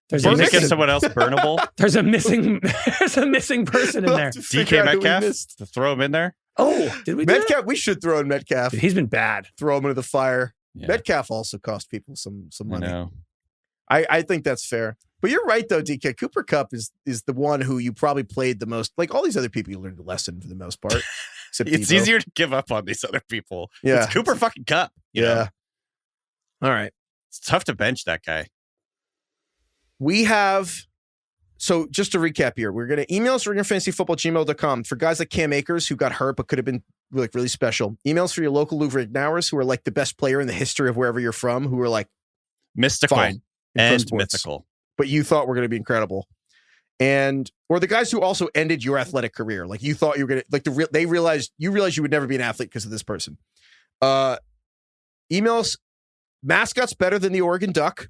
There's Can a you make missing, someone else burnable? there's a missing person in we'll there. have to figure DK out who we Metcalf? missed. To throw him in there? Oh, did we do that? Metcalf, we should throw in Metcalf. Dude, he's been bad. Throw him into the fire. Yeah. Metcalf also cost people some I money. know. I think that's fair. But you're right, though, DK. Cooper Kupp is the one who you probably played the most. Like all these other people, you learned a lesson for the most part. Except It's Debo. easier to give up on these other people. Yeah. It's Cooper fucking Kupp. You know? Yeah. All right. It's tough to bench that guy. We have, so just to recap here, we're going to email us ringerfantasyfootball@gmail.com for guys like Cam Akers who got hurt but could have been like really special. Emails for your local Louvre Ignowers who are like the best player in the history of wherever you're from, who are like Mystical fine in and pro sports, mythical. but you thought were going to be incredible. And or the guys who also ended your athletic career, like you thought you were going to like they realized you would never be an athlete because of this person. Emails mascots better than the Oregon Duck.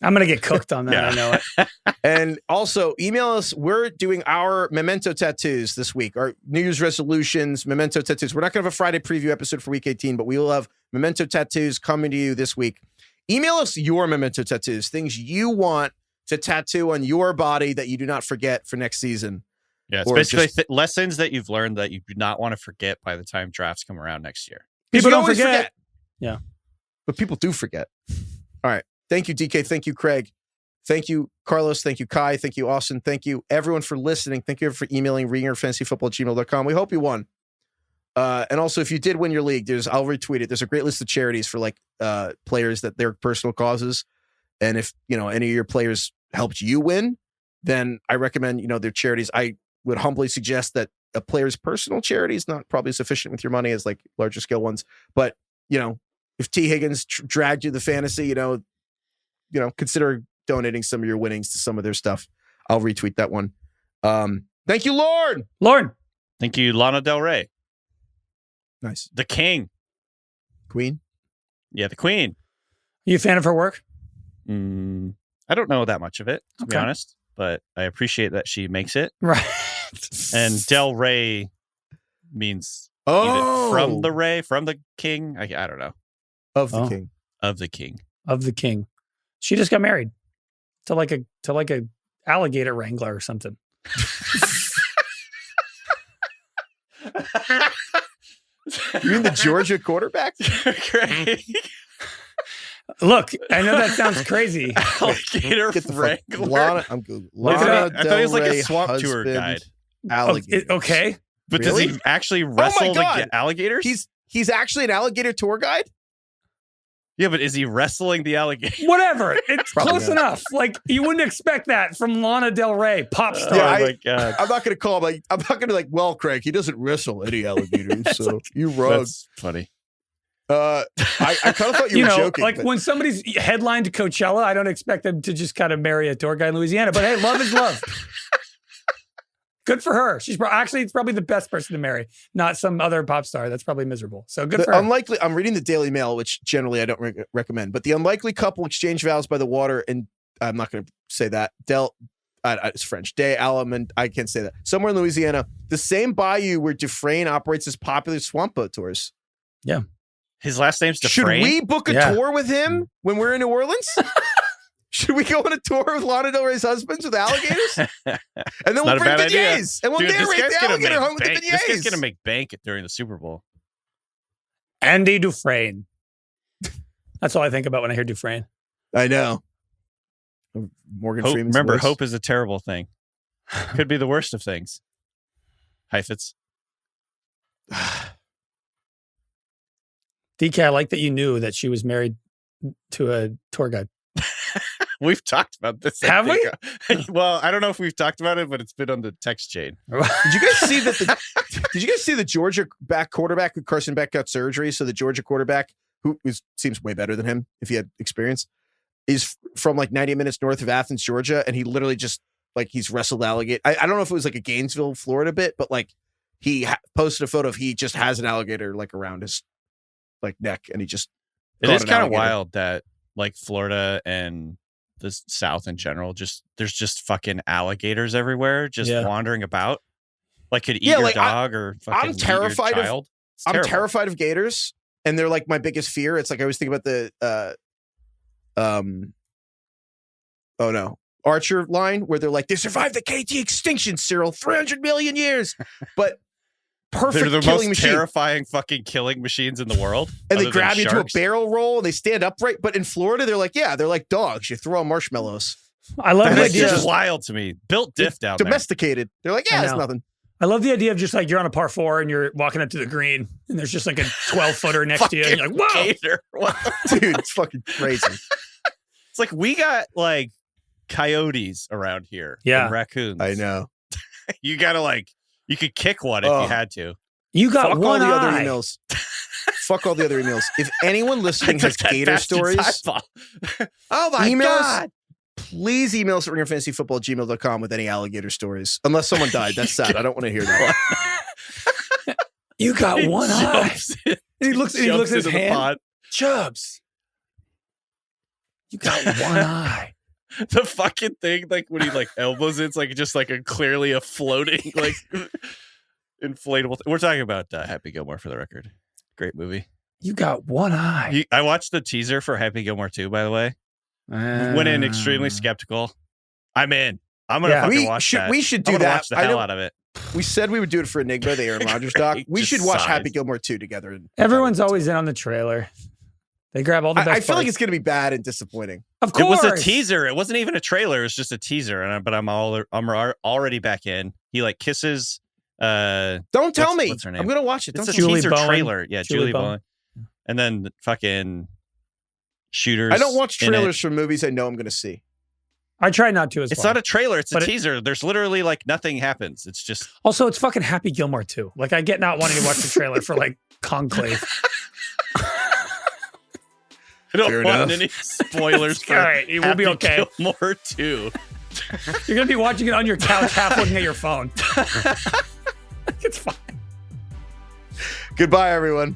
I'm going to get cooked on that. Yeah. I know it. And also email us. We're doing our memento tattoos this week, our New Year's resolutions, memento tattoos. We're not going to have a Friday preview episode for week 18, but we will have memento tattoos coming to you this week. Email us your memento tattoos, things you want to tattoo on your body that you do not forget for next season. Yeah, it's Or basically just- lessons that you've learned that you do not want to forget by the time drafts come around next year. People You don't always forget. Yeah. But people do forget. All right. Thank you, DK. Thank you, Craig. Thank you, Carlos. Thank you, Kai. Thank you, Austin. Thank you, everyone, for listening. Thank you for emailing ringerfantasyfootball@gmail.com. We hope you won. And also, if you did win your league, I'll retweet it. There's a great list of charities for like players that their personal causes. And if any of your players helped you win, then I recommend their charities. I would humbly suggest that a player's personal charity is not probably sufficient with your money as like larger scale ones. But if T. Higgins dragged you the fantasy, consider donating some of your winnings to some of their stuff. I'll retweet that one. Thank you, Lord. Lauren. Thank you, Lana Del Rey. Nice. The King. Queen. Yeah, the Queen. You a fan of her work? I don't know that much of it, to be Okay. honest, but I appreciate that she makes it. Right. And Del Rey means Oh, from the King. I don't know. of the Oh. King. Of the King. Of the king. She just got married to like a alligator wrangler or something. You mean the Georgia quarterback? Great. Look, I know that sounds crazy. Alligator Get the fuck- Wrangler. Lana, I'm Googling. Look it Lana up. I thought he was like a Del Rey, swamp tour husband, guide. Alligator. Okay. But Really? does he actually wrestle God. the alligators? He's actually an alligator tour guide? Yeah, but is he wrestling the alligator? Whatever. It's Probably close not. enough. Like you wouldn't expect that from Lana Del Rey, pop star. Yeah, Oh my God. I'm not going to call him like, I'm not going to like, well, Craig, he doesn't wrestle any alligators, so you wrong. That's funny. I kind of thought you were joking. like but- when somebody's headlined to Coachella, I don't expect them to just kind of marry a tour guide in Louisiana. But hey, love is love. Good for her. She's actually it's probably the best person to marry, not some other pop star. That's probably miserable. So good for the her. unlikely. I'm reading the Daily Mail, which generally I don't recommend, but the unlikely couple exchange vows by the water, and I'm not going to say that. It's French. Des Allemands. I can't say that. Somewhere in Louisiana, the same bayou where Dufresne operates his popular swamp boat tours. Yeah. His last name's Should Dufresne. we book a tour with him when we're in New Orleans? Should we go on a tour with Lana Del Rey's husbands with alligators? And then we'll bring beignets. And we'll narrate the alligator hunt with the beignets. This guy's going to make bank during the Super Bowl. Andy Dufresne. That's all I think about when I hear Dufresne. I know. Morgan Freeman's Remember, voice. hope is a terrible thing. Could be the worst of things. Heifetz. DK, I like that you knew that she was married to a tour guide. We've talked about this. Have we? Well, I don't know if we've talked about it, but it's been on the text chain. Did you guys see that? Did you guys see the Georgia quarterback who Carson Beck got surgery? So the Georgia quarterback, seems way better than him if he had experience, is from like 90 minutes north of Athens, Georgia, and he literally just he's wrestled alligator. I don't know if it was like a Gainesville, Florida bit, but like he posted a photo of he just has an alligator like around his neck, and he just. It is kind of wild that like Florida and the South in general, there's just fucking alligators everywhere, just wandering about. Like could eat your dog or fucking I'm terrified eat your child. I'm terrified of gators, and they're like my biggest fear. It's like I always think about the Archer line where they're like, they survived the KT extinction, Cyril, 300 million years. But perfect they're the killing most machine. Terrifying fucking killing machines in the world. And they grab you to a barrel roll and they stand upright. But in Florida, they're like dogs. You throw on marshmallows. I love the That's idea. just wild to me. Built diff down there. Domesticated. They're like, it's nothing. I love the idea of just like you're on a par 4 and you're walking up to the green and there's just like a 12-footer next to you. And you're like, whoa. Gator. Dude, it's fucking crazy. It's like we got like coyotes around here. Yeah. And raccoons. I know. You gotta you could kick one if you had to. You got Fuck one all the eye. other emails. Fuck all the other emails. If anyone listening has gator stories, oh my God. Please email us at ringerfantasyfootball@gmail.com with any alligator stories. Unless someone died. That's sad. I don't want to hear that. You got one eye. And he looks at his hand. Chubbs. You got one eye. The fucking thing, like when he elbows it's just a clearly a floating inflatable. We're talking about Happy Gilmore for the record. Great movie. You got one eye. I watched the teaser for Happy Gilmore 2, by the way. Went in extremely skeptical. I'm in. I'm gonna fucking watch that. We should do I'm that. Watch the hell out of it. We said we would do it for Enigma, the Aaron Rodgers doc. We should watch Happy Gilmore 2 together. Everyone's always in on the trailer. They grab all the best I feel like parts. it's going to be bad and disappointing. Of course. It was a teaser. It wasn't even a trailer. It was just a teaser. But I'm already back in. He kisses. Don't tell me. What's her name? I'm going to watch it. It's Don't a tell me. teaser Bowen. trailer. Yeah, Julie Bowen. And then fucking shooters. I don't watch trailers for movies I know I'm going to see. I try not to as It's well. not a trailer. It's a teaser. There's literally nothing happens. It's just. Also, it's fucking Happy Gilmore too. I get not wanting to watch the trailer for Conclave. I don't want any spoilers for all right, it will be okay. Gilmore 2. You're going to be watching it on your couch, half looking at your phone. It's fine. Goodbye, everyone.